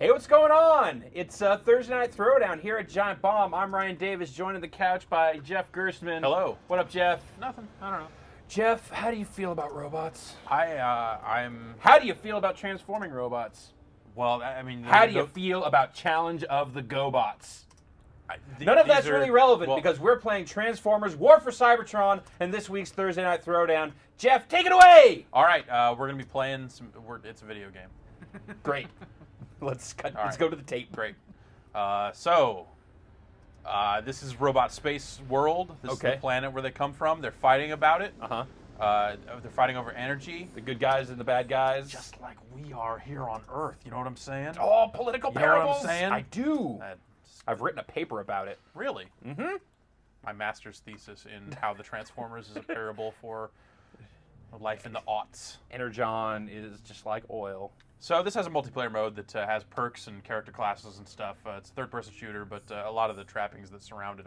Hey, what's going on? It's Thursday Night Throwdown here at Giant Bomb. I'm Ryan Davis, joined on the couch by Jeff Gerstmann. Hello. What up, Jeff? Nothing. I don't know. Jeff, how do you feel about robots? I'm. How do you feel about transforming robots? Well, I mean. How do you feel about Challenge of the GoBots? None of that's really relevant because we're playing Transformers War for Cybertron in this week's Thursday Night Throwdown. Jeff, take it away! All right, we're going to be playing some. It's a video game. Great. Let's right. go to the tape. Great. This is Robot Space World. This is the planet where they come from. They're fighting about it. They're fighting over energy. The good guys and the bad guys. Just like we are here on Earth. You know what I'm saying? Oh, political parables. You know what I'm saying? I do. I've written a paper about it. Really? Mm-hmm. My master's thesis in how the Transformers is a parable for life in the aughts. Energon is just like oil. So this has a multiplayer mode that has perks and character classes and stuff. It's a third-person shooter, but a lot of the trappings that surround it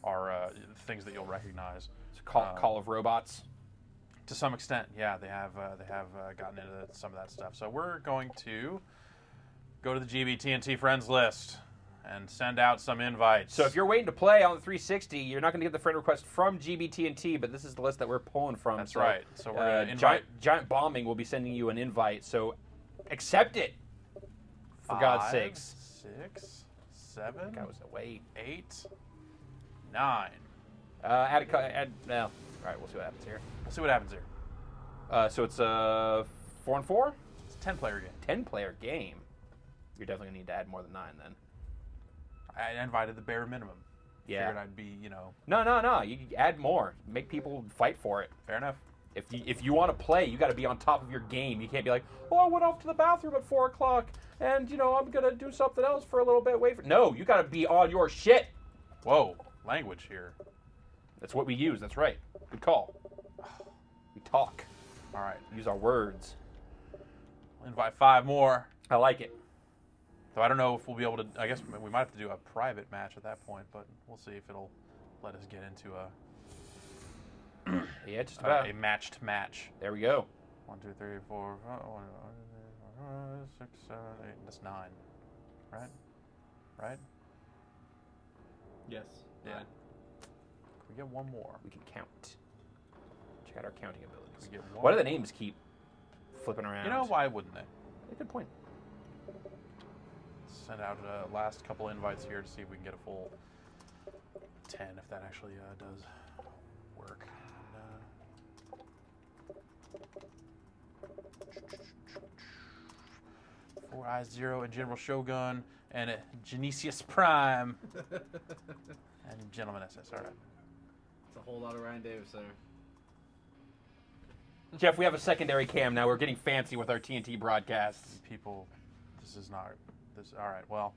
are things that you'll recognize. It's Call of Robots. To some extent, yeah, they have gotten into some of that stuff. So we're going to go to the TNT friends list and send out some invites. So if you're waiting to play on the 360, you're not going to get the friend request from TNT, but this is the list that we're pulling from. That's right. So we're going to invite. Giant Bombing will be sending you an invite, so accept it. For God's sakes. 6, 7. That was away. 8, 9. No. All right, we'll see what happens here. We'll see what happens here. So it's 4-on-4? It's a 10-player game. 10-player game. You're definitely gonna need to add more than 9 then. I invited the bare minimum. Yeah. Figured I'd be, No. You add more. Make people fight for it. Fair enough. If you want to play, you got to be on top of your game. You can't be like, oh, I went off to the bathroom at 4 o'clock, and I'm gonna do something else for a little bit. No, you got to be on your shit. Whoa, language here. That's what we use. That's right. Good call. We talk. All right. Use our words. We'll invite 5 more. I like it. So I don't know if we'll be able to. I guess we might have to do a private match at that point, but we'll see if it'll let us get into a. Yeah, just about a matched match. There we go. 1, 2, 3, 4, 5, 6, 7, 8. That's 9, right? Right? Yes. Yeah. Can we get one more? We can count. Check out our counting abilities. We get one. Why do the names keep flipping around? You know, why wouldn't they? Good point. Send out last couple invites here to see if we can get a full 10, if that actually does work. Four Eyes Zero and General Shogun and Genesius Prime and Gentleman SS. All right. It's a whole lot of Ryan Davis there. Jeff, we have a secondary cam now. We're getting fancy with our TNT broadcasts. People, this is not this. All right. Well,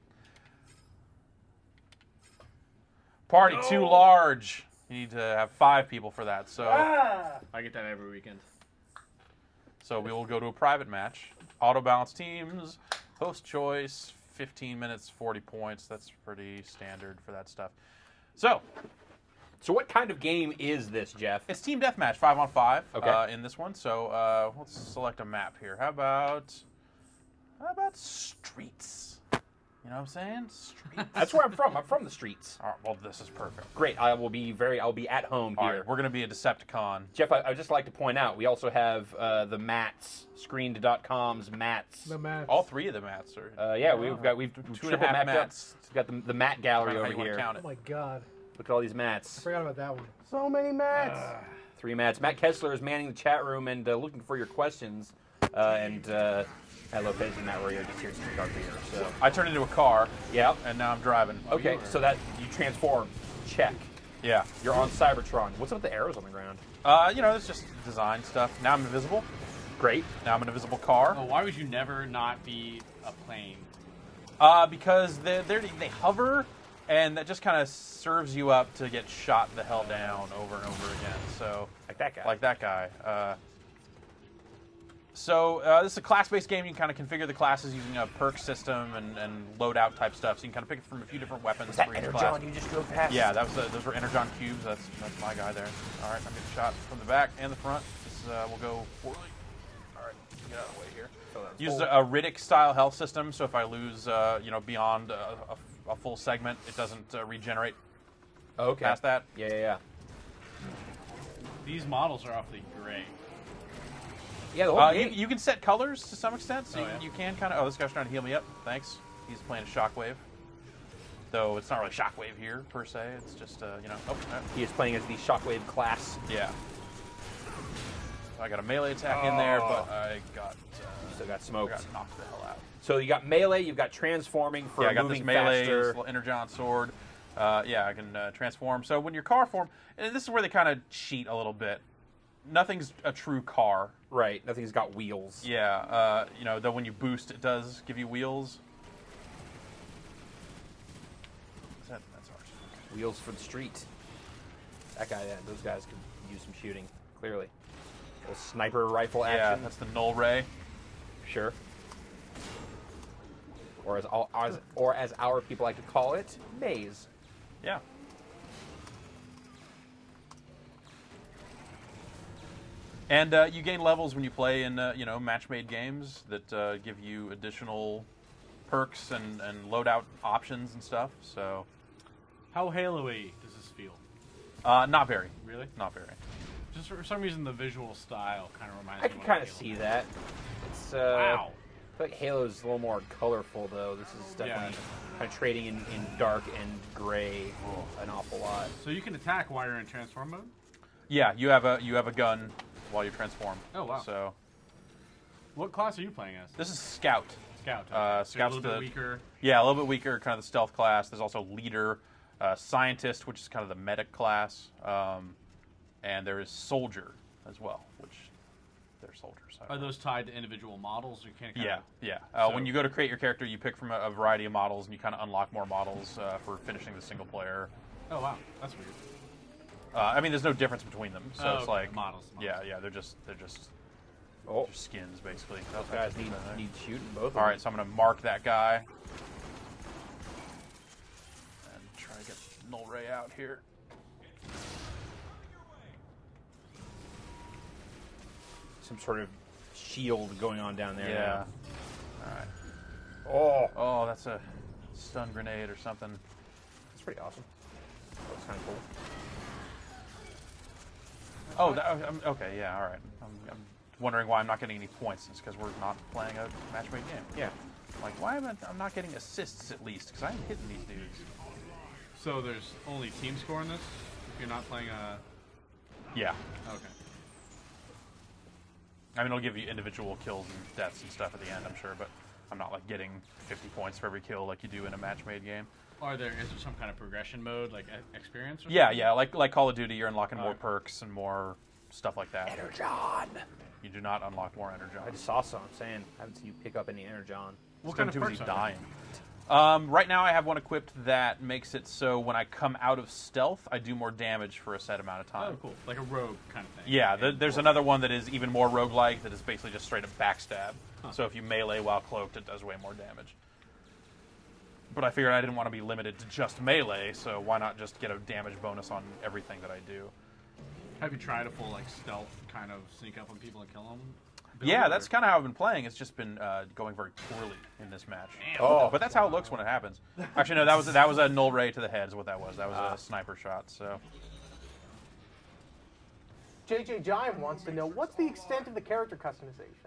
party too large. You need to have 5 people for that. So I get that every weekend. So we will go to a private match. Auto balance teams, host choice, 15 minutes, 40 points. That's pretty standard for that stuff. So what kind of game is this, Jeff? it's team deathmatch, 5-on-5 Okay. in this one. So let's select a map here. How about streets? You know what I'm saying? Streets. That's where I'm from. I'm from the streets. All right, well, this is perfect. Great. I'll be at home All here. right, we're going to be a Decepticon. Jeff, I'd just like to point out, we also have the mats, screened.com's mats. The mats. All 3 of the mats are. Yeah, we've 2.5 triple mapped mats. up. We've got the mat gallery How over you wanna here. count Oh it? my God. Look at all these I mats. forgot about that one. So many mats. 3 mats. Matt Kessler is manning the chat room and looking for your questions. Matt Lopez and Matt Warrior just here to speak our beer. So I turned into a car. yeah. And now I'm driving. Okay, so that you transform. Check. Yeah. You're on Cybertron. What's up with the arrows on the ground? It's just design stuff. Now I'm invisible. Great. Now I'm an invisible car. Oh, why would you never not be a plane? Because they hover, and that just kind of serves you up to get shot the hell down over and over again. So Like that guy. So this is a class-based game. You can kind of configure the classes using a perk system and loadout type stuff. So you can kind of pick from a few different weapons. Was that for each Energon class. you just drove past? Yeah, those were Energon cubes. That's my guy there. All right, I'm getting shot from the back and the front. This will go poorly. All right, get out of the way here. Uses a Riddick-style health system, so if I lose, beyond a full segment, it doesn't regenerate past that. Yeah. These models are awfully gray. Yeah, the whole game. You can set colors to some extent, so yeah. you can kind of... Oh, this guy's trying to heal me up. Thanks. He's playing a Shockwave. Though it's not really Shockwave here, per se. It's just, He is playing as the Shockwave class. Yeah. I got a melee attack in there, but I got... Still got smoked. I got knocked the hell out. So you got melee, you've got transforming for I got moving this melee, faster. this little Energon sword. I can transform. So when your car form... And this is where they kind of cheat a little bit. Nothing's a true car. Right, nothing's got wheels. Yeah, though when you boost, it does give you wheels. That's ours. Wheels for the street. That guy, those guys could use some shooting, clearly. A little sniper rifle action. Yeah, that's the null ray. Sure. Or as our people like to call it, maze. Yeah. And you gain levels when you play in match-made games that give you additional perks and loadout options and stuff. So, How Halo-y does this feel? not very. Really? Not very. Just for some reason, the visual style kind of reminds I me can of kind of Halo. see that. It's Wow. I feel like Halo's a little more colorful, though. This is definitely kind of trading in dark and gray an awful lot. So you can attack while you're in transform mode? Yeah, you have a gun while you transform. Oh, wow. So What class are you playing as? this is Scout. Scout. Scout's So you're a little bit the- weaker. Yeah, a little bit weaker, kind of the stealth class. There's also Leader, Scientist, which is kind of the medic class, and there is Soldier as well, which they're soldiers. Are those tied to individual models? You can't. Yeah. So- When you go to create your character, you pick from a variety of models, and you kind of unlock more models for finishing the single player. Oh wow, that's weird. There's no difference between them, so it's okay. like models. Yeah, they're just Oh, skins basically. those guys need shooting both. All right, so I'm gonna mark that guy and try to get null ray out here. Some sort of shield going on down there. Yeah. All right. Oh, Oh, that's a stun grenade or something. that's pretty awesome. That's kind of cool. Oh, okay, yeah, all right. I'm wondering why I'm not getting any points. It's because we're not playing a match-made game. Yeah. Like, why am I'm not getting assists at least? Because I'm hitting these dudes. So there's only team score in this. If you're not playing a. Yeah. Okay. It'll give you individual kills and deaths and stuff at the end, I'm sure, but I'm not like getting 50 points for every kill like you do in a match-made game. Is there some kind of progression mode, like experience? Or Yeah, something? yeah. Like Call of Duty, you're unlocking more Okay. perks and more stuff like that. Energon. You do not unlock more Energon. I just saw some. I'm saying, I haven't seen you pick up any Energon. What He's kind of too perks busy are there? dying. Right now I have one equipped that makes it so when I come out of stealth, I do more damage for a set amount of time. Oh, cool. Like a rogue kind of thing. Yeah, there's another one that is even more roguelike that is basically just straight up backstab. Huh. So if you melee while cloaked, it does way more damage. But I figured I didn't want to be limited to just melee, so why not just get a damage bonus on everything that I do? Have you tried a full stealth kind of sneak up on people and kill them? Yeah, that's kind of how I've been playing. It's just been going very poorly in this match. Damn. Oh. But that's how it looks when it happens. Actually, no, that was a null ray to the head is what that was. That was a sniper shot. So JJ Giant wants to know, what's the extent of the character customization?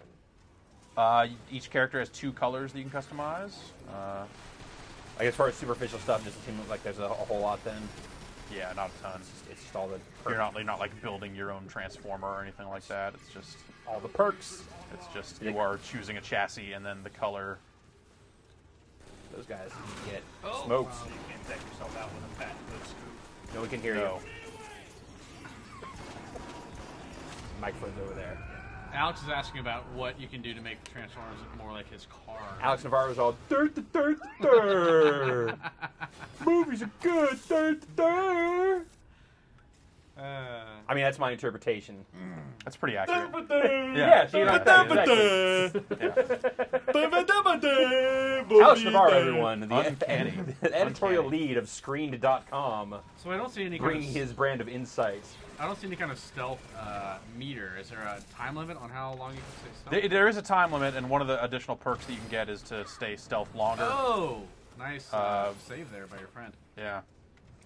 each character has 2 colors that you can customize. Like as far as superficial stuff, doesn't seem like there's a whole lot then. Yeah, not a ton. It's just all the You're not like building your own transformer or anything like that. It's just all the perks. you are choosing a chassis and then the color. Those guys get smoked. So you can't deck yourself out with a fat foot scoop. No one can hear No. you. Microphone's over there. Alex is asking about what you can do to make the Transformers look more like his car. Alex Navarro's all dirt. Movies are good. Dirt. I mean, that's my interpretation. That's pretty accurate. Yeah, so you're not that exactly. Alex Navarro, everyone, the Uncanny. editorial lead of Screened.com, So I don't see any bringing his brand of insight. I don't see any kind of stealth meter. Is there a time limit on how long you can stay stealth? There is a time limit, and one of the additional perks that you can get is to stay stealth longer. Oh, nice save there by your friend. Yeah.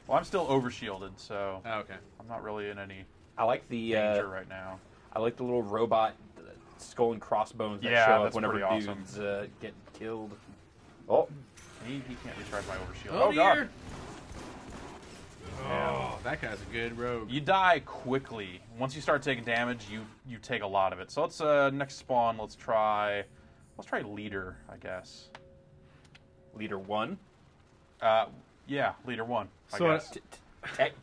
Well, I'm still overshielded, so Oh, okay. I'm not really in any I like the danger right now. I like the little robot skull and crossbones that Yeah, show up that's whenever pretty awesome. dudes get killed. Oh, He can't recharge my overshield. Oh, God. dear. Oh, that guy's a good rogue. You die quickly. Once you start taking damage, you take a lot of it. So let's next spawn. Let's try leader, I guess. leader 1. Yeah, leader 1. I So, guess.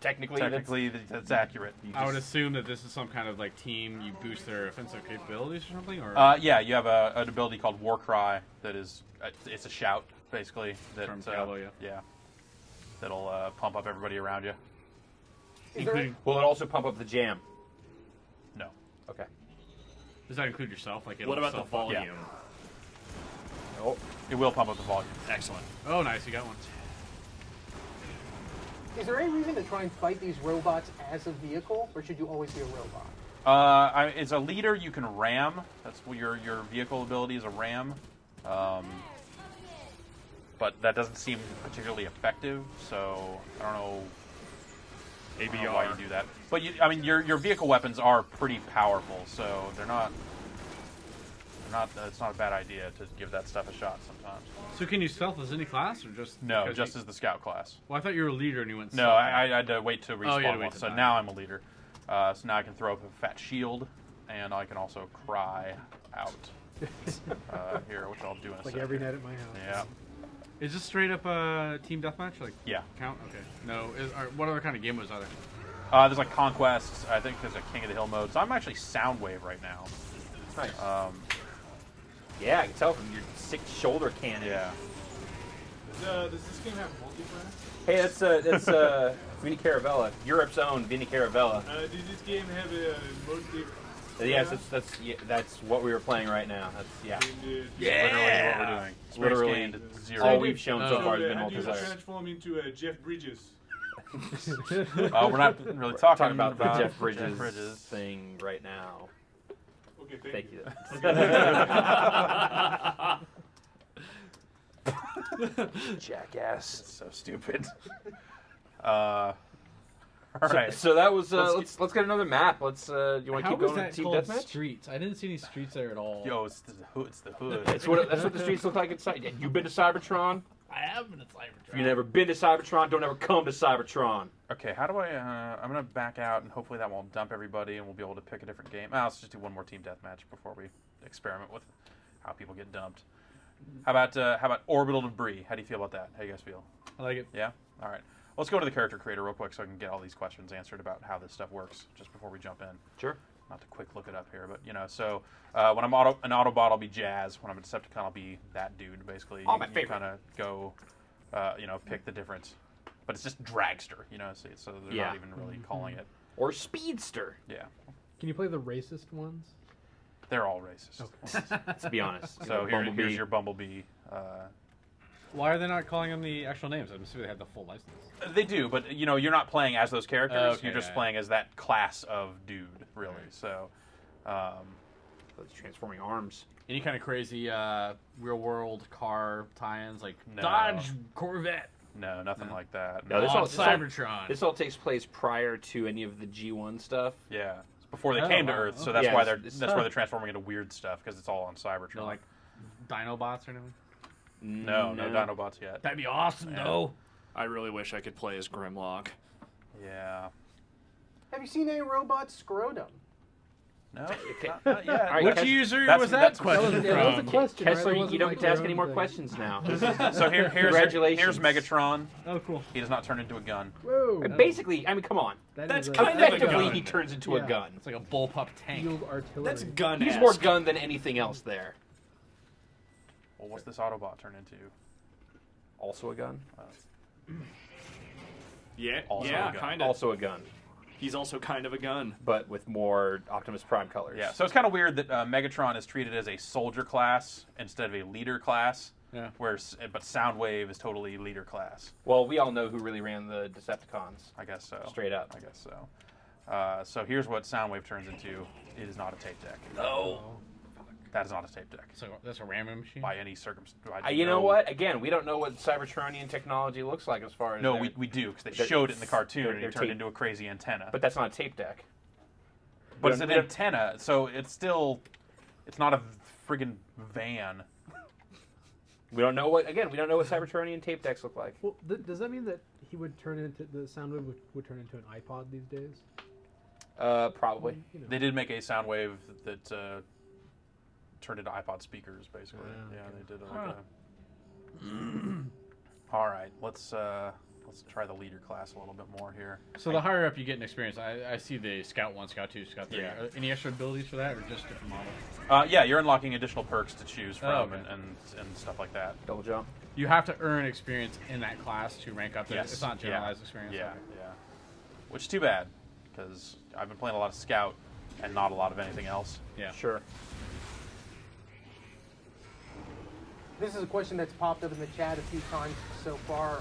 Technically, That's accurate. I would assume that this is some kind of like team. You boost their offensive capabilities or something, or Yeah, you have an ability called War Cry that is it's a shout basically that From Cabo, yeah. yeah, that'll pump up everybody around you. Is there, including, will it also pump up the jam? No. Okay. does that include yourself? Like, What about the self- volume? Oh, It will pump up the volume. Excellent. Oh, nice, you got one. is there any reason to try and fight these robots as a vehicle, or should you always be a robot? As a leader, you can ram. That's what your vehicle ability is, a ram. But that doesn't seem particularly effective, so I don't know why you do that. But your vehicle weapons are pretty powerful, so they're not. It's not a bad idea to give that stuff a shot sometimes. So can you stealth as any class, or just No, because just you, as the scout class. Well, I thought you were a leader and you went. No, stealth. I had to wait to respawn you had to wait once, to so die. now I'm a leader. So now I can throw up a fat shield, and I can also cry out here, which I'll do in a Like second. every night at my house. Yeah. Is this straight up team deathmatch? Like Yeah. count? Okay. No. What other kind of game modes are there? There's like Conquest. I think there's a King of the Hill mode. So I'm actually Soundwave right now. nice. Yeah, I can tell from your sick shoulder cannon. Yeah. Does this game have multiplayer? Hey, that's Vinny Caravella, Europe's own Vinny Caravella. Does this game have a multiplayer? Yes, that's what we were playing right now. That's Literally what we're doing. Literally Gained zero. all we've shown so Oh. far has been How do you multiplayer. transform into Jeff Bridges? We're not really talking Talking about the Jeff Bridges. Bridges thing right now. Okay, Thank you. Jackass. So stupid. All right. So that was Let's let's get another map. Let's you want to How keep was going that with Team called Deathmatch? streets? I didn't see any streets there at all. Yo, it's the hood. It's the hood. That's what the streets look like inside. You've been to Cybertron? I have been at Cybertron. If you've never been to Cybertron, don't ever come to Cybertron. Okay, how do I? I'm gonna back out, and hopefully that won't dump everybody, and we'll be able to pick a different game. Let's just do one more team deathmatch before we experiment with how people get dumped. How about orbital debris? How do you feel about that? How do you guys feel? I like it. Yeah. All right. Let's go to the character creator real quick, so I can get all these questions answered about how this stuff works, just before we jump in. Sure. Not to quick look it up here, but so when I'm an Autobot, I'll be Jazz. When I'm a Decepticon, I'll be that dude, basically. Oh, my you favorite. kind of go, pick the difference. But it's just Dragster, so they're Yeah. not even really calling it. Or Speedster, Yeah. Can you play the racist ones? They're all racist. to be honest. So Bumblebee. here's your Bumblebee. Why are they not calling them the actual names? I'm assuming they had the full license. They do, but you're not playing as those characters. Okay, you're just yeah. playing as that class of dude, really. So, Those transforming arms. Any kind of crazy real world car tie-ins like No. Dodge Corvette? no, nothing like that. No, this on all- Cybertron. This all takes place prior to any of the G1 stuff. Yeah, it's before they Oh, came to wow. Earth, so Okay. that's Yeah, why it's- that's why they're transforming into weird stuff because it's all on Cybertron. No, like Dinobots or anything? no Dinobots yet. That'd be awesome, Yeah. though. I really wish I could play as Grimlock. Yeah. Have you seen any robot scrotum? No, not yet. All right, Which Kes- user that's- was that that's- question that was a from? question. right? It Kessler, you wasn't don't like get to ask your any own more thing. questions now. So here's Congratulations. Megatron. Oh, cool. He does not turn into a gun. Whoa. Basically, I mean, come on. That's is a kind of a Effectively, gun. he turns into a Yeah. gun. It's like a bullpup tank. field artillery. That's gun. He's more gun than anything else there. Well, what's this Autobot turn into? Also a gun. Yeah, Also a yeah, gun. kind of. Also a gun, He's also kind of a gun. but with more Optimus Prime colors. Yeah, so it's kind of weird that Megatron is treated as a soldier class instead of a leader class. Yeah. But Soundwave is totally leader class. Well, we all know who really ran the Decepticons. I guess so. Straight up. I guess so. So here's what Soundwave turns into. It is not a tape deck. No. That is not a tape deck. So that's a ramming machine? By any circumstance. You know what? Again, we don't know what Cybertronian technology looks like as far as... No, we do, because they showed it in the cartoon, and they're it turned into a crazy antenna. But that's not a tape deck. But it's an antenna, so it's still... It's not a friggin' van. We don't know what Cybertronian tape decks look like. Well, does that mean that he would turn into the Soundwave would turn into an iPod these days? Probably. You know. They did make a Soundwave that turned into iPod speakers, basically. Yeah, Yeah, they did it like All right, let's try the leader class a little bit more here. So the higher up you get in experience, I see the Scout 1, Scout 2, Scout 3. Yeah. Any extra abilities for that, or just different models? Yeah, you're unlocking additional perks to choose from okay. and stuff like that. Double jump. You have to earn experience in that class to rank up. Yes. It's not generalized experience. Yeah, Okay. yeah. Which is too bad, because I've been playing a lot of Scout and not a lot of anything else. Yeah. Sure. This is a question that's popped up in the chat a few times so far.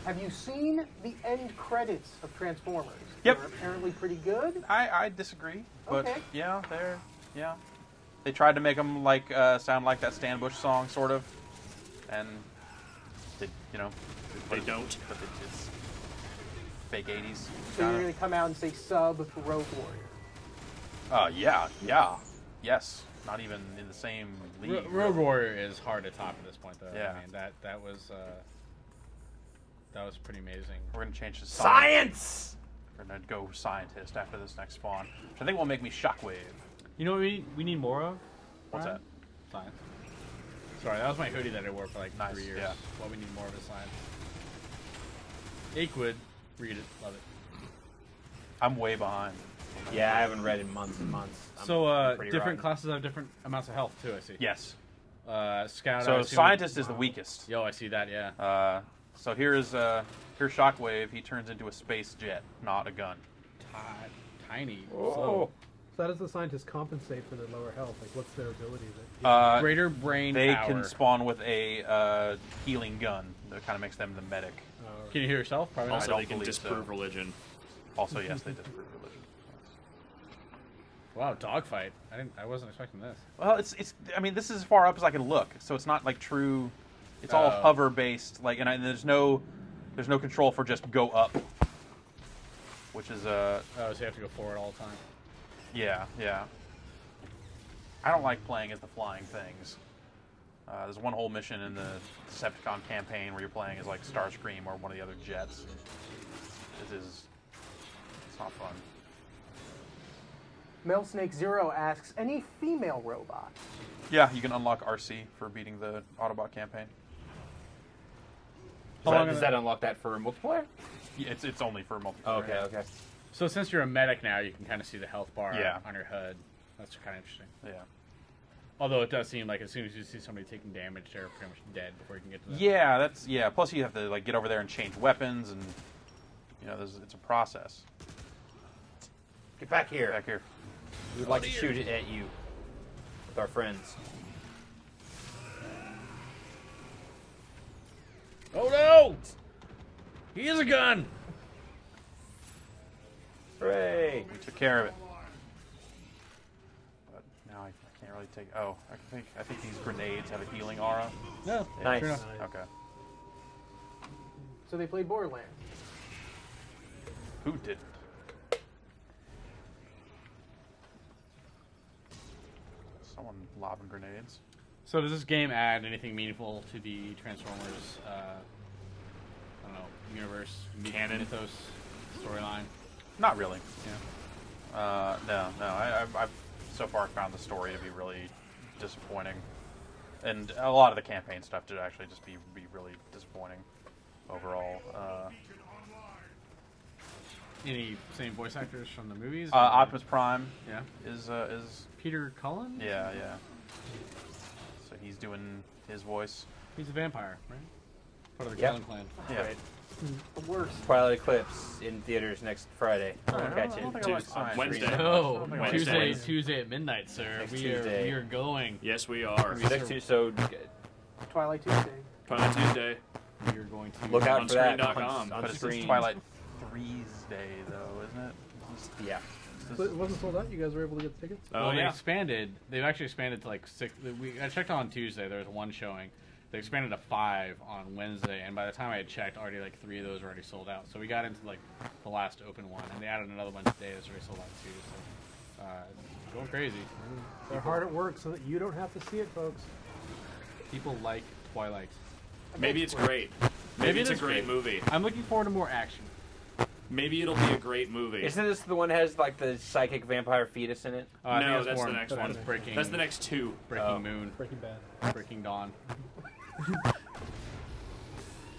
Have you seen the end credits of Transformers? Yep. They're apparently pretty good. I disagree, but Okay. yeah, they tried to make them like sound like that Stan Bush song, sort of, and they They don't. But it's fake '80s. So you're going to come out and say sub Road Warrior. Yes. Not even in the same league. Road Warrior is hard to top at this point, though. Yeah. I mean, that was pretty amazing. We're gonna change to Science! We're gonna go scientist after this next spawn, which I think will make me Shockwave. You know what we need more of? What's Ryan? Science. Sorry, that was my hoodie that I wore for like Nice, 3 years. yeah. What we need more of is science. Aquid, read it, love it. I'm way behind. Yeah, I haven't read in months and months. So pretty different rotten. classes have different amounts of health too. I see. Yes. Scout. I So assume- scientist is the weakest. Yo, I see that. Yeah. So here's Shockwave. He turns into a space jet, not a gun. Tiny. Oh. So how does the scientist compensate for their lower health? Like, what's their ability? That Greater brain They power. can spawn with a healing gun that kind of makes them the medic. Can you hear yourself? Probably not. Also, don't they can believe disprove so. religion. Also, yes, they disprove religion. Wow, dogfight. I wasn't expecting this. Well, it's. I mean, this is as far up as I can look, so it's not like true. It's all hover based, like, and there's no control for just go up, which is Oh, so you have to go forward all the time. yeah. I don't like playing as the flying things. There's one whole mission in the Decepticon campaign where you're playing as like Starscream or one of the other jets. It's not fun. Melsnake Zero asks, any female robots? Yeah, you can unlock RC for beating the Autobot campaign. Does that unlock that for multiplayer? Yeah, it's only for multiplayer. Oh, okay. So since you're a medic now, you can kind of see the health bar Yeah. on your HUD. That's kind of interesting. Yeah. Although it does seem like as soon as you see somebody taking damage, they're pretty much dead before you can get to them. Yeah, Plus you have to like get over there and change weapons, and it's a process. Get back here. Back here. We would like to shoot it at you with our friends. Oh no! He is a gun! Hooray! We took care of it. But now I can't really take. Oh, I think these grenades have a healing aura. No. Nice. Sure enough. Okay. So they played Borderlands. Who didn't? Someone lobbing grenades. So does this game add anything meaningful to the Transformers, I don't know, universe, Canon? mythos, storyline? Not really. Yeah. No. I've so far found the story to be really disappointing, and a lot of the campaign stuff to actually just be really disappointing overall. Any same voice actors from the movies? Optimus Prime Yeah. is Peter Cullen? yeah. So he's doing his voice. He's a vampire, right? Part of the Yep. Cullen clan. Yeah. Right. The worst. Twilight Eclipse in theaters next Friday. I don't Catch think it. I like science. Wednesday. Oh, Wednesday. Tuesday at midnight, sir. Next We Tuesday. are going. Yes, we are. So Twilight Tuesday. Twilight Tuesday. You're going to Look out On for that. screen.com. On But it's screen. Twilight 3's day, though, isn't it? Yeah. So it wasn't sold out. You guys were able to get the tickets. Oh, Well, they yeah. expanded. They've actually expanded to like 6. I checked on Tuesday. There was one showing. They expanded to 5 on Wednesday, and by the time I had checked, already like 3 of those were already sold out. So we got into like the last open one, and they added another one today that's already sold out too. So going crazy. They're hard at work so that you don't have to see it, folks. People like Twilight. Maybe it's great. Maybe it's a great movie. I'm looking forward to more action. Maybe it'll be a great movie. Isn't this the one that has like the psychic vampire fetus in it? I think No, it's that's more the next one. Breaking, That's the next 2. Breaking Moon, Breaking Bad. Breaking Dawn.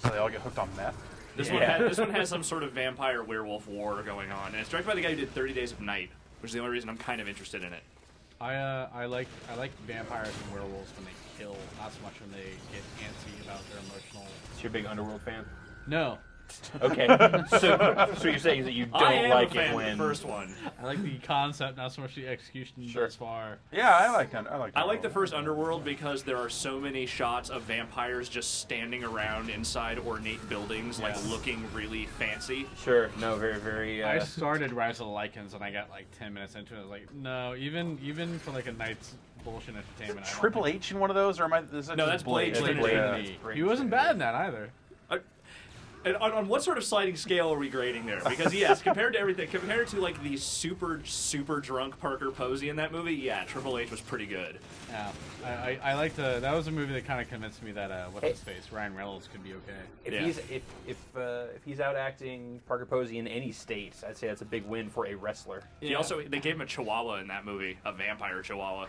So they all get hooked on meth? This one has some sort of vampire werewolf war going on, and it's directed by the guy who did 30 Days of Night, which is the only reason I'm kind of interested in it. I like vampires and werewolves when they kill, not so much when they get antsy about their emotional. So you're a big Underworld fan? No, Okay. so you're saying that you I don't am like a fan it of when the first one. I like the concept, not so much the execution Sure. thus far. Yeah, I like the first Underworld because there are so many shots of vampires just standing around inside ornate buildings, like Yes. looking really fancy. Sure. No, very, very. I started Rise of the Lycans and I got like 10 minutes into it. I was like, no, even for like a night's bullshit entertainment. I don't Triple think- H in one of those, or am I? Is that No, just that's Blade That's Trinity. Blade. Trinity. That's He wasn't bad in that either. And on what sort of sliding scale are we grading there? Because yes, compared to everything, compared to like the super drunk Parker Posey in that movie, yeah, Triple H was pretty good. Yeah, I liked that was a movie that kind of convinced me that what's his face, Ryan Reynolds could be okay. If Yeah. he's if he's out acting Parker Posey in any state, I'd say that's a big win for a wrestler. They gave him a chihuahua in that movie, a vampire chihuahua.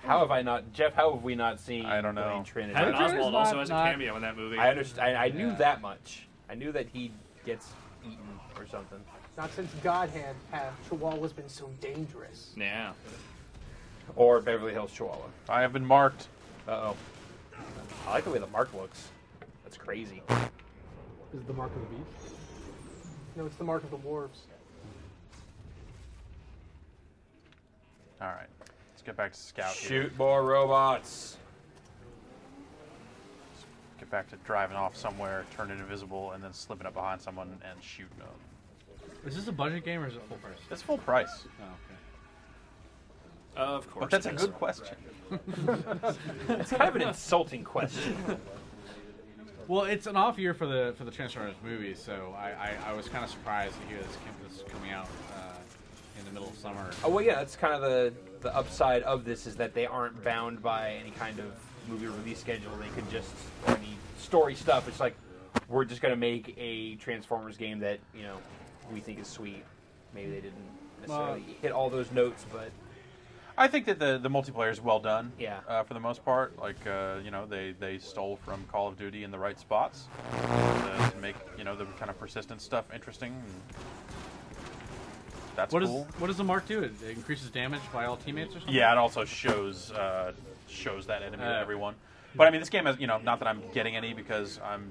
How have I not, Jeff? How have we not seen? I don't know. Blade Trinity? Patton Trinity's Oswalt also not- has a not- cameo in that movie. I understand. I knew Yeah. that much. I knew that he gets eaten or something. Not since God have Chihuahuas been so dangerous. Yeah. Or Beverly Hills Chihuahua. I have been marked. Uh oh. I like the way the mark looks. That's crazy. Is it the mark of the beast? No, it's the mark of the wolves. All right, let's get back to Scout here. Shoot more robots. Get back to driving off somewhere, turning invisible, and then slipping up behind someone and shooting them. Is this a budget game or is it full price? It's full price, Oh, okay. Of course. but that's a it is. good question. It's kind of an insulting question. Well, it's an off year for the Transformers movies, so I was kind of surprised to hear this coming out in the middle of summer. Oh well, yeah. That's kind of the upside of this is that they aren't bound by any kind of movie release schedule. They could just or any story stuff. It's like we're just gonna make a Transformers game that we think is sweet. Maybe they didn't necessarily hit all those notes, but I think that the multiplayer is well done. Yeah. For the most part, like they stole from Call of Duty in the right spots to make the kind of persistent stuff interesting. And that's cool. What does the mark do? It increases damage by all teammates or something? Yeah, it also shows that enemy to everyone. But I mean, this game has not that I'm getting any because I'm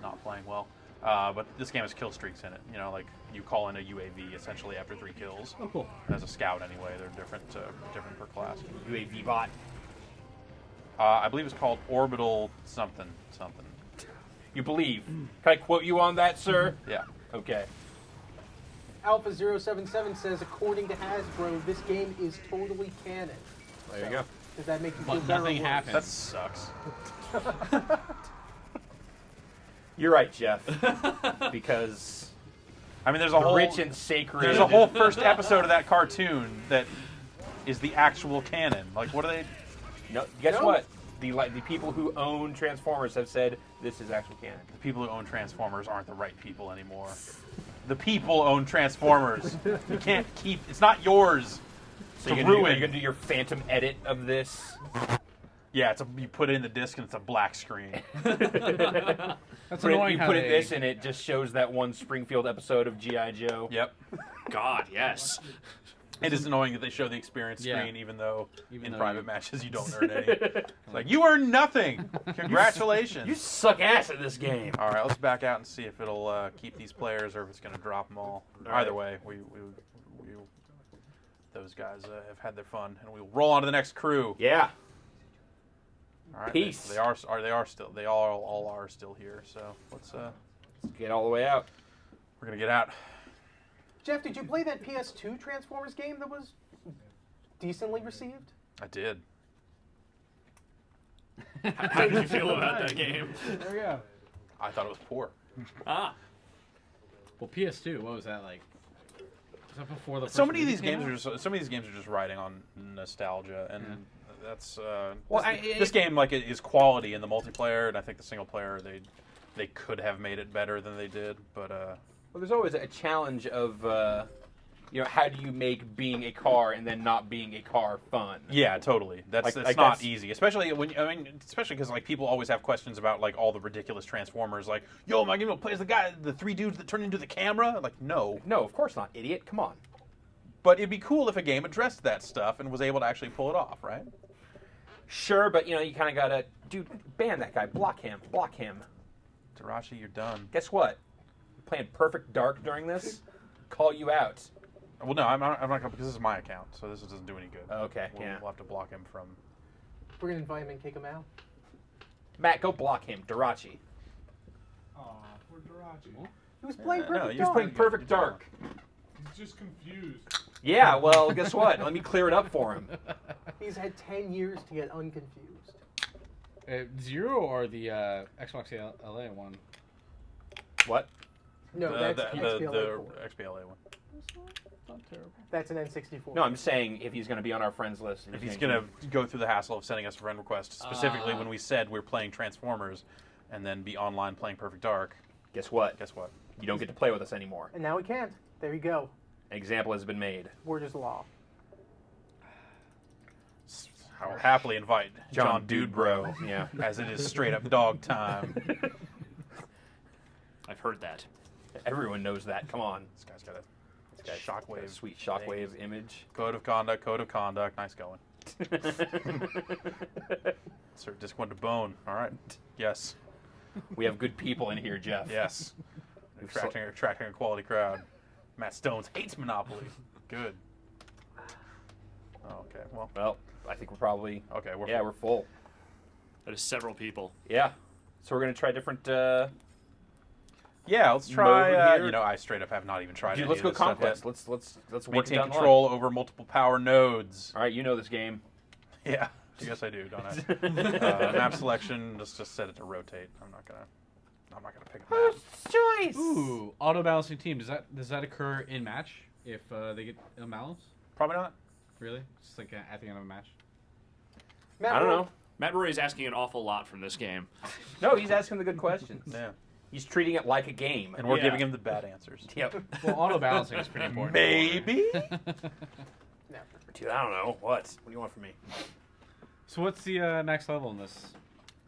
not playing well. But this game has kill streaks in it. Like you call in a UAV essentially after 3 kills. Oh, cool. As a scout, anyway, they're different per class. UAV bot. I believe it's called Orbital something. You believe? Can I quote you on that, sir? Yeah. Okay. Alpha 077 says, according to Hasbro, this game is totally canon. There you go. Does that make you feel But better? nothing or worse? happens. That sucks. You're right, Jeff. Because I mean, there's a the whole rich and sacred. there's a whole first episode of that cartoon that is the actual canon. Like, what are they? No, guess No. what? The people who own Transformers have said this is actual canon. The people who own Transformers aren't the right people anymore. The people own Transformers. You can't keep. It's not yours. So To you're gonna ruin. do your phantom edit of this. Yeah, you put it in the disc and it's a black screen. That's Put it, annoying. you how put it they- this, and it just shows that one Springfield episode of G.I. Joe. Yep. God, yes. It is annoying that they show the experience Yeah. screen, even though Even in though private you- matches you don't earn any. It's like, you earn nothing. Congratulations. You suck ass at this game. All right, let's back out and see if it'll keep these players or if it's going to drop them all. All right. Either way, we those guys have had their fun, and we'll roll on to the next crew. Yeah. All right, Peace. They all are still here. So let's Get all the way out. we're gonna get out. Jeff, did you play that PS2 Transformers game that was decently received? I did. How did you feel about that game? There we go. I thought it was poor. Ah, Well, PS2, what was that like? Was that before the So first many of movie these came games out? are just some of these games are just riding on nostalgia, and that's Well, this game like it is quality in the multiplayer, and I think the single player they could have made it better than they did, but Well, there's always a challenge of, how do you make being a car and then not being a car fun? yeah, totally. That's Like not that's- easy, especially especially because like people always have questions about like all the ridiculous Transformers, like yo, my game plays the three dudes that turn into the camera. Like no, No, of course not, idiot. Come on. but it'd be cool if a game addressed that stuff and was able to actually pull it off, right? Sure, but you kind of gotta, dude, ban that guy. Block him. Block him. Tarashi, you're done. Guess what? Playing Perfect Dark during this. Call you out. Well, no, I'm not gonna because this is my account, so this doesn't do any good. Okay, We'll have to block him from. We're going to invite him and kick him out. Matt, go block him. Darachi. Aw, poor Darachi. He was playing no, Perfect he He was Dark. playing Perfect Dark. He's just confused. Yeah, well, guess what? Let me clear it up for him. He's had 10 years to get unconfused. Zero or the Xbox LA one? What? No, that's XBLA the 4. XBLA one. Not terrible. That's an N64. No, I'm just saying if he's going to be on our friends list. If he's gonna go through the hassle of sending us a friend request, specifically when we said we're playing Transformers, and then be online playing Perfect Dark, Guess what? guess what? You don't get to play with us anymore. And now he can't. There you go. An example has been made. Word is law. I will happily invite John Dude Bro, Yeah. as it is straight up dog time. I've heard that. Everyone knows that. Come on. This guy's got a Got a shockwave, sweet shockwave image. code of conduct. Nice going. Sir, just went to bone. All right. Yes. We have good people in here, Jeff. Yes. We've Attracting a quality crowd. Matt Stones hates Monopoly. Good. Oh, okay. Well, I think we're probably. Okay. We're full. That is several people. Yeah. So we're gonna try different. Yeah, let's Mode try. here. I straight up have not even tried. Dude, any let's of go this stuff Conquest. yet. Let's work it Maintain down the line. control over multiple power nodes. All right, you know this game. Yeah, yes I do, don't I? Map selection. Let's just set it to rotate. I'm not gonna pick a map. Choice. Ooh, auto balancing team. Does that occur in match if they get imbalanced? Probably not. Really? Just like at the end of a match? Matt, I don't know. Matt Roy is asking an awful lot from this game. No, he's asking the good questions. Yeah, He's treating it like a game. and we're Yeah. giving him the bad answers. Yep. Well, auto balancing is pretty important. Maybe. No. Dude, I don't know. What do you want from me? So what's the next level in this?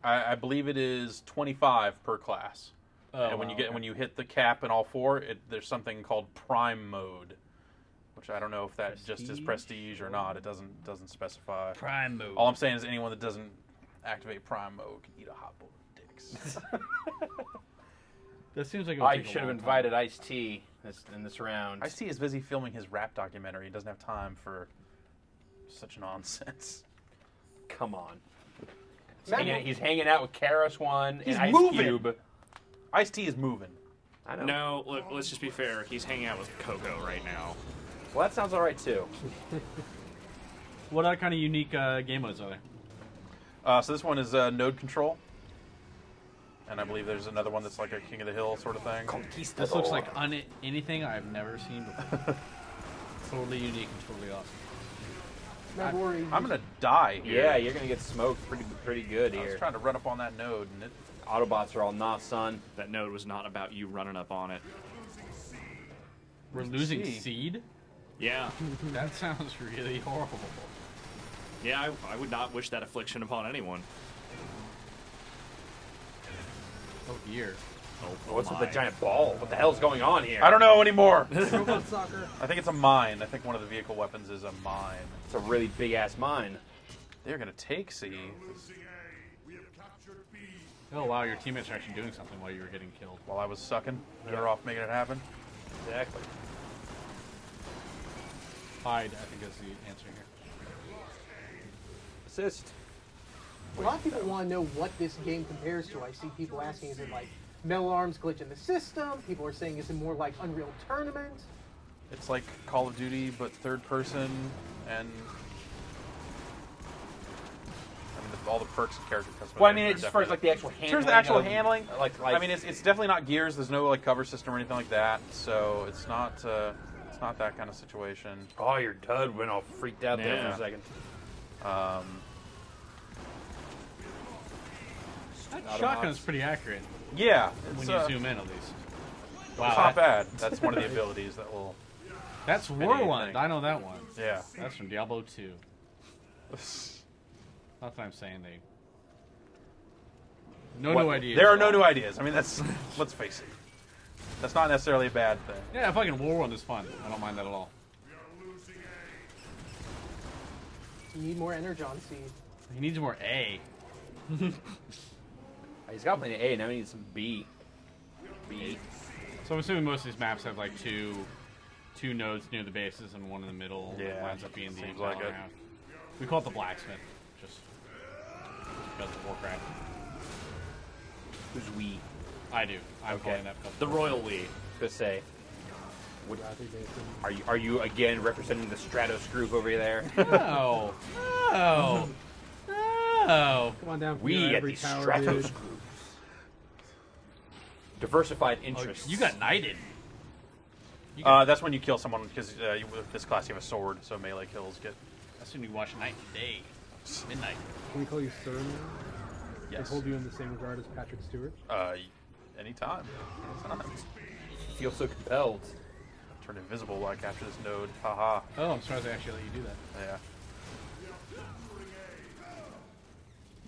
I believe it is 25 per class. Oh, And when wow, you okay. when you hit the cap in all four, there's something called Prime Mode, which I don't know if that just is prestige or not. It doesn't specify. Prime mode. All I'm saying is anyone that doesn't activate Prime Mode can eat a hot bowl of dicks. That seems like it would I take a should have long invited Ice-T in this round. Ice-T is busy filming his rap documentary. He doesn't have time for such nonsense. Come on. Matt, He's hanging out with Karos One He's and Ice moving. Cube. Ice-T is moving. I know. No, let's just be fair. He's hanging out with Coco right now. Well, that sounds all right too. time. What other kind of unique game modes are there? So this one is node control. And I believe there's another one that's like a King of the Hill sort of thing. This looks like anything I've never seen before. Totally unique and totally awesome. Matt Rory, I'm gonna die here. Yeah, you're gonna get smoked pretty good I was here. trying to run up on that node, and it. Autobots are all nah, son. That node was not about you running up on it. We're losing Seed. seed? Yeah. That sounds really horrible. Yeah, I would not wish that affliction upon anyone. Oh dear. Oh, What's with the my. giant ball? What the hell's going on here? I don't know anymore. Robot soccer. I think it's a mine. I think one of the vehicle weapons is a mine. It's a really big ass mine. They're gonna take C. Oh wow, your teammates are actually doing something while you were getting killed. While I was sucking, they're off making it happen. Exactly. Hide, I think is the answer here. Assist. A lot of people want to know what this game compares to. I see people asking, is it like Metal Arms glitch in the system? People are saying, is it more like Unreal Tournament? It's like Call of Duty, but third person, and all the perks and character customization. Well, I mean, it's as far as like the actual handling. In terms of the actual of, handling, like I mean, it's definitely not Gears. There's no like cover system or anything like that, so it's not that kind of situation. Oh, your dud went all freaked out there Yeah. for a second. That shotgun's pretty accurate Yeah, when it's, you zoom in, at least. it's Wow, not bad. That's one of the abilities that will. that's Whirlwind. I know that one. Yeah. That's from Diablo 2. Not that I'm saying they. No new ideas. There are at no all. new ideas. I mean, that's let's face it. That's not necessarily a bad thing. Yeah, fucking Whirlwind is fun. I don't mind that at all. You need more Energon Seed. He needs more A. He's got plenty of A, now he needs some B. B. So I'm assuming most of these maps have like two nodes near the bases and one in the middle. Yeah, That winds up being the seems like it. battleground. We call it the blacksmith, just because of Warcraft. Who's we? I do. I'm Okay. calling that because The royal we. Gonna say. Bradley Basin. Are you again representing the Stratos group over there? No. No. No. Come on down from We your at the ivory tower, Stratos dude. group. Diversified Oh, interests. you got knighted. That's when you kill someone because with this class you have a sword, so melee kills get. That's when you watch Night and Day. Midnight. Can we call you Sir now? Yes. They hold you in the same regard as Patrick Stewart? Anytime. feel so compelled. Turn invisible while I capture this node. Haha. Oh, I'm surprised they actually let you do that. Yeah.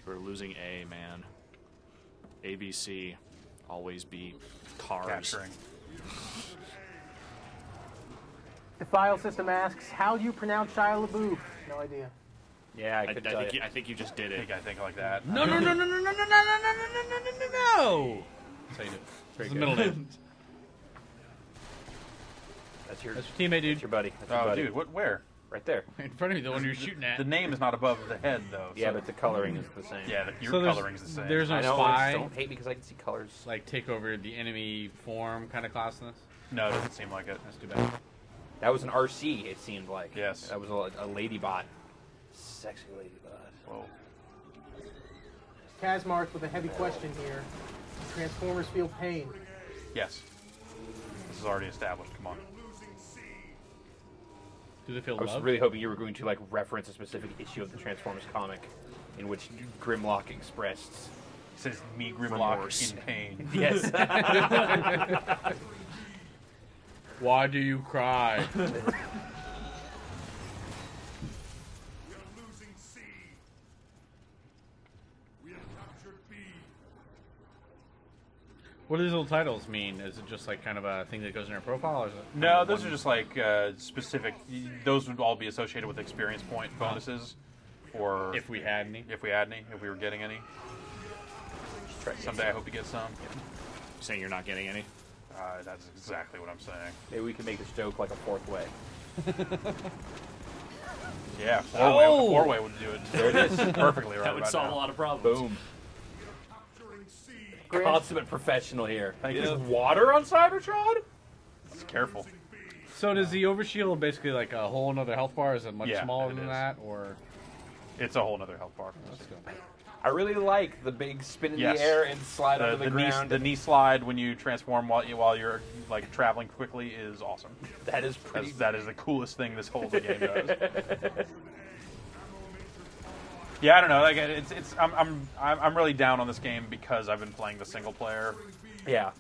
You're losing A, man. ABC. Always be cars. Capturing. The file system asks, how do you pronounce Shia LaBeouf? No idea. Yeah, I could tell you. I think you just did I it. think like that. No, no, no, no, no, no, no, no, no, no, no, no, no, no. That's how you do it. Very It's the good. middle name. That's your That's your teammate, dude. That's your buddy. That's your Oh, buddy. dude, where? Right there. In front of me, the one you're shooting at. The name is not above the head, though. Yeah, so- but the coloring is the same. yeah, your So coloring's the same. There's no I know. spy, Don't hate me because I can see colors. like, take over the enemy form kind of class in this. No, it doesn't seem like it. That's too bad. That was an RC. It seemed like. Yes. That was a lady bot. Sexy lady bot. Whoa. Kazmark with a heavy question here. Transformers feel pain. Yes. This is already established. Come on. Do they feel I was love? really hoping you were going to like reference a specific issue of the Transformers comic, in which Grimlock expressed. It says me Grimlock Remorse. in pain. Yes. Why do you cry? What do these little titles mean? Is it just like kind of a thing that goes in your profile? Or is it No, those are just like specific. Those would all be associated with experience point bonuses, or if we had any. if we had any, if we were getting any. Someday I hope to get some. Saying you're not getting any? That's exactly what I'm saying. Maybe we can make this joke like a fourth way. Yeah, Oh! four-way would do it. There it is. Perfectly right That would about solve now. a lot of problems. Boom. Grant, Consummate professional here. Thank you. There's water on Cybertron? Just careful. So does the overshield basically like a whole another health bar? Is it much Yeah, smaller it than is. that, or? It's a whole nother health bar. Let's go. I really like the big spin in Yes. the air and slide onto the knee, ground. the knee slide when you transform while you're like traveling quickly is awesome. That is pretty. That is the coolest thing this whole game does. Yeah, I don't know. Like I'm really down on this game because I've been playing the single player Yeah.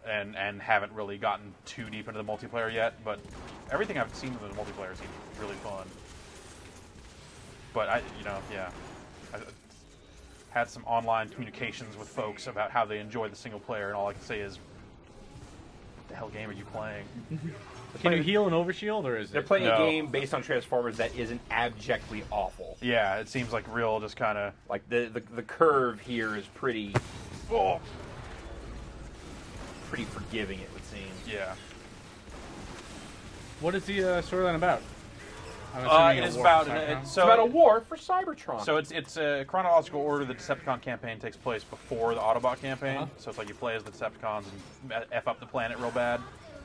and haven't really gotten too deep into the multiplayer yet. But everything I've seen of the multiplayer seems really fun. But I had some online communications with folks about how they enjoy the single player, and all I can say is, "What the hell game are you playing?" Can you heal an overshield, or is They're it? playing No. a game based on Transformers that isn't abjectly awful. Yeah, it seems like real, just kind of. Like the curve here is pretty Oh, forgiving, it would seem. yeah. What is the storyline about? I'm assuming It is a war about for Cybertron? It's about a war for Cybertron. So it's a chronological order. The Decepticon campaign takes place before the Autobot campaign. Uh-huh. So it's like you play as the Decepticons and f up the planet real bad,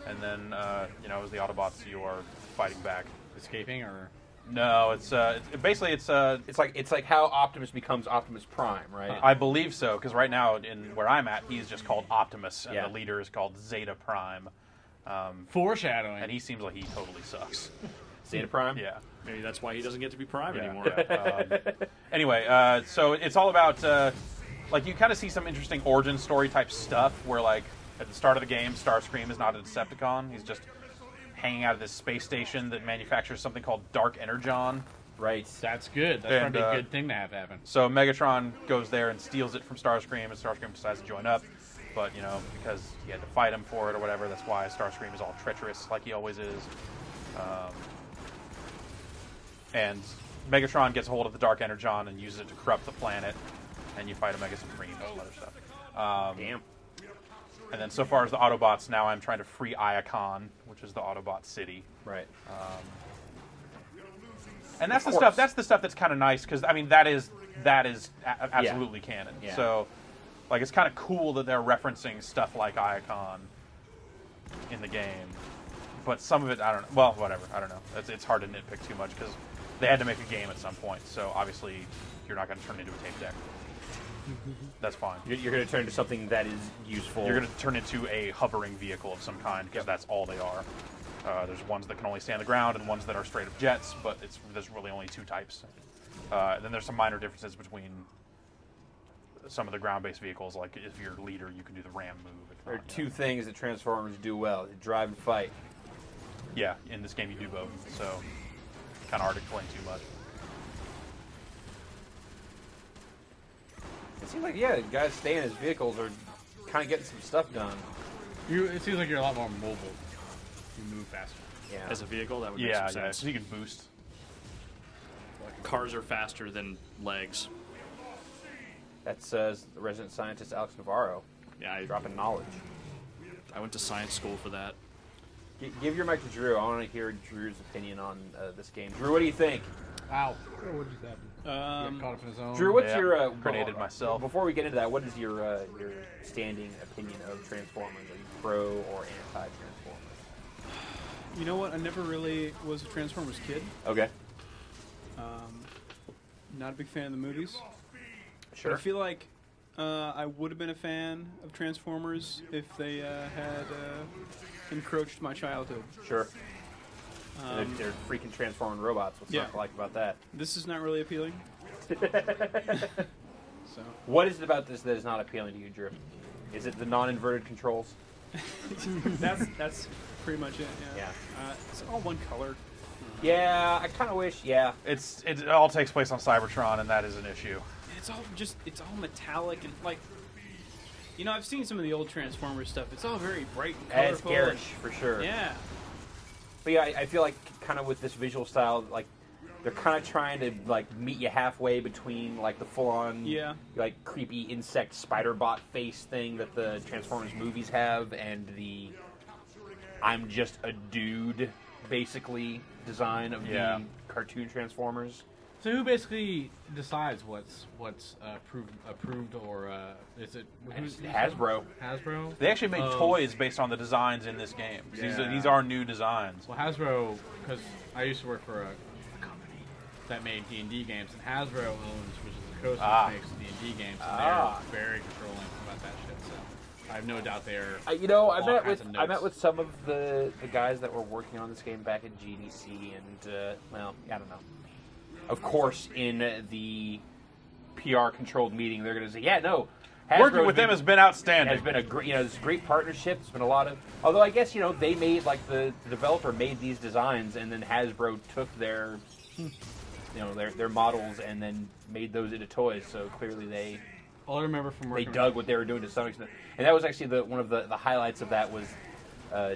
and then as the Autobots you are fighting back. Escaping or No, it's basically it's like how Optimus becomes Optimus Prime, right? I believe so, because right now in where I'm at, he's just called Optimus, and Yeah. the leader is called Zeta Prime, foreshadowing. and he seems like he totally sucks. Zeta Prime. Yeah. Maybe that's why he doesn't get to be Prime Yeah. anymore. Anyway, so it's all about like you kind of see some interesting origin story type stuff where like at the start of the game, Starscream is not a Decepticon; he's just hanging out of this space station that manufactures something called Dark Energon. Right. That's good. That's And, probably a good thing to have happen. So Megatron goes there and steals it from Starscream, and Starscream decides to join up. But, because he had to fight him for it or whatever, that's why Starscream is all treacherous like he always is. And Megatron gets a hold of the Dark Energon and uses it to corrupt the planet, and you fight Omega Supreme and some other stuff. Damn. And then so far as the Autobots, now I'm trying to free Iacon, which is the Autobot city. Right. And that's Of the course. stuff. That's the stuff that's kind of nice because I mean that is absolutely canon. Yeah. So, like, it's kind of cool that they're referencing stuff like Iacon in the game. But some of it, I don't know. Well, whatever. I don't know. It's hard to nitpick too much because they had to make a game at some point. So obviously, you're not going to turn it into a tape deck. That's fine. You're going to turn into something that is useful. You're going to turn into a hovering vehicle of some kind because that's all they are. There's ones that can only stay on the ground and ones that are straight up jets, but there's really only two types. And then there's some minor differences between some of the ground-based vehicles. Like if you're leader, you can do the ram move. There are two things that Transformers do well: they drive and fight. Yeah, in this game you do both, so kind of hard to explain too much. It seems like guys staying in his vehicles are kind of getting some stuff done. It seems like you're a lot more mobile. You move faster. Yeah. As a vehicle, that would make Yeah, some yeah. sense. So you can boost. Cars are faster than legs. That says the resident scientist Alex Navarro Yeah, dropping knowledge. I went to science school for that. Give your mic to Drew. I want to hear Drew's opinion on this game. Drew, what do you think? Wow. Oh, what just happened? He got caught up in his own. Drew, what's Yeah, your grenaded myself. Before we get into that, what is your standing opinion of Transformers? Are you pro or anti-Transformers? You know what? I never really was a Transformers kid. Okay, Not a big fan of the movies. sure. But I feel like I would have been a fan of Transformers if they had encroached my childhood. Sure. They're freaking transforming robots. What's Yeah. not to like about that? This is not really appealing. So What is it about this that is not appealing to you, Drew? Is it the non-inverted controls? that's pretty much it. Yeah. Yeah. It's all one color. Yeah, I kind of wish. Yeah. It all takes place on Cybertron, and that is an issue. It's all metallic and like. You know, I've seen some of the old Transformers stuff. It's all very bright and It's colorful. garish for sure. Yeah. But yeah, I feel like kind of with this visual style, like they're kind of trying to like meet you halfway between like the full-on, like creepy insect spider bot face thing that the Transformers movies have, and the I'm just a dude basically design of the cartoon Transformers. So who basically decides what's approved or is it Hasbro. Hasbro? They actually made toys based on the designs in this game. Yeah. These are new designs. Well, Hasbro, because I used to work for a company that made D&D games, and Hasbro owns, which is the Coast that makes D&D games, and they're very controlling about that shit. So I have no doubt they're. I met kinds of with notes. some of the guys that were working on this game back at GDC, and well, I don't know. Of course, in the PR controlled meeting, they're going to say, "Yeah, no." Working with them has been outstanding. Has been a great, this great partnership. It's been a lot of. Although I guess they made the developer made these designs, and then Hasbro took their, their models and then made those into toys. So clearly they. All I remember from They working dug what they were doing to some extent, and that was actually one of the highlights of that was,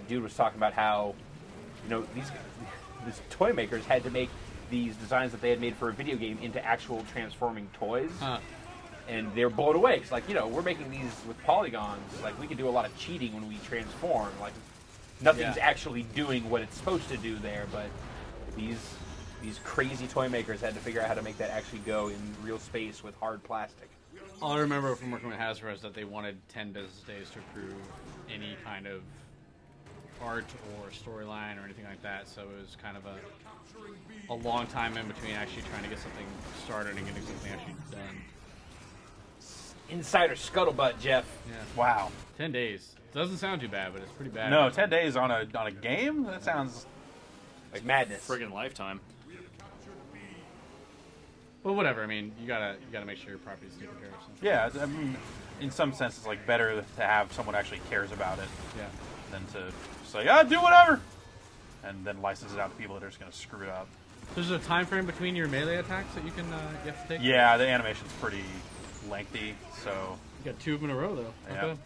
dude was talking about how, these toy makers had to make these designs that they had made for a video game into actual transforming toys. And they're blown away. It's like, we're making these with polygons. Like, we can do a lot of cheating when we transform. Like, nothing's actually doing what it's supposed to do there, but these these crazy toy makers had to figure out how to make that actually go in real space with hard plastic. All I remember from working with Hasbro is that they wanted 10 business days to approve any kind of art or storyline or anything like that. So it was kind of a long time in between actually trying to get something started and getting something actually done. Insider scuttlebutt, Jeff. Yeah. Wow. 10 days. Doesn't sound too bad, but it's pretty bad. No, 10 days on a game? That sounds... Like madness. Friggin' lifetime. Well, whatever. I mean, you gotta make sure your property's taken care of. So. Yeah, I mean, in some sense, it's like better to have someone actually cares about it Yeah. than to say, do whatever, and then license it out to people that are just going to screw it up. So there's a time frame between your melee attacks that you have to take? Yeah, the animation's pretty lengthy, so... You got 2 of them in a row, though. Yeah. Okay.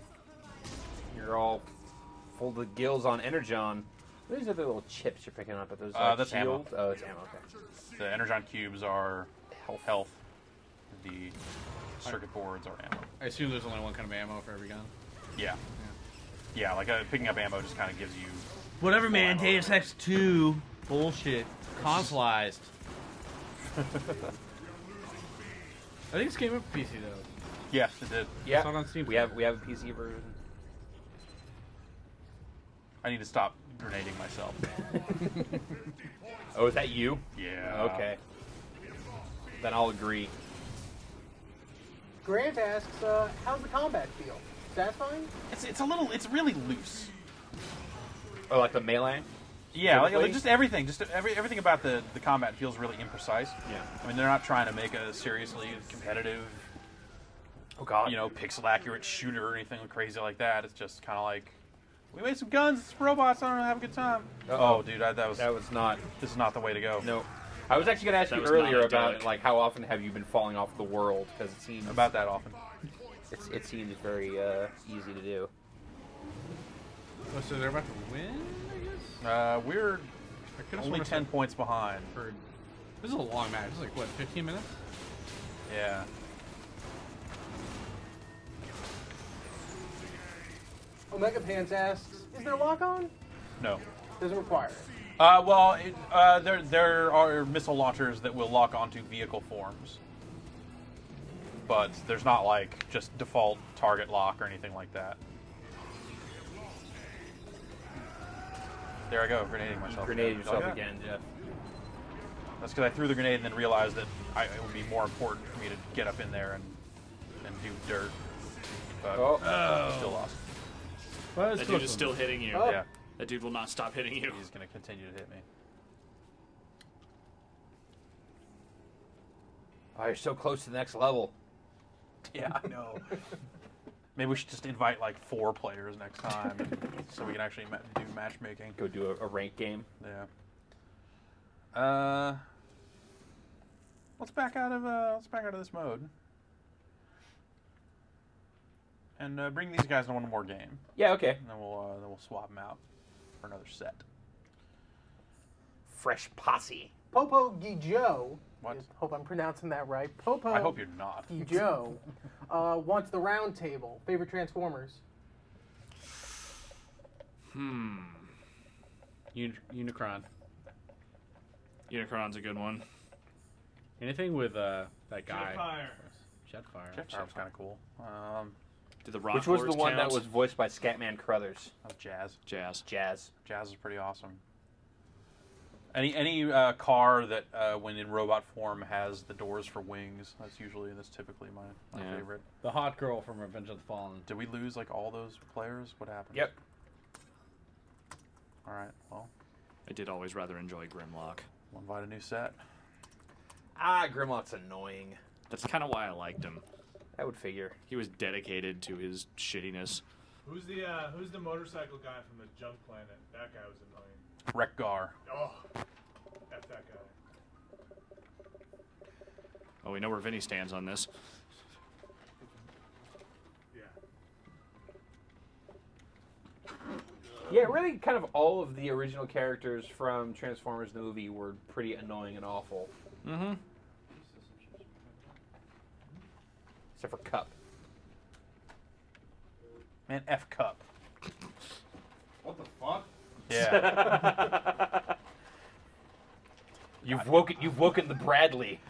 You're all full to gills on Energon. What are these other little chips you're picking up? Are those that's ammo. shield? Oh, it's ammo, okay. The Energon cubes are health. The circuit boards are ammo. I assume there's only one kind of ammo for every gun. Yeah. Yeah, like picking up ammo just kind of gives you... Whatever, man. ammo. Deus Ex 2. Bullshit. Consoleized. I think this came up for PC, though. Yes, it did. Yeah, It's not on Steam. we have a PC version. I need to stop grenading myself. Oh, is that you? Yeah. Okay. Then I'll agree. Grant asks, how's the combat feel? Satisfying? It's really loose. Oh, like the melee? Yeah, like Typically? just everything. Just everything about the combat feels really imprecise. Yeah. I mean, they're not trying to make a seriously competitive, Oh, God. pixel accurate shooter or anything crazy like that. It's just kind of like, we made some guns, it's robots, I don't know, have a good time. Uh-oh. Oh, dude, that was not... this is not the way to go. No. I was actually going to ask That you was earlier not about, idyllic. like, how often have you been falling off the world? Because it seems... About that often. It seems very easy to do. Oh, so they're about to win, I guess? We're I could've only sworn I 10 said points behind. for- This is a long match. This is like, what, 15 minutes? Yeah. Omega Pants asks, is there lock on? No. Doesn't require it. Well, there are missile launchers that will lock onto vehicle forms. But there's not, like, just default target lock or anything like that. There I go, grenading myself. Grenade yourself Oh, yeah. again, Jeff. That's because I threw the grenade and then realized that it would be more important for me to get up in there and do dirt. But still lost. Well, it's That close dude is one. still hitting you. Oh. Yeah, That dude will not stop hitting you. he's going to continue to hit me. Oh, you're so close to the next level. Yeah, I know. Maybe we should just invite like 4 players next time, so we can actually do matchmaking. Go do a rank game. Yeah. Let's back out of this mode, and bring these guys to one more game, Yeah, okay. and then we'll swap them out for another set. Fresh posse. Popo Gijo, What? hope I'm pronouncing that right. Popo I hope you're not. Gijo wants the round table. Favorite Transformers? Unicron. Unicron's a good one. Anything with that guy. Jetfire. Jetfire. Jetfire was kind of cool. Did the Rock Which was Wars the one count? that was voiced by Scatman Crothers? That was Jazz. Jazz? Jazz. Jazz is pretty awesome. Any car that when in robot form has the doors for wings, that's typically my Yeah. favorite. The hot girl from Revenge of the Fallen. Did we lose like all those players? What happened? Yep. All right. Well, I did always rather enjoy Grimlock. we'll invite a new set. Grimlock's annoying. That's kind of why I liked him. I would figure. He was dedicated to his shittiness. Who's the motorcycle guy from the Junk Planet? That guy was annoying. Wreck-Gar. Oh, F that guy. Well, we know where Vinny stands on this. Yeah. Yeah, really kind of all of the original characters from Transformers the movie were pretty annoying and awful. Mm-hmm. Except for Cup. Man, F Cup. What the fuck? Yeah. You've woken the Bradley.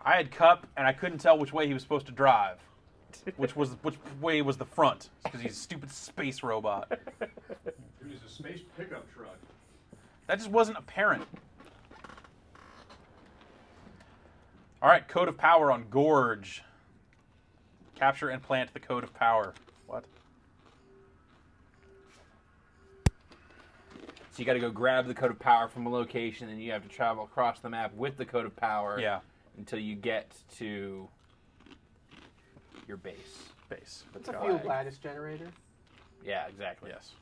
I had Cup, and I couldn't tell which way he was supposed to drive. Which way was the front? Because he's a stupid space robot. He's a space pickup truck. That just wasn't apparent. All right, Code of Power on Gorge. Capture and plant the Code of Power. What? So you got to go grab the Code of Power from a location, and you have to travel across the map with the Code of Power. Yeah. Until you get to your base. Base. It's a field lattice generator. Yeah, exactly. Yes.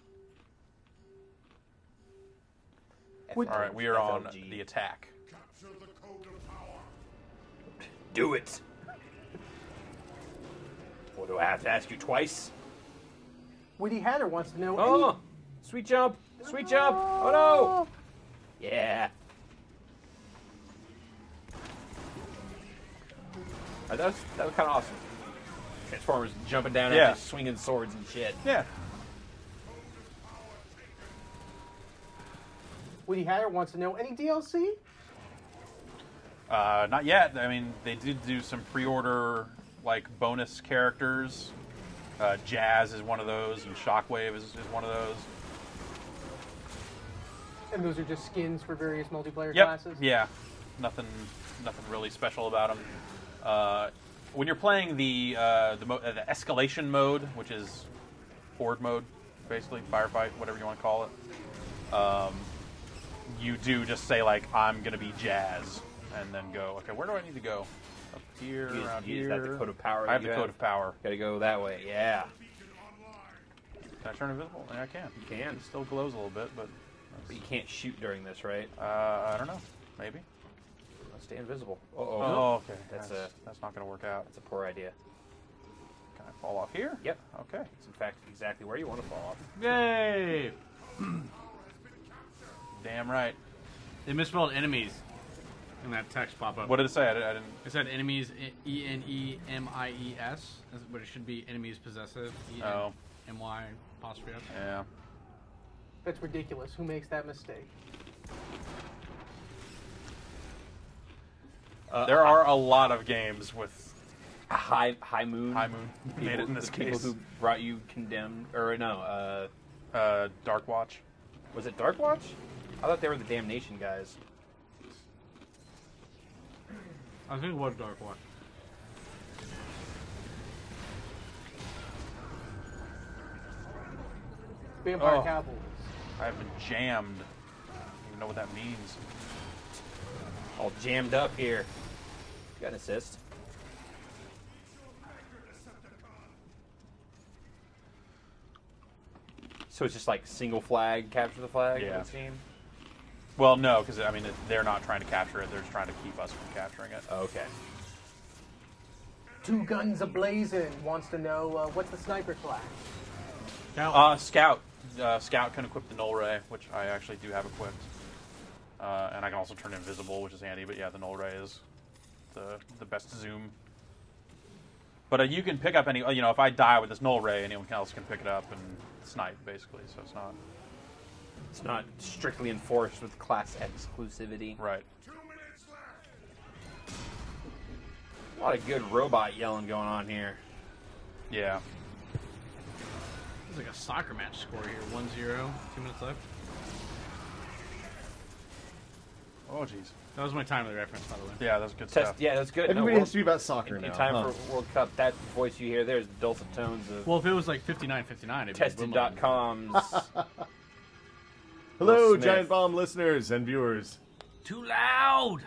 All All right, we are on FLG. the attack. Do it. Or do I have to ask you twice? Woody Hatter wants to know. Oh, sweet jump. Sweet jump. Oh, no. Yeah. That was kind of awesome. Transformers jumping down Yeah. and just swinging swords and shit. Yeah. Woody Hatter wants to know any DLC. Not yet. I mean, they did do some pre-order like bonus characters. Jazz is one of those, and Shockwave is one of those. And those are just skins for various multiplayer Yep. classes. Yeah. Nothing really special about them. When you're playing the escalation mode, which is horde mode, basically firefight, whatever you want to call it, you do just say like, "I'm gonna be Jazz," and then go, "Okay, where do I need to go? Up here, around Is here." that the Code of Power? I have that the you Code of Power. Got to go that way. Yeah. Can I turn invisible? Yeah, I can. You can. It still glows a little bit, but But you can't shoot during this, right? I don't know. Maybe. Let's stay invisible. Oh, okay. That's That's not going to work out. That's a poor idea. Can I fall off here? Yep. Okay. It's in fact exactly where you want to fall off. Yay! Damn right. They misspelled enemies in that text pop up. What did it say? I didn't. It said enemies, E-N-E-M-I-E-S, but it should be enemies possessive, Oh. E-N-M-Y apostrophe S. Yeah. That's ridiculous. Who makes that mistake? There are a lot of games with High Moon. High Moon made it in this the people case. who brought you Condemned, or no, Dark Watch. was it Dark Watch? I thought they were the Damnation guys. I think it was Dark Watch. Vampire Oh. Cowboys. I've been jammed. I don't even know what that means. All jammed up here. You got an assist. So it's just like single flag, capture the flag. Yeah. It would seem. Well, no, because I mean they're not trying to capture it; they're just trying to keep us from capturing it. Okay. Two Guns Ablazing wants to know what's the sniper class. Scout. Scout can equip the Null Ray, which I actually do have equipped, and I can also turn invisible, which is handy. But yeah, the Null Ray is the best zoom. But you can pick up any. If I die with this Null Ray, anyone else can pick it up and snipe, basically. So it's not. It's not strictly enforced with class exclusivity. Right. A lot of good robot yelling going on here. Yeah. It's like a soccer match score here. 1-0, 2 minutes left. Oh, jeez. That was my timely reference, by the way. Yeah, that's good Test, stuff. yeah, that's good. Everybody No, has to be about soccer in now. time huh? for World Cup, that voice you hear there is the dulcet tones of Well, if it was like 59-59, it'd be Wimbledon. Tested.com's. Hello, Will Smith. Giant Bomb listeners and viewers. Too loud!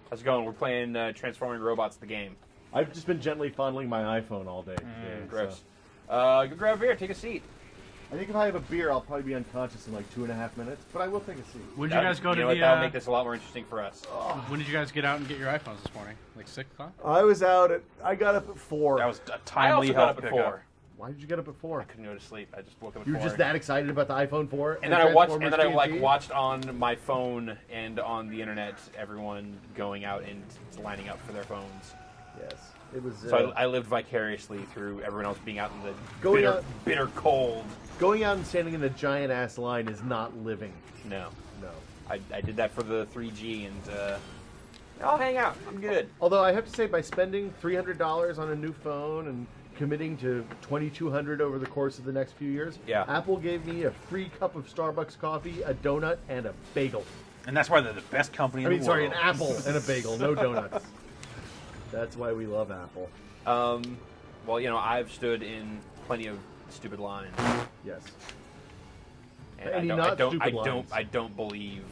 How's it going? We're playing Transforming Robots, the game. I've just been gently fondling my iPhone all day. today, Gross. so. Go grab a beer, take a seat. I think if I have a beer, I'll probably be unconscious in like 2.5 minutes, but I will take a seat. When did you guys go you to know the? what, that'll make this a lot more interesting for us. When did you guys get out and get your iPhones this morning? Like 6 o'clock? I was out at. I got up at 4. That was a I timely also got help up at pickup. 4. Why did you get up at 4? I couldn't go to sleep. I just woke up at You 4. were just that excited about the iPhone 4? And then I watched, Transformers TNT? watched on my phone and on the internet everyone going out and lining up for their phones. Yes. It was. So I lived vicariously through everyone else being out in the Going out- bitter cold. Going out and standing in a giant ass line is not living. No. No. I did that for the 3G, and I'll hang out. I'm good. Although I have to say, by spending $300 on a new phone and committing to $2,200 over the course of the next few years, Yeah. Apple gave me a free cup of Starbucks coffee, a donut, and a bagel. And that's why they're the best company in the world. Sorry, an apple and a bagel, no donuts. That's why we love Apple. Well, I've stood in plenty of stupid lines. Yes. And Any not stupid lines. I don't believe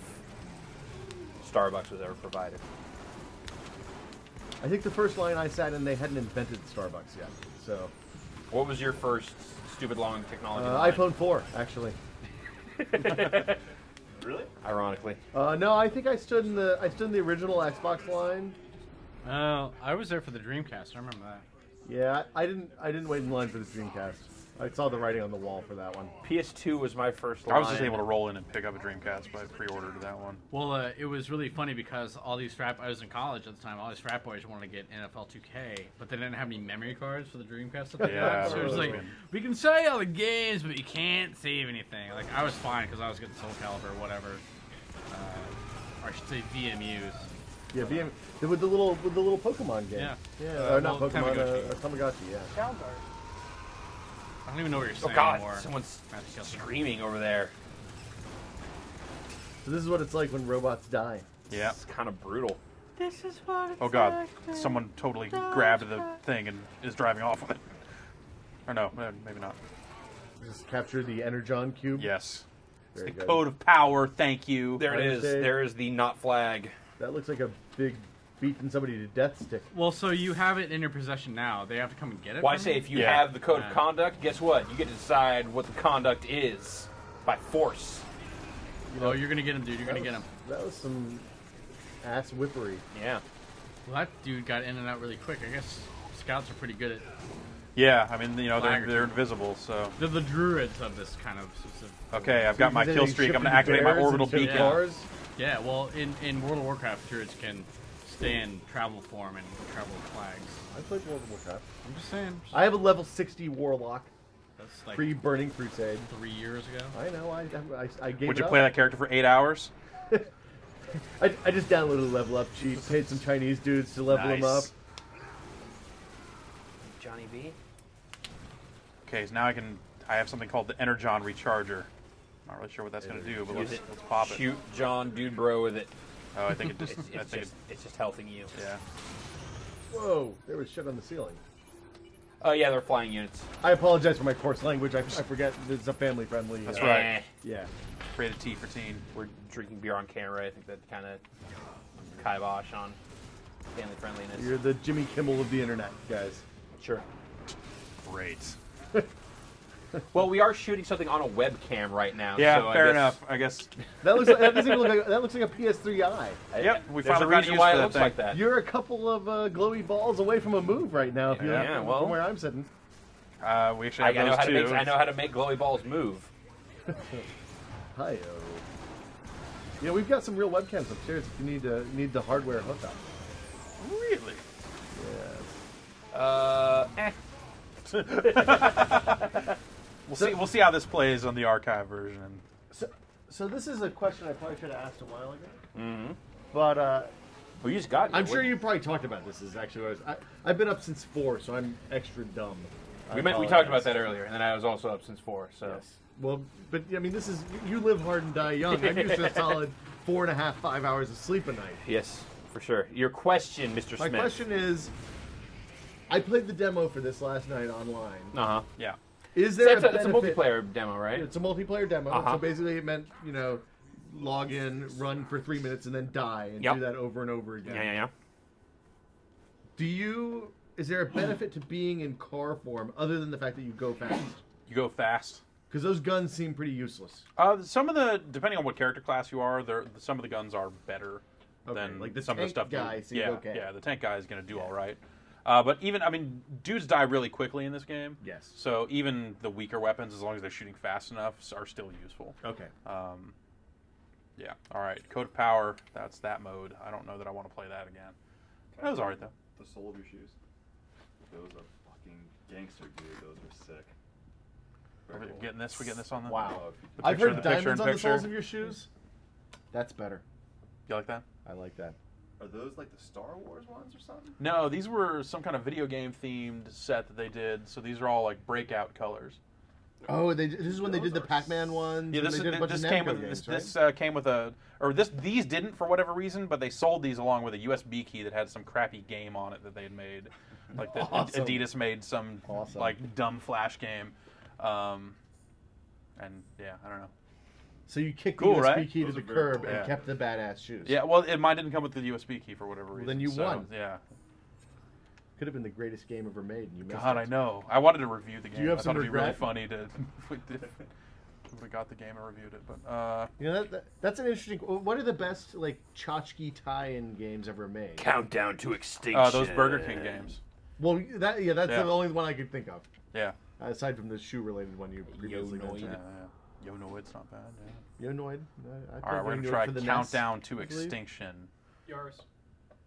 Starbucks was ever provided. I think the first line I sat in, they hadn't invented Starbucks yet. So, What was your first stupid long technology line? iPhone 4, actually. Really? Ironically. No, I think I stood in the original Xbox line. I was there for the Dreamcast. I remember that. Yeah, I didn't wait in line for the Dreamcast. I saw the writing on the wall for that one. PS2 was my first line. I was just able to roll in and pick up a Dreamcast, but I pre-ordered that one. Well, it was really funny because I was in college at the time. All these frat boys wanted to get NFL 2K, but they didn't have any memory cards for the Dreamcast that they Yeah, got. So it was like, we can sell you all the games, but you can't save anything. Like, I was fine because I was getting Soul Calibur or whatever. Or I should say VMUs. Yeah, with the little Pokemon game. Yeah. Not well, Pokemon, Tamagotchi. Tamagotchi. Yeah. Childguard. I don't even know what you're Oh saying God! anymore. Someone's I have to kill someone. screaming over there. So this is what it's like when robots die. Yeah. It's kind of brutal. This is what it's Oh God! like. Someone totally grabbed the thing and is driving off with it. Or no, maybe not. Just capture the Energon cube. Yes. It's Very the good. code of power. Thank you. There it is. Understand. There is the not flag. That looks like a big beating somebody to death stick. Well, so you have it in your possession now. They have to come and get it. Well, I from say you? if you Yeah. have the code Yeah. of conduct, guess what? You get to decide what the conduct is by force. Oh, you're gonna get him, dude. You're gonna get him. That was some ass whippery. Yeah. Well, that dude got in and out really quick. I guess scouts are pretty good at. Yeah, I mean, Flag or they're two. invisible, so. They're the druids of this kind of. Okay, I've got my Then kill they streak. ship I'm going to you activate my bears orbital and beacon. cars. Yeah, well, in World of Warcraft, druids can stay in travel form and travel with flags. I played World of Warcraft. I'm just saying. I have a level 60 warlock, That's like pre-Burning Crusade. 3 years ago. I know. I gave Would it you up. play that character for 8 hours? I just downloaded a level up cheat, paid some Chinese dudes to level them up. Nice. Johnny B. Okay, so now I have something called the Energon Recharger. Not really sure what that's going to do, but Use let's it. pop it. Shoot John Dude Bro with it. Oh, I think it just. It's, I it's think just it's just healthing you. yeah. Whoa, there was shit on the ceiling. Oh yeah, they're flying units. I apologize for my coarse language. I forget it's a family-friendly. That's Eh, right. Yeah. Rated T for teen. We're drinking beer on camera. I think that kind of kibosh on family friendliness. You're the Jimmy Kimmel of the internet, guys. Sure. Great. Well, we are shooting something on a webcam right now. Yeah, so I fair guess enough. I guess. That looks like a PS3i. Yep, we There's finally a got reason used why to it that looks thing. like that. You're a couple of glowy balls away from a move right now. If you Yeah, well. from where I'm sitting. We actually have I know those how to too. make I know how to make glowy balls move. Hi-yo. Yeah, we've got some real webcams upstairs if you need the hardware hookup. Really? Yes. We'll see how this plays on the archive version. So this is a question I probably should have asked a while ago. Mm-hmm. But Well, you just got. I'm sure you probably talked about this. Is actually what I've been up since 4, so I'm extra dumb. We talked about that earlier, and then I was also up since 4. So Yes. Well, but I mean, this is you live hard and die young. I'm used to a solid 4.5, 5 hours of sleep a night. yes, for sure. Your question, Mr. My Smith. question is, I played the demo for this last night online. Uh huh. Yeah. Is there It's a benefit? multiplayer demo, right? It's a multiplayer demo. Uh-huh. So basically, it meant log in, run for 3 minutes, and then die, and Yep. do that over and over again. Yeah. Is there a benefit to being in car form other than the fact that you go fast? You go fast. Because those guns seem pretty useless. Some of the, depending on what character class you are, some of the guns are better Okay, than like the some of the tank stuff. guy seemed yeah, okay. yeah, the tank guy is going to do all right. But even, I mean, dudes die really quickly in this game. Yes. So even the weaker weapons, as long as they're shooting fast enough, are still useful. Okay. Yeah. All right. Code of Power. That's that mode. I don't know that I want to play that again. That was all right though. The sole of your shoes. Those are fucking gangster, dude. Those are sick. Very We're cool. getting this. We're getting this on the. Wow. The I've picture, heard the picture, diamonds on the picture. soles of your shoes. That's better. You like that? I like that. Are those like the Star Wars ones or something? No, these were some kind of video game themed set that they did. So these are all like breakout colors. Oh, this is when they did the Pac-Man ones. Yeah, and they did a bunch this of came Namco with games, this right? came with these didn't for whatever reason, but they sold these along with a USB key that had some crappy game on it that they had made. Like Awesome. Adidas made some Awesome. like dumb Flash game, and yeah, I don't know. So you kicked Cool, the USB right? key to Those the are very curb cool. and Yeah. kept the badass shoes. Yeah, well, mine didn't come with the USB key for whatever reason. then you so, won. Yeah. Could have been the greatest game ever made, and you missed God, it. I know. I wanted to review the game. you have I some thought it'd be really regret? funny to if we got the game and reviewed it, but You know, that's an interesting. What are the best like tchotchke tie-in games ever made? Countdown to extinction. those Burger King games. Well, that's Yeah. the only one I could think of, Yeah. aside from the shoe-related one you previously Yo-Noid. mentioned. Yo, no, it's not bad. Yeah. Yonoid. All right, we're gonna try Countdown to Extinction. Yaris.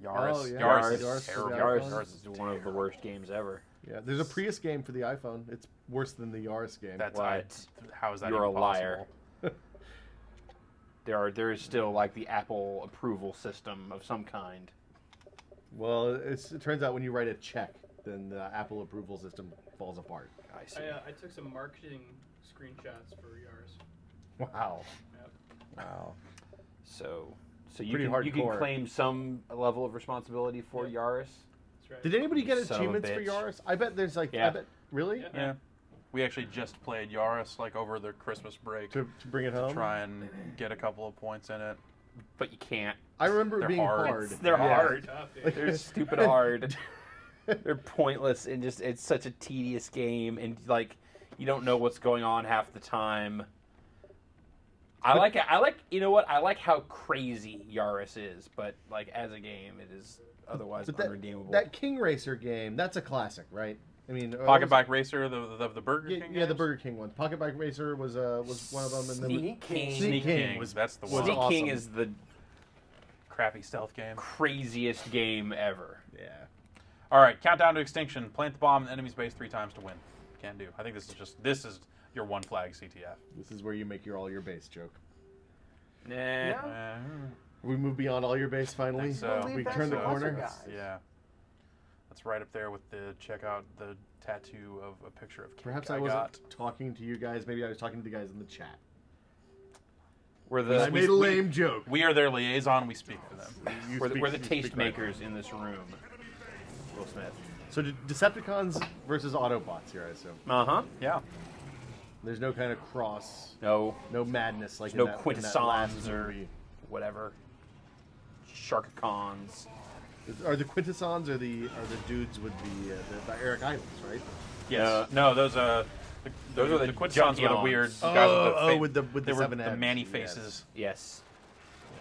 Yaris. Oh, yeah. Yaris is Yaris. terrible. Yaris. Yaris is one of the worst games ever. Yeah, there's a Prius game for the iPhone. It's worse than the Yaris game. That's What? how is that? You're a even liar. possible? There is still like the Apple approval system of some kind. Well, it turns out when you write a check, then the Apple approval system falls apart. I see. I took some marketing screenshots for Yaris. Wow. Yep. Wow. So you Pretty can, you can hardcore. claim some level of responsibility for Yep. Yaris. That's right. Did anybody get Son of a achievements for bitch. Yaris? I bet there's like. Yeah. I bet really Yeah. Yeah. We actually just played Yaris like over the Christmas break to bring it home. try and get a couple of points in it. But you can't. I remember it They're being hard. hard. They're Yeah. hard. Tough, dude. They're stupid hard. They're pointless and just it's such a tedious game and like you don't know what's going on half the time. I like you know what? I like how crazy Yaris is, but like as a game it is otherwise But unredeemable. that King Racer game, that's a classic, right? I mean, Pocket Bike Racer, the Burger Yeah, King. yeah, the games? Burger King one. Pocket Bike Racer was one of them, and then Sneak King. Sneak King was that's the was one. Sneak awesome. King is the Crappy stealth game. craziest game ever. yeah. All right, Countdown to Extinction. Plant the bomb in the enemy's base 3 times to win. Can do. I think this is your one flag CTF. This is where you make all your base joke. Nah. Yeah. We move beyond all your base finally. Think so. We'll leave We that turn the to us corner. guys. Yeah. That's right up there with the check out the tattoo of a picture of Cake Perhaps I I wasn't got. talking to you guys. Maybe I was talking to the guys in the chat. We're I made a lame joke. We are their liaison. We speak for them. You we're the you speak right. tastemakers in this room. Will Smith. So Decepticons versus Autobots here, I assume. Uh-huh. Yeah. There's no kind of cross, No no madness like no in that last quintessons or movie. whatever. Sharkacons. Are the Quintessons or the dudes with the Eric Idles, right? Yes. No, those Those are the Quintessons with the Junkions. weird Oh, guys with the they were seven the heads. Manny Yes. faces. Yes.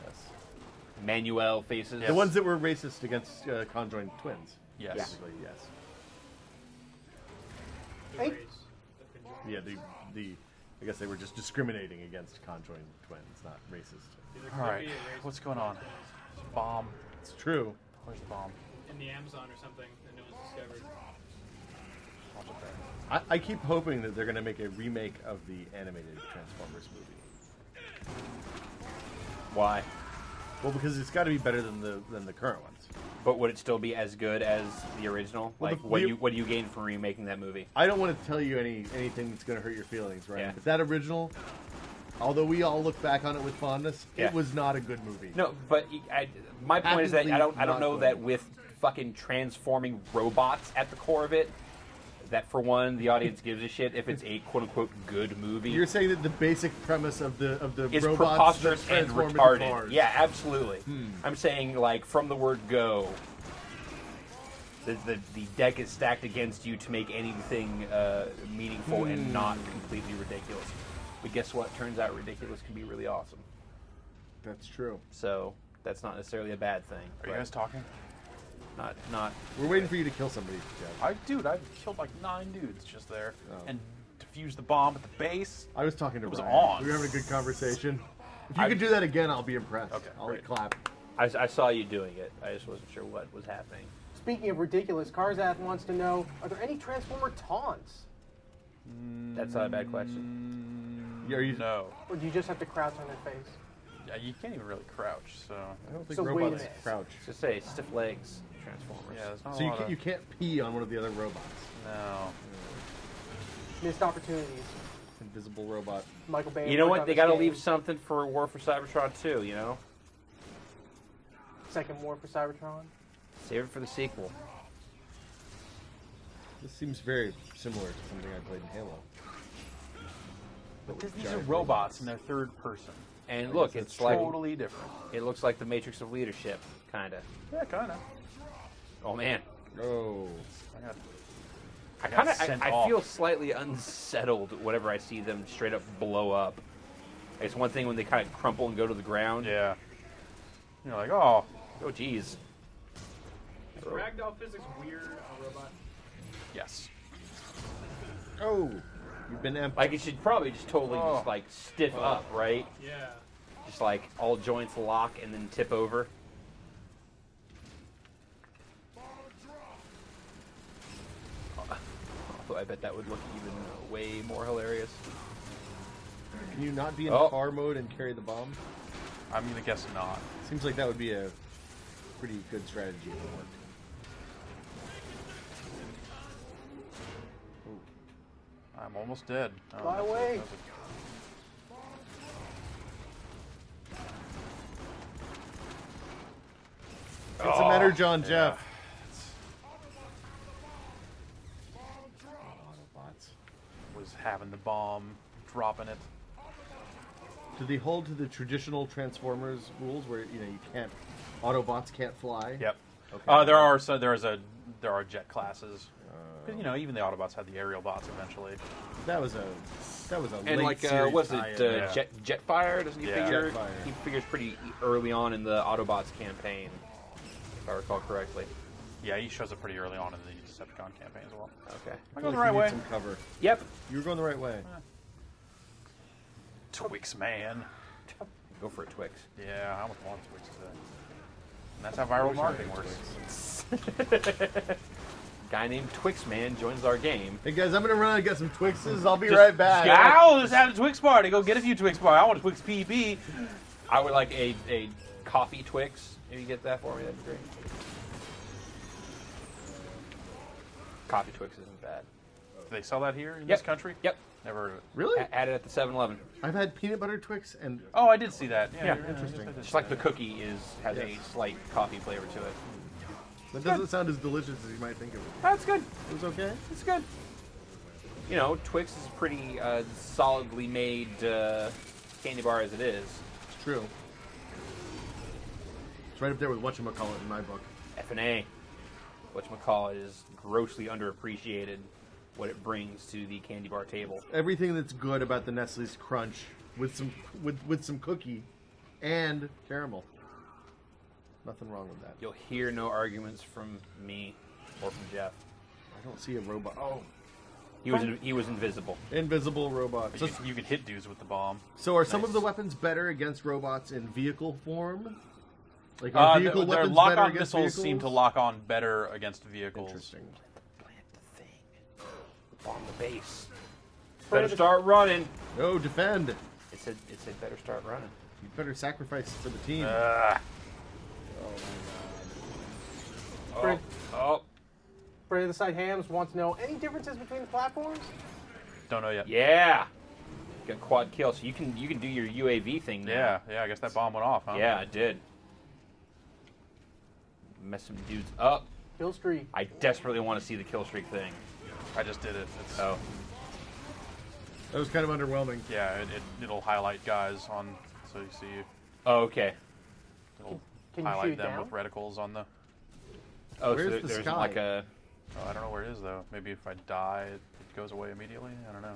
Yes. Manuel faces. Yes. The ones that were racist against conjoined twins. Yes. Basically, yes. The Hey. race of conjoined. Yeah, the I guess they were just discriminating against conjoined twins, not racist. There All could right. be a race What's of going on? twins Bomb. It's true. Where's the bomb? in the Amazon or something that no one's discovered. Bomb's up there. I keep hoping that they're going to make a remake of the animated Transformers movie. Why? Well, because it's got to be better than the current ones. But would it still be as good as the original? Well, Like, what do you gain from remaking that movie? I don't want to tell you anything that's going to hurt your feelings, right? Yeah. But that original, although we all look back on it with fondness, Yeah. it was not a good movie. No, but my point is that I don't Patently know not that good. with fucking transforming robots at the core of it, that for one the audience gives a shit if it's a quote unquote good movie. You're saying that the basic premise of the is robots that preposterous and transform into retarded. cars. Yeah, absolutely. I'm saying like from the word go, the deck is stacked against you to make anything meaningful and not completely ridiculous. But guess what? Turns out ridiculous can be really awesome. That's true. So that's not necessarily a bad thing. Are you but guys talking? Not. We're waiting for you to kill somebody, Jeff. I've killed like 9 dudes just there Oh. and defused the bomb at the base. I was talking to It was Ryan. on. We were having a good conversation. If you I- could do that again, I'll be impressed. Okay, I'll great. clap. I saw you doing it. I just wasn't sure what was happening. Speaking of ridiculous, Karzath wants to know, are there any Transformer taunts? That's not a bad question. Are you- No. Or do you just have to crouch on their face? Yeah, you can't even really crouch, so... I don't think So wait a robots minute. crouch. Just say stiff legs, Transformers. Yeah, there's not So a lot you can't pee on one of the other robots. No. Missed opportunities. Invisible robot. Michael Bay. You know worked what? on They this got to game. leave something for War for Cybertron 2, you know? Second war for Cybertron. Save it for the sequel. This seems very similar to something I played in Halo. But with These are giant robots and they're third person. And I look, guess it's that's like Totally different. it looks like the Matrix of Leadership, kind of. Yeah, kind of. Oh man, Oh. I I got sent I off. feel slightly unsettled whenever I see them straight up blow up. It's one thing when they kind of crumple and go to the ground. Yeah. You're like, oh. Oh geez. Is ragdoll physics weird on a robot? Yes. Oh. You've been empty. Like it should probably just totally just like stiff up, right? Yeah. Just like all joints lock and then tip over. Although I bet that would look even way more hilarious. Can you not be in Oh. car mode and carry the bomb? I'm going to guess not. Seems like that would be a pretty good strategy if it worked. I'm almost dead. Oh, Fly that's away. Get some energon, yeah. Jeff. Was having the bomb, dropping it. Do they hold to the traditional Transformers rules where you can't Autobots can't fly? Yep. Okay. There are jet classes. 'Cause, even the Autobots had the aerial bots eventually. That was a And late like series what's tie-in. it? Jetfire? Doesn't he Yeah. figure? Jetfire. He figures pretty early on in the Autobots campaign, if I recall correctly. Yeah, he shows up pretty early on in the Decepticon campaign as well. Okay. I I go feel the like right you need way. Some cover. Yep. You were going the right way. Twix man. Go for it, Twix. Yeah, I almost want Twix today. And that's how viral marketing works. Guy named Twix Man joins our game. Hey guys, I'm gonna run out and get some Twixes. I'll be Just- right back. Ow! Let's have a Twix party. Go get a few Twix bars. I want a Twix PB. I would like a coffee Twix. If you get that for me, that'd be great. Coffee Twix isn't bad. Do they sell that here in Yep. this country? Yep. Never heard of it. Really? Add it at the 7-Eleven. I've had peanut butter Twix and Oh, I did see that. Yeah, interesting. I did Just see like the that. cookie has Yes. a slight coffee flavor to it. that doesn't sound as delicious as you might think of it. That's good. It was okay. It's good. Twix is pretty solidly made candy bar as it is. It's true. It's right up there with whatchamacallit in my book. F&A, whatchamacallit, is grossly underappreciated what it brings to the candy bar table. Everything that's good about the Nestle's Crunch with some cookie and caramel. Nothing wrong with that. You'll hear no arguments from me or from Jeff. I don't see a robot. Oh, He was invisible. invisible robot. But So, you can hit dudes with the bomb. so are some of Nice. the weapons better against robots in vehicle form? Like are vehicle Their weapons better lock-on against missiles vehicles? seem to lock on better against vehicles. Interesting. Plant the thing. Bomb the base. Pray Better the- start running. No, defend. It said better start running. You better sacrifice for the team. Fred, Oh, Fred the Side Hams wants to know any differences between the platforms? Don't know yet. yeah. Got quad kill, so you can do your UAV thing now. Yeah, I guess that bomb went off, huh? Yeah, it did. Mess some dudes up. Kill streak. I desperately want to see the kill streak thing. I just did it. It's, Oh, That was kind of underwhelming. Yeah, it'll highlight guys on, so you see, oh, okay. it'll Can you highlight shoot them down? with reticles on the. Oh, Where's so the there's sky? like a. Oh, I don't know where it is though. Maybe if I die, it goes away immediately. I don't know.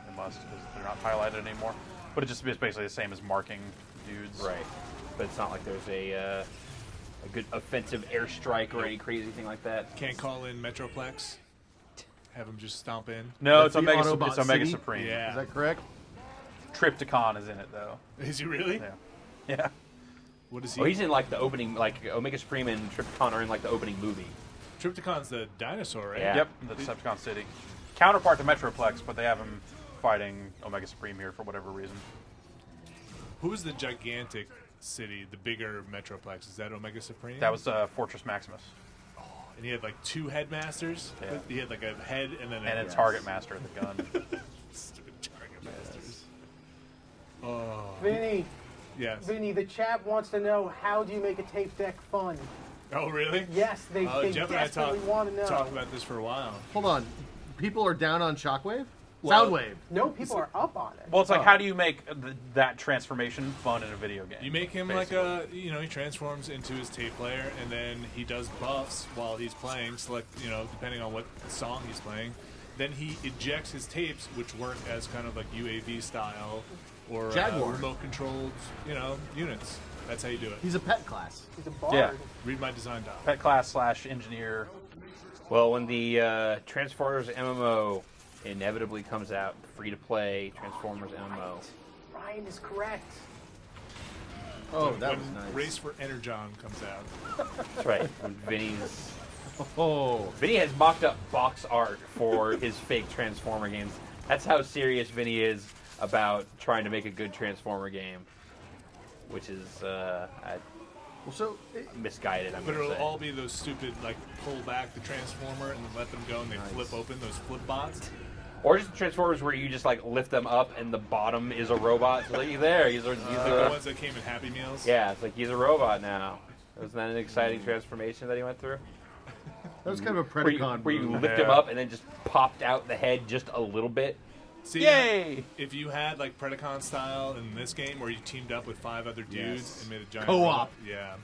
It must, because they're not highlighted anymore. But it's basically the same as marking dudes. Right. But it's not like there's a good offensive airstrike or any crazy thing like that. Can't call in Metroplex. Have them just stomp in. No, That's it's the Omega. Autobot It's Omega City? Supreme. Yeah. Is that correct? Trypticon is in it though. Is he really? Yeah. Yeah. What is he? Oh, he's in like the opening, like Omega Supreme and Trypticon are in like the opening movie. Trypticon's the dinosaur, right? Yeah. Yep. The Decepticon City. Counterpart to Metroplex, but they have him fighting Omega Supreme here for whatever reason. Who's the gigantic city, the bigger metroplex? Is that Omega Supreme? That was Fortress Maximus. And he had like 2 headmasters. Yeah. He had like a head and then And a target master, the gun. Stupid target masters. Oh. Vinny, Yes. Vinny, the chat wants to know, how do you make a tape deck fun? Oh, really? Yes, they Jeff and I desperately want to know. talked about this for a while. Hold on. People are down on Shockwave? Well- Soundwave. No, people are up on it. Well, it's like, how do you make that transformation fun in a video game? You make him basically. like he transforms into his tape player, and then he does buffs while he's playing, depending on what song he's playing. Then he ejects his tapes, which work as kind of like UAV style or Jaguar. remote-controlled, units. That's how you do it. He's a pet class. He's a bard. Yeah. Read my design doc. Pet class / engineer. Well, when the Transformers MMO inevitably comes out, free-to-play Transformers MMO. Ryan is correct. Oh, that when was nice. Race for Energon comes out. That's right. When Vinny's... Oh. Vinny has mocked up box art for his fake Transformer games. That's how serious Vinny is about trying to make a good Transformer game. Which is misguided, I'm But going to it'll say. all be those stupid, like, pull back the Transformer and then let them go and they flip open those flip bots. Or just Transformers where you just like lift them up and the bottom is a robot. So like, there, he's Like the ones that came in Happy Meals. yeah, it's like he's a robot now. Wasn't that an exciting transformation that he went through? That was kind of a Where you, Predacon where you move. lift him up and then just popped out the head just a little bit. See, Yay! If you had like Predacon style in this game where you teamed up with 5 other dudes Yes. and made a giant Co-op. robot, yeah.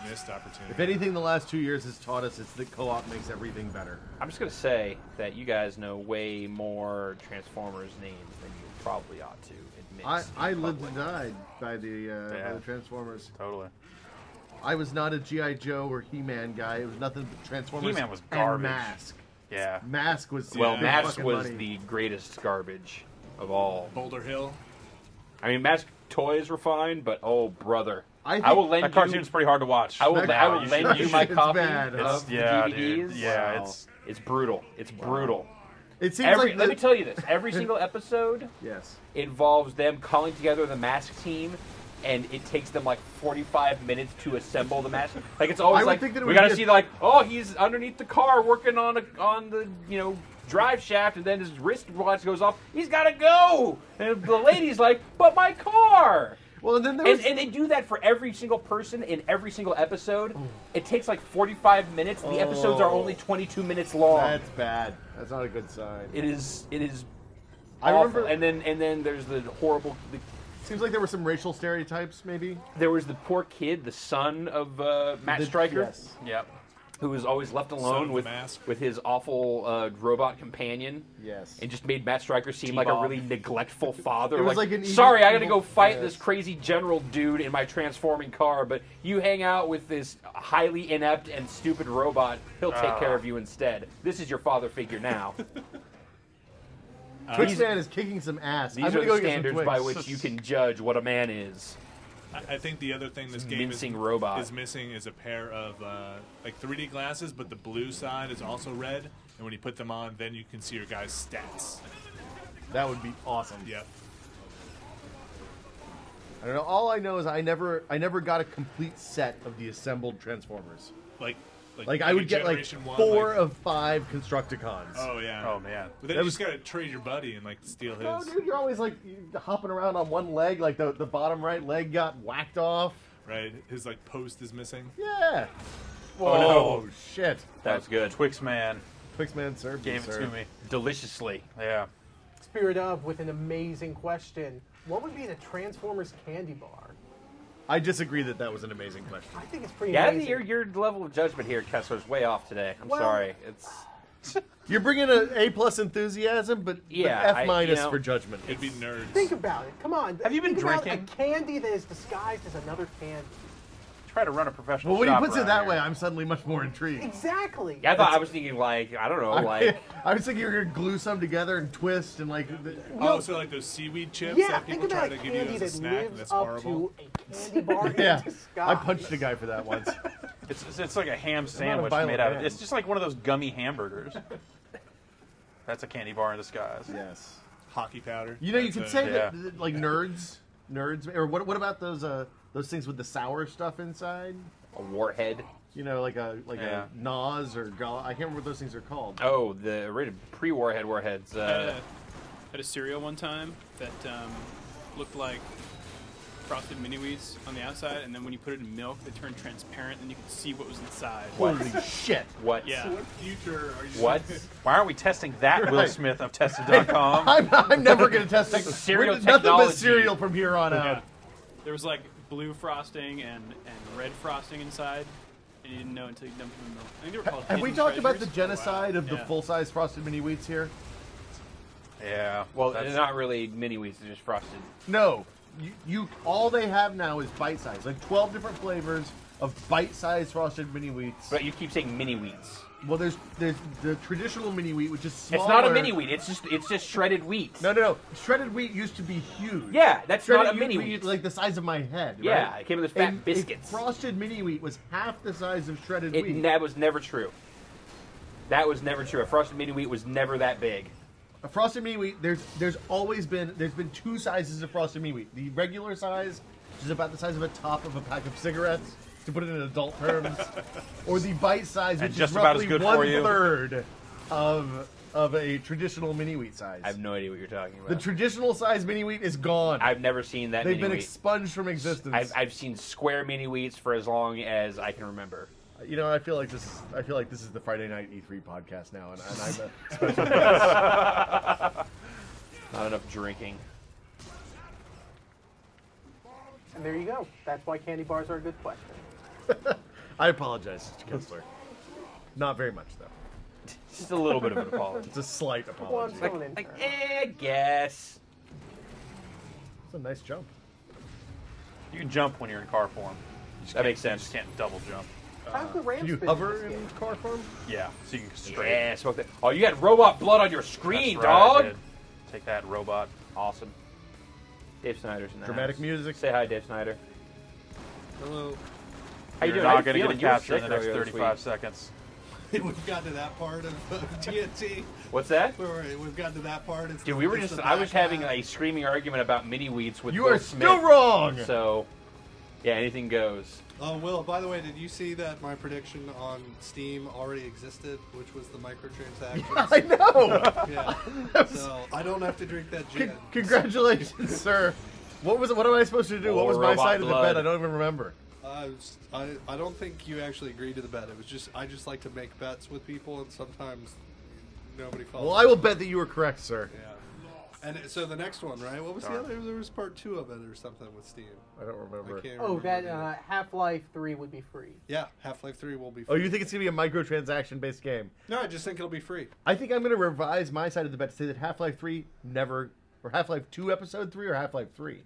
Missed opportunity. If anything, the last 2 years has taught us, it's that co-op makes everything better. I'm just gonna say that you guys know way more Transformers names than you probably ought to admit. I in lived public. and died by the Transformers. Totally. I was not a G.I. Joe or He-Man guy. It was nothing but Transformers. He-Man was and garbage. Mask. Yeah. Mask was Well, Yeah. Mask fucking was money. the greatest garbage of all. Boulder Hill. I mean, Mask toys were fine, but oh brother, I think I will lend That cartoon's pretty hard to watch. I will, That I will cartoon lend you my is copy bad, huh? of the Yeah, DVDs. dude. Yeah, Wow. it's- it's brutal. It's brutal. It seems Every, like let me tell you this: every single episode Yes. involves them calling together the Mask team, and it takes them like 45 minutes to assemble the Mask. Like it's I always would like think that it we would gotta be a- see like, oh, he's underneath the car working on the drive shaft, and then his wristwatch goes off. He's gotta go, and the lady's like, but my car. Well, and then there was... And they do that for every single person in every single episode. It takes like 45 minutes. The episodes are only 22 minutes long. That's bad. That's not a good sign. It is I awful. remember... And then there's the horrible. Seems like there were some racial stereotypes, maybe. There was the poor kid, the son of Matt The- Stryker, Yes. Yep. who was always left Son alone of with Mask. with his awful robot companion. Yes. And just made Matt Stryker seem like a T-Bob. really neglectful father. It was like an sorry, I got to evil- go fight yes. this crazy general dude in my transforming car, but you hang out with this highly inept and stupid robot. He'll take care of you instead. This is your father figure now. Twix these- Man is kicking some ass. These I'm are gonna the go get some standards Twix. by which you can judge what a man is. I think the other thing this game Mincing robot. is missing is a pair of like 3D glasses, but the blue side is also red. And when you put them on, then you can see your guy's stats. That would be awesome. Yep. I don't know. All I know is I never got a complete set of the assembled Transformers. Like I would get like Generation 1, 4 like- of 5 Constructicons. Oh yeah. Oh man. But then That you was- just gotta trade your buddy and like steal his. No, dude, you're always like hopping around on one leg, like the bottom right leg got whacked off. Right. His like post is missing. Yeah. Oh, shit. That was good. Twix Man Twix Man served gave it sir. to me. Deliciously. Yeah. Spirit of with an amazing question. What would be the Transformers candy bar? I disagree that was an amazing question. I think it's pretty Yeah, amazing. your level of judgment here, Kessler, is way off today. I'm Well- sorry. It's You're bringing an A+ enthusiasm, but Yeah, F- I- for judgment. It'd be nerds. Think about it. Come on. Have you been Think about drinking? a candy that is disguised as another candy. Try to run a professional Well, when he shop puts it around that here. way, I'm suddenly much more intrigued. Exactly. yeah. I was thinking like I don't know, like I was thinking you were gonna glue some together and twist and like. Oh, so like those seaweed chips Yeah, that think people try about to a give you candy as that a snack, and lives that's up horrible. to a candy bar in Yeah, disguise. I punched a guy for that once. It's like a ham sandwich violent made out of. man. It's just like one of those gummy hamburgers. That's a candy bar in disguise. Yes. Hockey powder. You know, you That's could say yeah. that like nerds nerds? Or what about those things with the sour stuff inside? A warhead. You know, like a Yeah. Nas or I can't remember what those things are called. Oh, the pre-warhead warheads. Had a cereal one time that looked like frosted mini wheats on the outside, and then when you put it in milk, it turned transparent, and you could see what was inside. Holy shit! What? Yeah. What future are you? What? Why aren't we testing that, Will Right. Smith of Tested.com? I'm never going to test Like it. cereal Nothing but technology. cereal from here on Yeah. out. There was like blue frosting and red frosting inside, and you didn't know until you dumped it in the milk. I think they were called Have we hidden talked about the treasures. genocide of the Yeah. full-size frosted mini wheats here? Yeah. Well, That's- they're not really mini wheats; they're just frosted. No. You all they have now is bite-size, like 12 different flavors of bite-sized frosted mini wheats. But you keep saying mini wheats. Well, there's the traditional mini wheat, which is smaller. It's not a mini wheat. It's just shredded wheat. No. Shredded wheat used to be huge. Yeah, that's Shredded not a mini used to be wheat. like the size of my head. Yeah, right? it came with those fat And biscuits. A frosted mini wheat was half the size of shredded wheat. That was never true. That was never true. A frosted mini wheat was never that big. A frosted mini wheat, there's been two sizes of frosted mini wheat. The regular size, which is about the size of a top of a pack of cigarettes, to put it in adult terms, or the bite size, which And just is about as roughly good for you. 1/3 of a traditional mini wheat size. I have no idea what you're talking about. The traditional size mini wheat is gone. I've never seen that They've mini been wheat. expunged from existence. I've seen square mini wheats for as long as I can remember. You know, I feel like this is the Friday Night E3 podcast now, and I'm a special guest. Not enough drinking. And there you go. That's why candy bars are a good question. I apologize, Mr. Kessler. Not very much, though. Just a little bit of an apology. It's a slight Well, I'm apology. still an intern. Guess. It's a nice jump. You can jump when you're in car form. That makes You sense. just can't double jump. How's the ramp Can you spin hover in this in game? car form? Yeah, so you can straight. Yeah, smoke that. Oh, you got robot blood on your screen, That's right, I dog. did. Take that, robot. Awesome. Dave Snyder's in the Dramatic house. music. Say hi, Dave Snyder. Hello. How you You're doing? How not you going to get a feeling? You were capture in sick the next earlier this 35 week. seconds. We've gotten to that part of TNT. What's that? We've gotten to that part. It's Dude, the- we were it's just. the I was back having half. a screaming argument about mini wheats with You Will are Smith. still wrong. So, yeah, anything goes. Oh, Will, by the way, did you see that my prediction on Steam already existed, which was the microtransactions? I know. Yeah. So I don't have to drink that gin. Congratulations, sir. What was it? What am I supposed to do? What Oh, was my robot side of the blood. bet? I don't even remember. I don't think you actually agreed to the bet. It was just I just like to make bets with people, and sometimes nobody follows. Well, I will bet that you were correct, sir. Yeah. And so the next one, right? What was the other? There was part 2 of it or something with Steam. I don't remember. I can't Oh, remember that either. Half-Life 3 would be free. Yeah, Half-Life 3 will be Oh, free. you think it's gonna be a microtransaction-based game? No, I just think it'll be free. I think I'm gonna revise my side of the bet to say that Half-Life 3 never, or Half-Life 2 Episode 3, or Half-Life 3.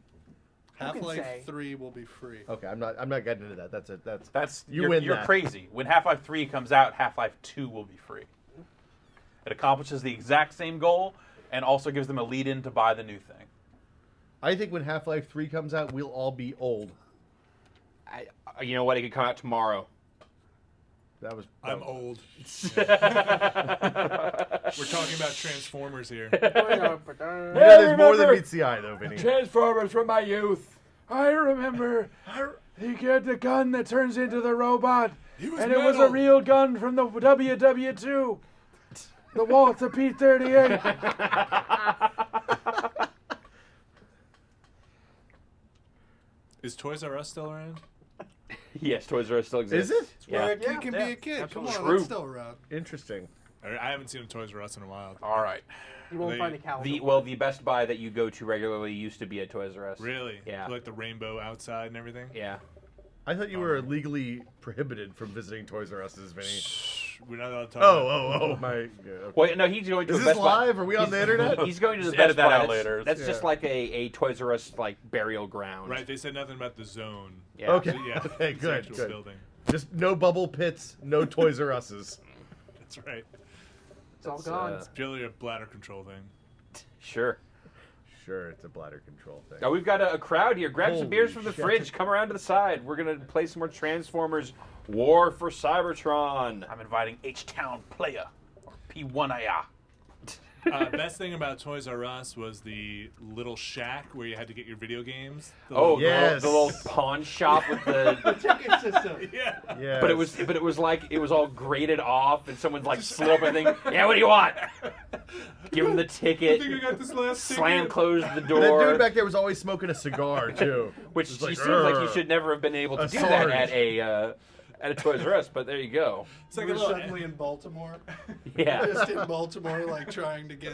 can say? Half-Life 3 will be free. Okay, I'm not getting into that. That's it. That's You you're, win You're that. crazy. When Half-Life 3 comes out, Half-Life 2 will be free. It accomplishes the exact same goal and also gives them a lead-in to buy the new thing. I think when Half-Life 3 comes out, we'll all be old. You know what? It could come out tomorrow. That was. I'm old. We're We're talking about Transformers here. there's more than meets the eye, though, Vinny. Transformers from my youth. I remember you get the gun that turns into the robot, and it was a metal. real gun from the WW2. The Walther P-38. Is Toys R Us still around? Yes, Toys R Us still exists. Is it? Yeah. Where a kid can be a kid. absolutely. Come on, True. that's still around. Interesting. I haven't seen a Toys R Us in a while. All right. You won't They- find a calendar. The Best Buy that you go to regularly used to be a Toys R Us. Really? Yeah. Like the rainbow outside and everything? Yeah. I thought you were legally prohibited from visiting Toys R Us's, Vinny. We're not allowed to talk about Oh, my. Yeah, okay. Well, no, he's going to Is a this Best Buy. live? Are we on the internet? He's going to the Just Best edit that Buy. out That's- later. That's Yeah. just like a Toys R Us like burial ground. Right, they said nothing about the zone. Yeah. Okay. So, yeah, Okay, it's good, actual good. building. Just no bubble pits, no Toys R Us's. That's right. it's all That's, gone. It's purely a bladder control thing. Sure. Sure, it's a bladder control thing. Now we've got a crowd here. Grab some Holy beers from the shit. fridge. Come around to the side. We're gonna play some more Transformers War for Cybertron. I'm inviting H-Town Player, or P1AR. Best thing about Toys R Us was the little shack where you had to get your video games. Yes. the little pawn shop with the ticket system. Yeah. Yeah. But it was like it was all graded off, and someone's like slurping thing. Yeah, what do you want? Give him the ticket. I think I got this last Slam ticket. close the That door. dude back there was always smoking a cigar too, Which Just he like, seems like he "Urgh." should never have been able to A do that Sarge. at a Toys R Us. But there you go. It's like We're a little, suddenly in Baltimore. Yeah. Just in Baltimore, like trying to get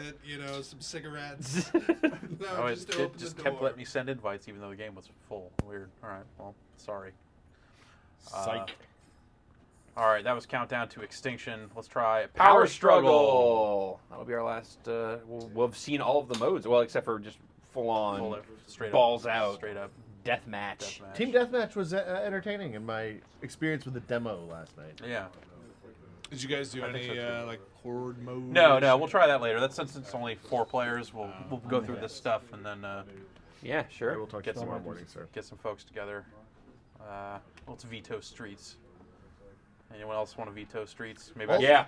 some cigarettes. No, Oh, just to it open just the kept door. letting me send invites even though the game was full. Weird. All right. Well, sorry. Psych. All right, that was Countdown to Extinction. Let's try Power Struggle. That'll be our last. We'll have seen all of the modes. Well, except for just full on Full up, straight balls up, out straight up death match. deathmatch. Team Deathmatch was entertaining in my experience with the demo last night. Yeah. Did you guys do any like horde mode? No, we'll try that later. That's since it's only 4 players. We'll go through this stuff and then Yeah, sure. We'll talk get tomorrow some morning, sir. get some folks together. Let's veto Streets. Anyone else want to veto Streets? Maybe. Also- Yeah.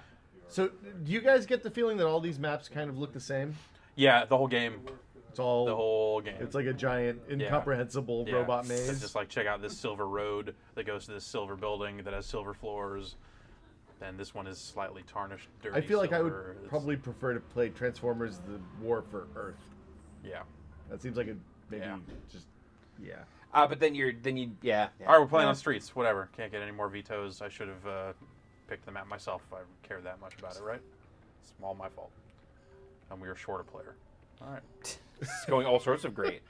So, do you guys get the feeling that all these maps kind of look the same? Yeah, the whole game. It's all The whole game. It's like a giant, incomprehensible Yeah. robot It's maze. just like check out this silver road that goes to this silver building that has silver floors. Then this one is slightly tarnished, dirty. I feel like I silver. would It's- probably prefer to play Transformers: The War for Earth. Yeah. That seems like a maybe Yeah. just yeah. But then you yeah. All right, we're playing on Streets. Whatever. Can't get any more vetoes. I should have picked the map myself if I cared that much about it, right? It's all my fault. And we were short a player. All right. It's going all sorts of great.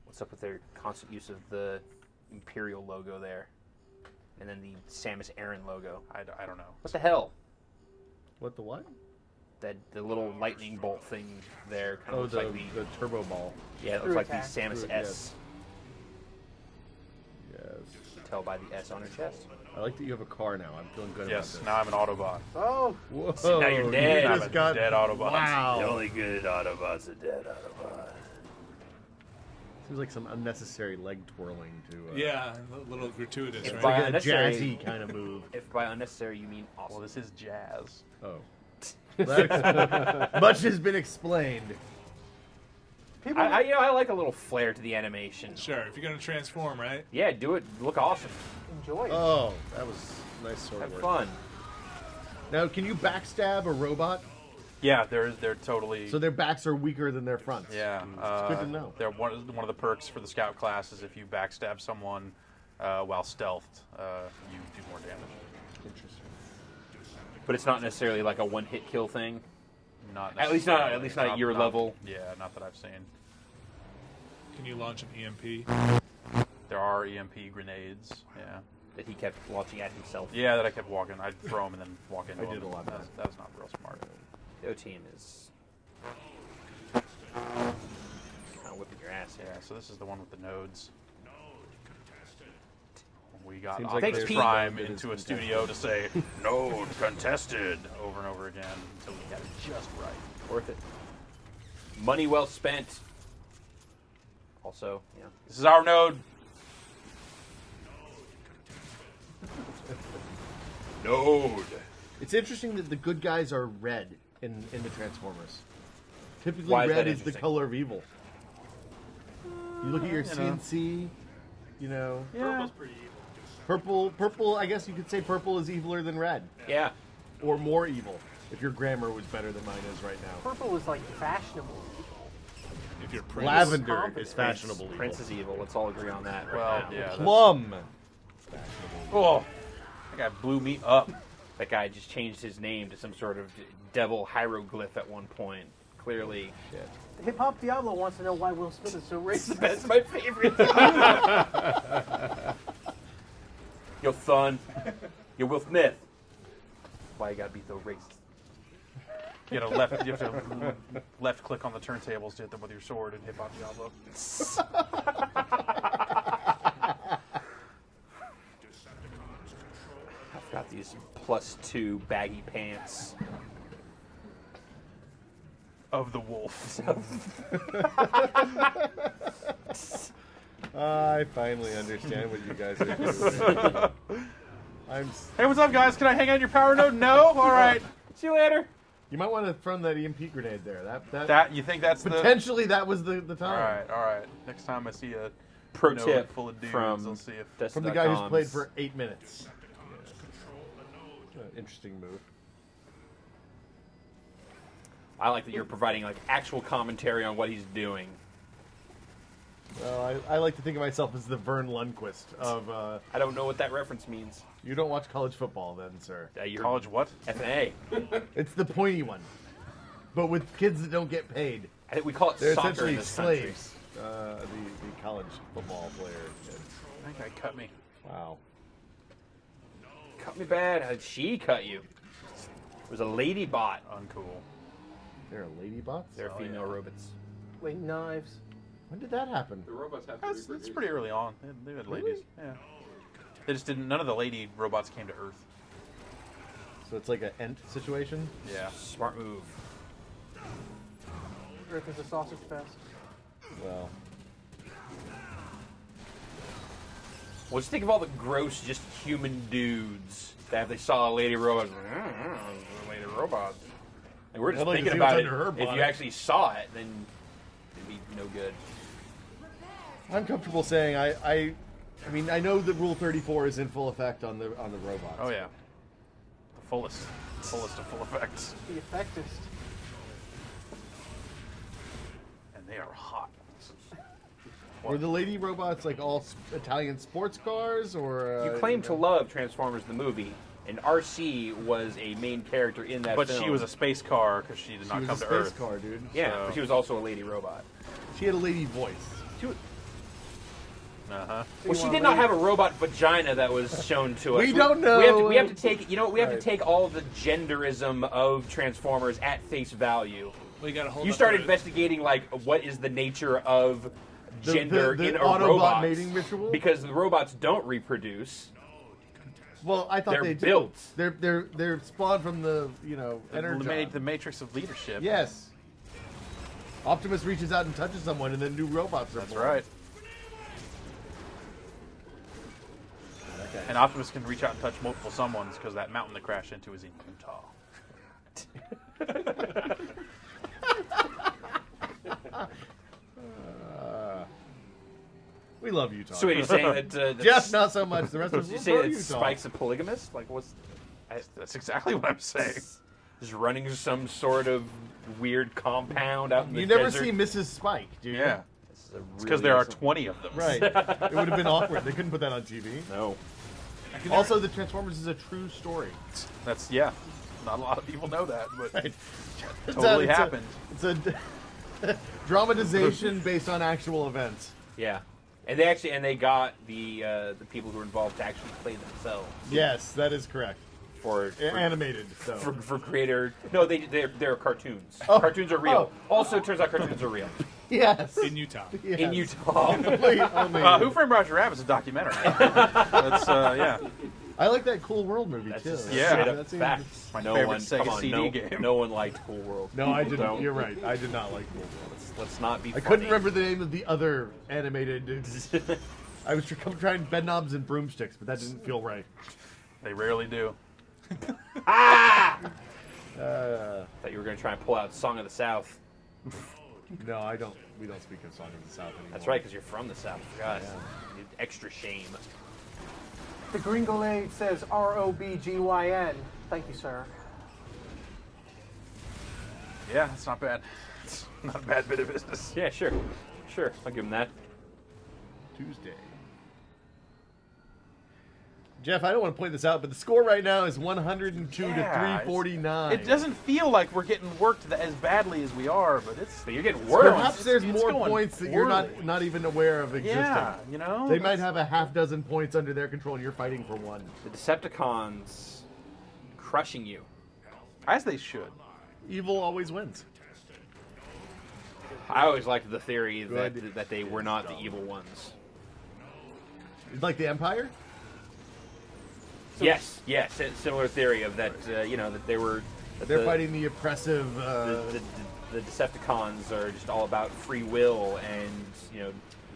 What's up with their constant use of the Imperial logo there? And then the Samus Aran logo. I don't know. What the hell? What the what? The little lightning bolt thing there kind of Oh, looks the, like the turbo ball. yeah, it looks Through like the attack. Samus Through- S. Yes. You can tell by the S on her chest. I like that you have a car now. I'm feeling good Yes, about now I'm an Autobot. Oh, this. So Whoa! now you're dead. You I'm just a got dead Autobot. Wow. only good Autobot's a dead Autobot. Seems like some unnecessary leg twirling to. Yeah, a little gratuitous, It's right? by Like a unnecessary- jazzy kind of move. If by unnecessary you mean awesome. Well, this is jazz. Oh. Much has been explained. people. I like a little flair to the animation. Sure, if you're gonna transform, right? Yeah, do it. Look awesome. enjoy it. Oh, that was nice sword Have work. fun. Now, can you backstab a robot? Yeah, they're totally. So their backs are weaker than their fronts. yeah, It's good to know. They're one of the perks for the scout class is if you backstab someone while stealthed, you do more damage. Interesting. But it's not necessarily like a one-hit kill thing. Not At least not necessarily. at your level. Yeah, not that I've seen. Can you launch an E EMP? There are EMP grenades. Yeah. That he kept launching at himself. Yeah, that I kept walking. I'd throw them and then walk into I them. did a lot of That was not real smart. Yo team is kind of whipping your ass here. Yeah, so this is the one with the nodes. We got Seems Optimus like Thanks, Pete. Prime It is into a contested. studio to say node contested over and over again until we got it just right. Worth it. Money well spent. Also, yeah. This is our node. Node. It's interesting that the good guys are red in the Transformers. Typically, Why is red that is the interesting? color of evil. You look at your You know. CNC, you know, Purple's pretty evil. purple. I guess you could say purple is eviler than red, Yeah. or more evil. If your grammar was better than mine is right now. Purple is like fashionable. If you're Prince. Lavender is fashionable evil. Prince is evil. Let's all agree on that. Right Well, now. yeah. that's- Plum. Oh, that guy blew me up. That guy just changed his name to some sort of devil hieroglyph at one point. Clearly. Hip Hop Diablo wants to know why Will Smith is so racist. That's my favorite. Yo, son. Yo, Will Smith. Why you gotta be so racist? You have to left click on the turntables to hit them with your sword and hip hop Diablo. I've got these +2 baggy pants. Of the wolf. I finally understand what you guys are doing. Hey, what's up, guys? Can I hang out your power node? No? All right. See you later. You might want to throw that EMP grenade there. That you think that's potentially that was the time. All right. Next time I see a Pro node tip full of dudes, from I'll see if From the guy who's played for 8 minutes. Interesting move. I like that you're providing like actual commentary on what he's doing. Well, I like to think of myself as the Vern Lundquist of. I don't know what that reference means. You don't watch college football, then, sir. You're college what? FNA. It's the pointy one, but with kids that don't get paid. I think we call it They're soccer essentially in this slaves. The college football player kids. That guy cut me. Wow. Cut me bad. How'd she cut you? It was a lady bot. Uncool. They're lady bots? They're female robots. Like knives. When did that happen? The robots have to That's pretty early on. They had ladies. Yeah. They just didn't. None of the lady robots came to Earth. So it's like an Ent situation? Yeah. Smart move. Earth is a sausage fest. Well. Well, just think of all the gross, just human dudes that if they saw a lady robot, a lady robot. And we're just I'd like to thinking see what's about it. under her If you bonnet. actually saw it, then it'd be no good. I'm comfortable saying I mean I know that Rule 34 is in full effect on the robots. Oh yeah. The fullest of full effects. The effectist. And they are hot. Were the lady robots like all Italian sports cars, or You claim to love Transformers the movie, and RC was a main character in that But film. she was a space car because she did She not was come a to space Earth. car, dude. Yeah, So- but she was also a lady robot. She had a lady voice. Uh-huh. Well, she did not have a robot vagina that was shown to us. We don't know. We have to take, we have Right. to take all the genderism of Transformers at face value. We got to hold. You up start to- investigating like what is the nature of gender the in a Autobot robot mating ritual? because the robots don't reproduce. Well, I thought They're they built. did. They're spawned from the energon. The matrix of leadership. Yes. Optimus reaches out and touches someone, and then new robots are That's born. right. That guy- And Optimus can reach out and touch multiple someones because that mountain they crashed into is in Utah. We love Utah. So you're saying that Jeff, not so much. The rest of us you will say throw that Utah. Spike's a polygamist? Like what's That's exactly what I'm saying. just running some sort of weird compound out in the You never desert? see Mrs. Spike, do you? Yeah. This is a It's because really there are awesome- 20 of them. Right. It would have been awkward. They couldn't put that on TV. No. Also, the Transformers is a true story. That's, yeah. Not a lot of people know that, but Right. totally happened. It's a dramatization based on actual events. Yeah. And they got the people who were involved to actually play themselves Yes, that is correct. for Animated, so. for creator. No, they're cartoons. Oh. Cartoons are real. Also, it turns out cartoons are real Yes. in Utah. Yes. in Utah. Only- Who Framed Roger Rabbit's a documentary. That's, yeah. I like that Cool World movie, That's too. just Yeah. straight up That seems- facts. My no favorite one, Sega come on, CD no, game. no one liked Cool World. No, I didn't. Don't. You're right. I did not like Cool World. Let's not be. I funny. couldn't remember the name of the other animated. I was trying bed knobs and broomsticks, but that didn't feel right. They rarely do. Thought you were going to try and pull out Song of the South. No, I don't. We don't speak of Song of the South anymore. That's right, because you're from the South. God, extra shame. The Gringolade says ROBGYN. Thank you, sir. Yeah, that's not bad. It's not a bad bit of business. Yeah, sure. I'll give him that. Tuesday. Jeff, I don't want to point this out, but the score right now is 102 to Yeah, 349. It doesn't feel like we're getting worked as badly as we are, but it's. But you're getting worse. Perhaps there's it's more going points that you're poorly. not even aware of existing. Yeah, you know. They might have a half dozen points under their control, and you're fighting for one. The Decepticons crushing you. As they should. Evil always wins. I always liked the theory Good. that they were not the evil ones. Like the Empire? Yes, similar theory of that. That they were. That They're the, fighting the oppressive. The Decepticons are just all about free will and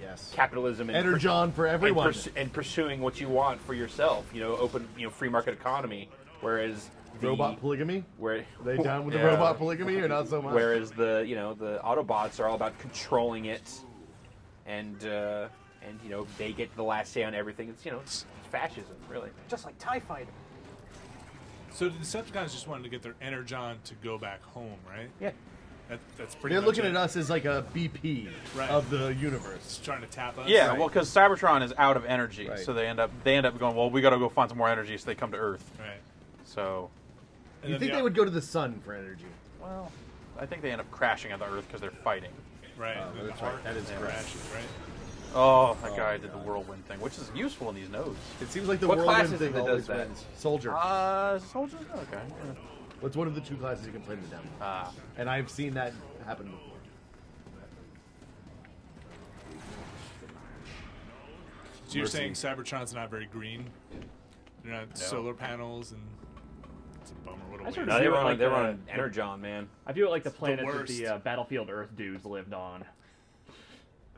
Yes. capitalism and Energon for everyone. and pursuing what you want for yourself. Open free market economy. Whereas Robot polygamy? where Are they down with the Yeah. robot polygamy or not so much? Whereas the Autobots are all about controlling it, and they get the last say on everything. It's fascism, really. Just like TIE Fighter. So the Decepticons just wanted to get their Energon to go back home, right? Yeah. That's pretty They're much looking it. at us as like a BP Right. of the universe. Just trying to tap us. Yeah, Right. well, because Cybertron is out of energy, Right. so they end up going. Well, we got to go find some more energy, so they come to Earth. Right. So, And You then think the- they would go to the sun for energy? well, I think they end up crashing at the Earth because they're fighting. Right. Oh, and then that's the right. arc That is correct. crashes, right? Oh, that guy my did the God. whirlwind thing, which is useful in these nodes. It seems like the What class whirlwind is it thing that always does that? wins. Soldier. Soldiers? Okay. Yeah. What's one of the two classes you can play in the demo? And I've seen that happen before. So you're Mercy. saying Cybertron's not very green? They're not solar panels and it's a bummer. What a I waste. sort No, of they view it run like they're the- running Energon, man. I feel it like the It's the planet that worst. the Battlefield Earth dudes lived on.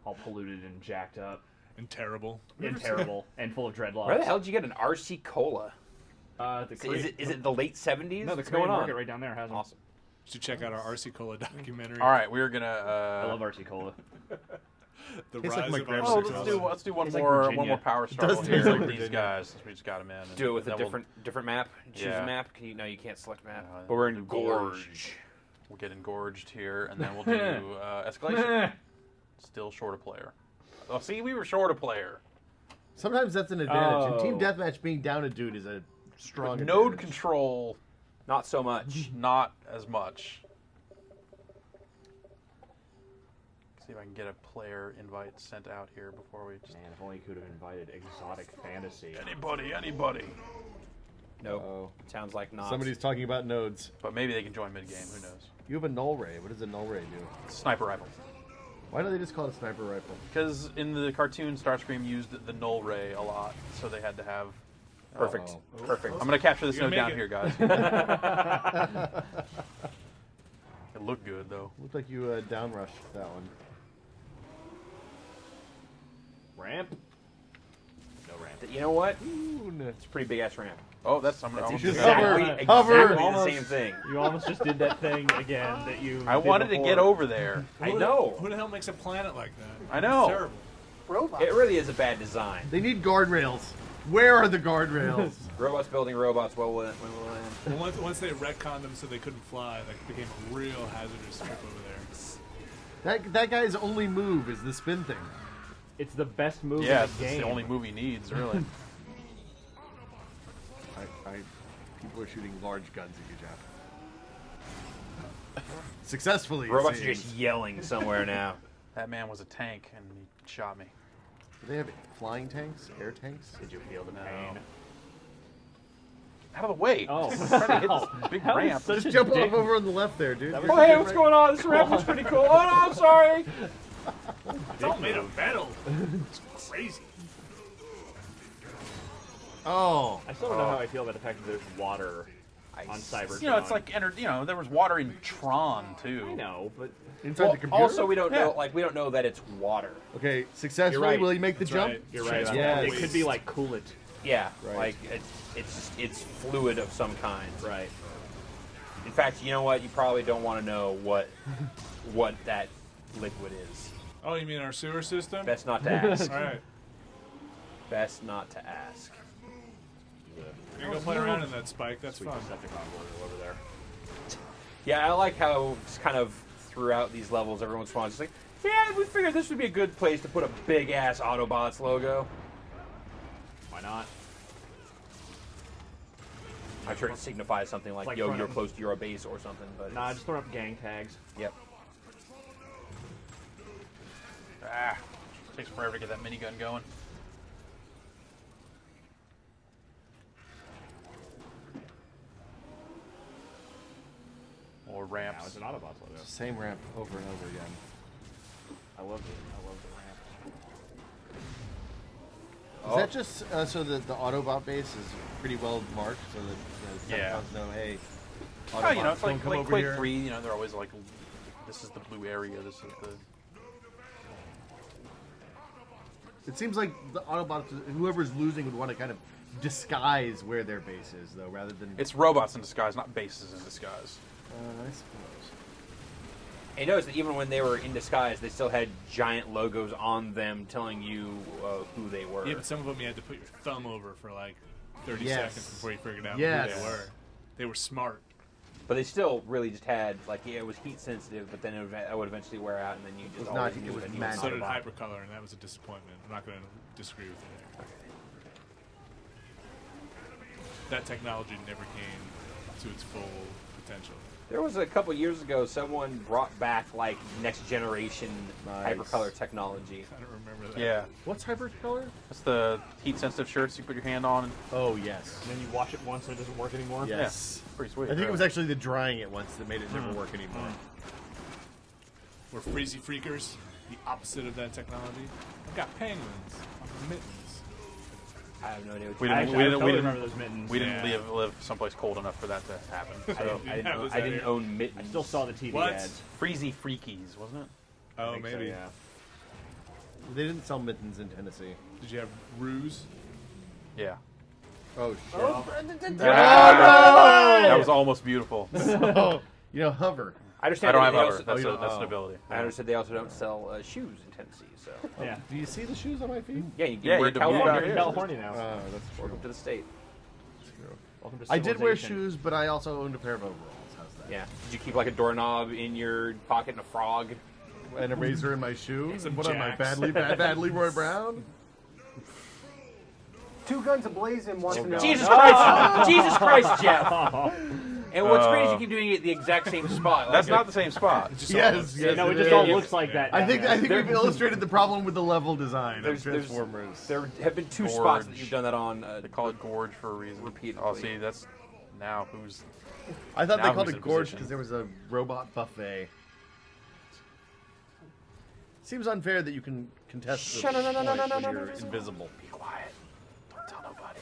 All polluted and jacked up. And terrible. And terrible. And full of dreadlocks. Where the hell did you get an RC Cola? Is it the late 70s? No, the What's Korean going on? market right down there has them. Awesome. You should check out our RC Cola documentary. All right, we're gonna. I love RC Cola. The Tastes rise like my of grandma's Oh, RC Cola. let's do one It's like more Virginia. power does struggle taste here like with these Virginia. guys. Since we just got them in. and Do it with a then different map. Choose Yeah. a map. No, you can't select map. No, But we're do in gorge. Gorge. We'll get engorged here, and then we'll do escalation. Still short a player. Oh, see, we were short a player. Sometimes that's an advantage. And Team Oh. Deathmatch being down a dude is a strong But node advantage. control, Not so much. not as much. See if I can get a player invite sent out here before we just. Man, if only you could have invited Exotic Fantasy. Anybody. Nope. Sounds like not. Somebody's talking about nodes. But maybe they can join mid game. Who knows? You have a null ray. What does a null ray do? Sniper rifle. Why don't they just call it a sniper rifle? Because in the cartoon, Starscream used the null ray a lot, so they had to have. Perfect. Oh. Perfect. I'm gonna capture this You're node gonna down make here, guys. It looked good though. Looked like you down rushed that one. Ramp? No ramp. You know what? Ooh, no. It's a pretty big ass ramp. Oh, that's That's almost just exactly, hover. exactly the Almost. same thing. You almost just did that thing again that you. I did wanted to before. get over there. I know. Who the hell makes a planet like that? I know. It's terrible. Robots. It really is a bad design. They need guardrails. Where are the guardrails? Robots building robots. Well, when will it end? Well, once they retconned them so they couldn't fly, that became a real hazardous trip over there. That guy's only move is the spin thing. It's the best move Yeah, in it's the game. the only move he needs, really. People are shooting large guns at you, Jeff. Successfully. it Robots are seems. just yelling somewhere now. That man was a tank, and he shot me. Do they have flying tanks? Air tanks? Did you feel the pain? Out of the way! Oh. I'm trying to hit this big That was ramp. such Just a jump dick. off over on the left there, dude. That was Oh, hey, what's going on? This ramp looks pretty cool. Oh, no, I'm sorry. It's all made of metal. It's crazy. Oh. I still don't know how I feel about the fact that there's water on Cybertron. You know, it's like there was water in Tron too. I know, but Inside Well, the computer? also, we don't know that it's water. Okay, successfully, You're right. will he make the That's jump? right. you're right. About Yes. that. It could be like coolant. Yeah, Right. like it's fluid of some kind. Right. In fact, you know what? You probably don't want to know what that liquid is. Oh, you mean our sewer system? Best not to ask. All right. Best not to ask. You're gonna play around in that spike. That's Sweet fun. Decepticon border over there. Yeah, I like how it's kind of throughout these levels, every once in a while, it's just like, yeah, we figured this would be a good place to put a big ass Autobots logo. Why not? I'm sure it signifies something like, Like yo, front you're of- close to your base or something. But Nah, just throw up gang tags. yep. Ah, takes forever to get that minigun going. More Now ramps. it's an Autobots logo. Same ramp over and over again. I love the ramp. Is that just so that the Autobot base is pretty well marked so that the Yeah. Decepticons know, hey, Oh, Autobots you know, it's don't like come over Quake here? 3. You know, they're always like, this is the blue area. This is the. It seems like the Autobots, whoever's losing, would want to kind of disguise where their base is, though, rather than. It's robots in disguise, not bases in disguise. I suppose. And notice that even when they were in disguise, they still had giant logos on them telling you who they were. Yeah, but some of them you had to put your thumb over for like 30 Yes. seconds before you figured out Yes. who they were. They were smart. But they still really just had, like, yeah, it was heat sensitive, but then it would eventually wear out, and then you just was not- always knew it was that he magic. was So did Autobot. Hypercolor, and that was a disappointment. I'm not going to disagree with you there. That technology never came to its full potential. There was a couple years ago, someone brought back, like, next generation Nice. hypercolor technology. I don't remember that. Yeah. What's Hypercolor? That's the heat-sensitive shirts you put your hand on. And, Oh, yes. And then you wash it once and it doesn't work anymore. Yes. pretty sweet. I think right? it was actually the drying it once that made it never work anymore. We're Freezy Freakers, the opposite of that technology. I've got penguins, mittens. I have no idea what We you didn't, Actually, we I didn't, totally we didn't, remember those mittens. we didn't Yeah. live someplace cold enough for that to happen. So I didn't own mittens. I still saw the TV What? ads. Freezy Freakies, wasn't it? Oh, I think so, maybe. yeah. They didn't sell mittens in Tennessee. Did you have Ruse? Yeah. Oh, shit. That was almost beautiful. Oh, you know, hover. I I understand. don't that have they hover. also- That's, you don't- that's oh. an ability. I understood they also don't sell shoes in Tennessee. So Yeah. Do you see the shoes on my feet? yeah, you can Yeah, wear you do- California. yeah, You're in California now. That's Welcome to the state. Welcome to I did wear civilization. shoes, but I also owned a pair of overalls. How's that? Yeah. Did you keep like a doorknob in your pocket and a frog? And a razor in my shoe. Some And what am I, jacks. bad Leroy Brown? Two Guns Ablazing wants to know. Jesus Christ! Jesus Christ, Jeff! And what's great is you keep doing it at the exact same spot. That's Like, not the same spot. Yes, yes. No, it it just is. all looks like that. I think now. we've illustrated the problem with the level design of There's- Transformers. there have been two spots that Gorge. you've done that on. They call it gorge for a reason. Repeatedly. Oh, see, that's now who's. I thought now they called who's it in gorge position? because there was a robot buffet. Seems unfair that you can contest the point when you're invisible. Be quiet. Don't tell nobody.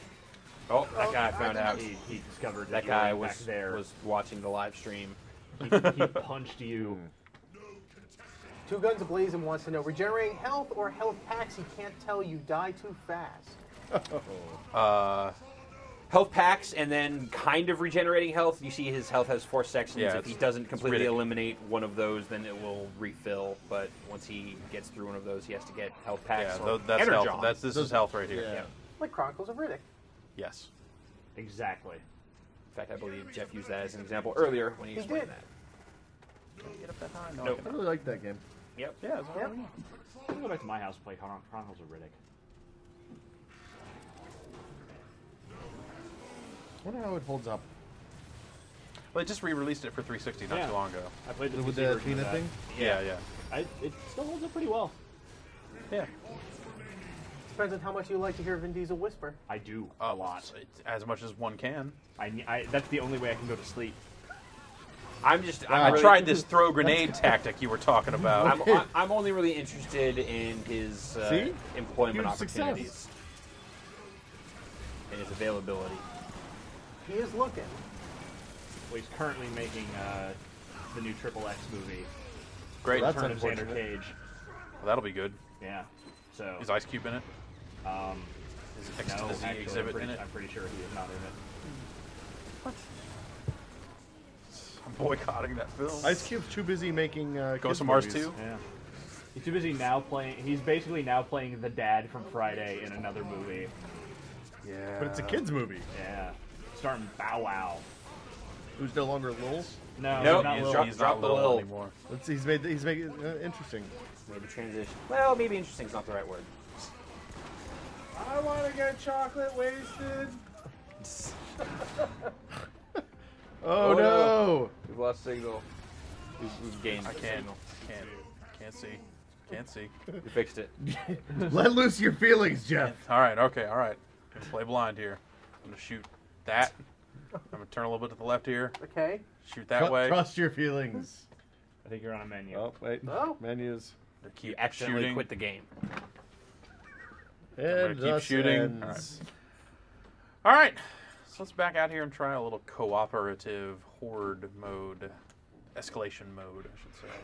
Oh, that guy found out. He discovered That you guy were was back there. was watching the live stream. He punched you. Two Guns Ablazing wants to know: regenerating health or health packs he can't tell you die too fast? Health packs and then kind of regenerating health. You see his health has 4 sections. Yeah, if he it's- doesn't completely ridiculous. eliminate one of those, then it will refill. But once he gets through one of those, he has to get health packs. Yeah, or that's Energon. health. This is health right here. Yeah. Like Chronicles of Riddick. Yes. Exactly. In fact, I believe Jeff used that as an example earlier when he He explained did. that. Get up that high. No, Nope. I really like that game. Yep. Yeah, it's all Yep. right. I can go back to my house and play Chronicles of Riddick. I wonder how it holds up. Well, they just re-released it for 360 not Yeah. too long ago. I played the With PC the version of Tina that. thing? Yeah, yeah. It still holds up pretty well. Yeah. Depends on how much you like to hear Vin Diesel whisper. I do a lot. As much as one can. That's the only way I can go to sleep. I'm just. I I'm really- tried this throw grenade tactic you were talking about. I'm only really interested in his See? employment Huge success. opportunities and his availability. He is looking. Well, he's currently making the new Triple X movie. Great. Well, that's Return of Xander unfortunate. Cage. Well, that'll be good. Yeah. So. Is Ice Cube in it? Um, no, Does he actually, exhibit in it? I'm pretty sure he is not in it. I'm boycotting that film. Ice Cube's too busy making Ghost kids of Mars movies. 2? Yeah. He's too busy now playing. He's basically now playing the dad from Friday in another movie. Yeah. But it's a kids movie. Yeah. Starring Bow Wow. Who's no longer Lil. No, Nope, not he's Lil. dropped- He's drop not the little Lil. anymore. He's made it interesting. Maybe transition. Well, maybe interesting is not the right word. I want to get chocolate wasted. Oh, no! We've lost signal. We've gained I can't. signal. Can't see. Can't see. We fixed it. Let loose your feelings, Jeff. All right. Okay. All right. I'm gonna play blind here. I'm gonna shoot that. I'm gonna turn a little bit to the left here. Okay. Shoot that way. Trust your feelings. I think you're on a menu. Oh, wait. Oh. Menus. To keep You accidentally shooting. quit the game. And keep thus shooting. ends. All right. So let's back out here and try a little cooperative horde mode, escalation mode, I should say.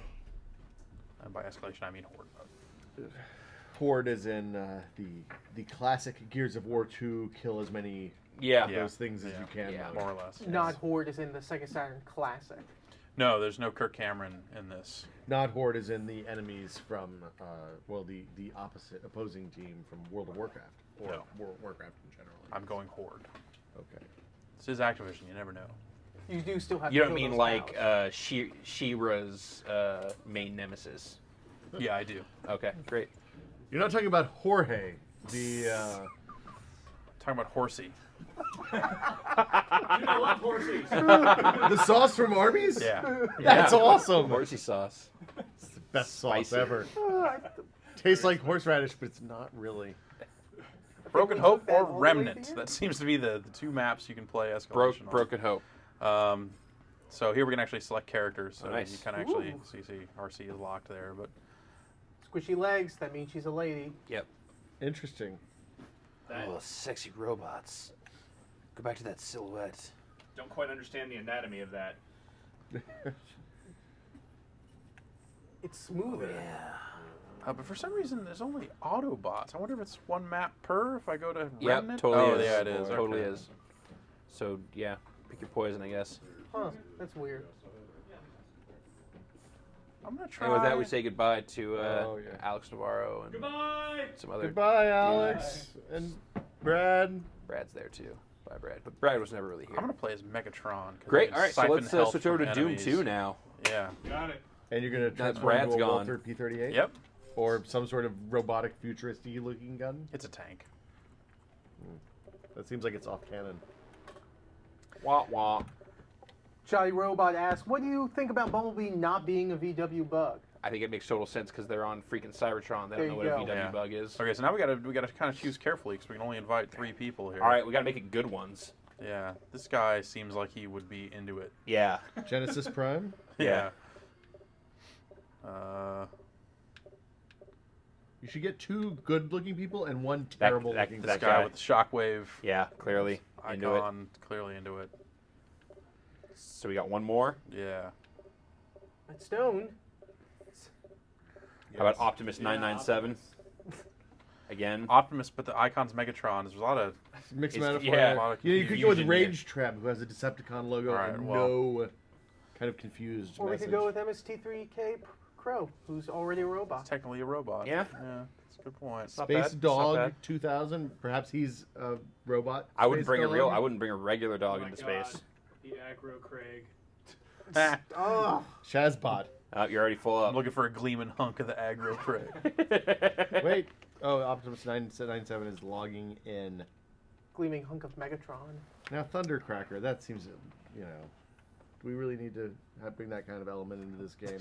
And by escalation, I mean horde mode. horde is in the classic Gears of War 2, kill as many of those things as you can. More or less. Not Horde is in the Sega Saturn Classic. No, there's no Kirk Cameron in this. Not Horde is in the enemies from, the opposing team from World of Warcraft. Or Warcraft in general. I'm going Horde. Okay. This is Activision, you never know. You do still have You to don't kill mean those like cows. She-Ra's main nemesis? Yeah, I do. Okay, great. You're not talking about Jorge, the... Talking about Horsey. I love horses. The sauce from Arby's? Yeah. That's awesome. Horsey sauce. It's the best Spicy. sauce ever. Tastes like horseradish, but it's not really. Broken we Hope took that or all the way Remnant. here? That seems to be the two maps you can play Escalation on. Broken Hope. So here we can actually select characters. So Nice. you can actually Ooh. see RC is locked there, but Squishy legs, that means she's a lady. Yep. Interesting. Oh, sexy robots. Go back to that silhouette. Don't quite understand the anatomy of that. It's smoother. but for some reason there's only Autobots. I wonder if it's one map per. If I go to Yep, Remnant. totally oh is. yeah, it is. Totally Okay. is. So yeah, pick your poison, I guess. Huh, that's weird. I'm gonna try. And with that, we say goodbye to yeah. Alex Navarro and Goodbye. some other. Goodbye, Alex. And Brad. Brad's there too. Bye, Brad. But Brad was never really here. I'm gonna play as Megatron. 'cause Great. I can All right, so siphon let's health switch over to from Doom enemies. 2 now. Yeah. Got it. And you're going to That's transform Brad's into a gone. Walther P-38? Yep. Or some sort of robotic futuristic looking gun? It's a tank. That seems like it's off canon. Wah wah. Jolly Robot asks, what do you think about Bumblebee not being a VW bug? I think it makes total sense because they're on freaking Cybertron. They There don't know you what a go. VW Yeah. bug is. Okay, so now we gotta kind of choose carefully because we can only invite 3 people here. All right, we gotta make it good ones. Yeah, this guy seems like he would be into it. Yeah. Genesis Prime? Yeah. You should get 2 good-looking people and 1 terrible-looking This that guy guy. with the shockwave Yeah, clearly into it. icon, clearly into it. So we got one more. Yeah. At Stone. How about Optimus 997? Again. Optimus, but the icon's Megatron. There's a lot of Mixed It's- metaphor. yeah. a lot of You could go with confusion Rage Trap, who has a Decepticon logo All right, and well. no kind of confused Or we message. could go with MST3K Crow, who's already a robot. It's technically a robot. Yeah. Yeah, that's a good point. not Space bad. It's not Dog bad. 2000. Perhaps he's a robot. I wouldn't Space bring a Dog. real. I wouldn't bring a regular dog Oh my into God. space. The aggro Craig. Oh, Shazbot. You're already full I'm up. looking for a gleaming hunk of the aggro prey. Wait. Oh, Optimus 997 is logging in. gleaming hunk of Megatron. Now, Thundercracker. That seems, do we really need to bring that kind of element into this game?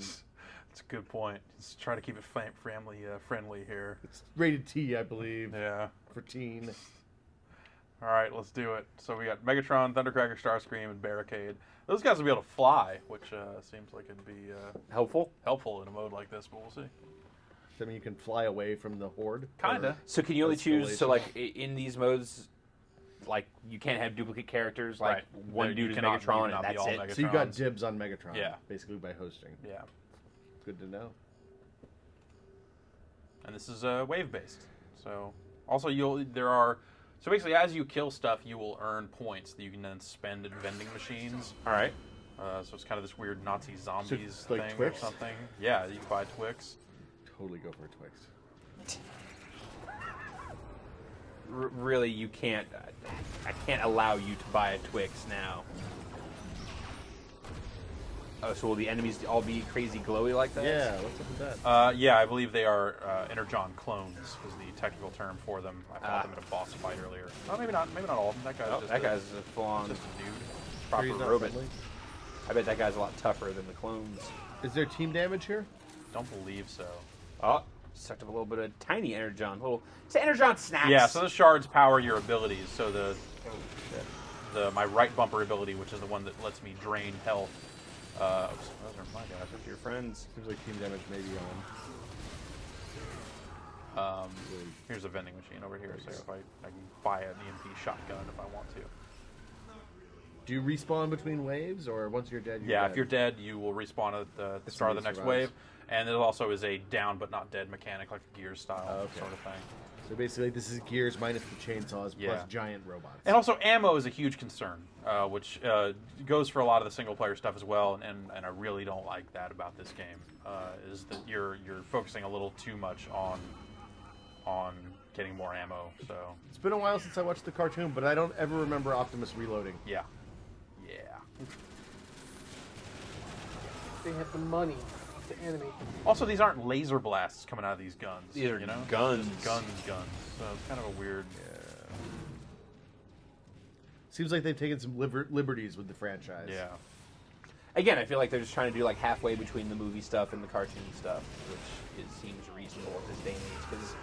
That's a good point. Just try to keep it family friendly here. It's rated T, I believe, Yeah. for teen. All right, let's do it. So we got Megatron, Thundercracker, Starscream, and Barricade. Those guys will be able to fly, which seems like it'd be Helpful. helpful in a mode like this, but we'll see. I mean, you can fly away from the horde. Kinda. So can you only choose? So Escalation. like in these modes, like you can't have duplicate characters. Like Right. one You dude is cannot- you Megatron cannot and be that's all it. Megatron. So you got Megatrons. dibs on Megatron, Yeah. basically by hosting. Yeah. Good to know. And this is wave based. So also so basically as you kill stuff, you will earn points that you can then spend at vending machines. All right. So it's kind of this weird Nazi zombies like thing Twix? or something. Yeah, you can buy Twix. Totally go for a Twix. Really, you can't. I can't allow you to buy a Twix now. Oh, so will the enemies all be crazy glowy like that? Yeah, what's up with that? Yeah, I believe they are Energon clones was the technical term for them. I fought them in a boss fight earlier. Oh, maybe not all of them. That guy's Oh, just that a, guy's a full-on just a dude. proper Sure he's not robot. friendly? I bet that guy's a lot tougher than the clones. Is there team damage here? Don't believe so. Oh, sucked up a little bit of tiny energon. It's energon snacks. Yeah, so the shards power your abilities. So my right bumper ability, which is the one that lets me drain health. Those are my guys. Those are your friends. Seems like team damage may be on. Here's a vending machine over here, so if I can buy an EMP shotgun if I want to. Do you respawn between waves, or once you're dead? If you're dead, you will respawn at the start of the next survives. wave, and it also is a down but not dead mechanic, like a Gears style sort of thing. So basically, this is Gears minus the chainsaws Yeah. plus giant robots. And also, ammo is a huge concern, which goes for a lot of the single player stuff as well. And I really don't like that about this game. Is that you're focusing a little too much on getting more ammo. So It's been a while since I watched the cartoon, but I don't ever remember Optimus reloading. yeah. They have the money to animate them. Also, these aren't laser blasts coming out of these guns. These are you know? guns. Just guns. So it's kind of a weird. Seems like they've taken some liberties with the franchise. Yeah. Again, I feel like they're just trying to do like halfway between the movie stuff and the cartoon stuff, which seems reasonable at this day and age. Because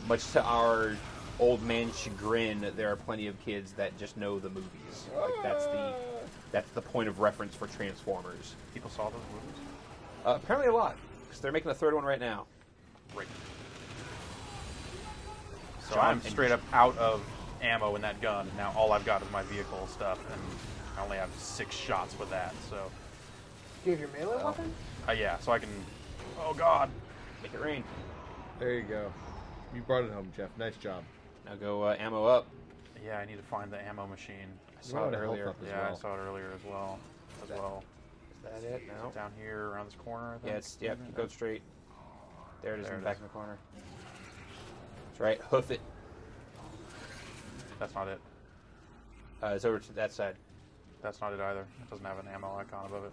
much to our old man chagrin, there are plenty of kids that just know the movies. Like that's the point of reference for Transformers. People saw those movies. Apparently a lot, because they're making a third one right now. Great. So I'm straight up out of ammo in that gun. Now all I've got is my vehicle stuff, and I only have 6 shots with that. So. Do you have your melee weapon? Yeah, so I can. Oh God! Make it rain. There you go. You brought it home, Jeff. Nice job. Now go ammo up. Yeah, I need to find the ammo machine. I You saw want it a health earlier. up as Yeah, I well. saw it earlier as well. Is that it? No. Down here around this corner. I think. Yeah, it's keep going straight. There it is There in it the back is. in the corner. That's right. Hoof it. That's not it. It's over to that side. That's not it either. It doesn't have an ammo icon above it.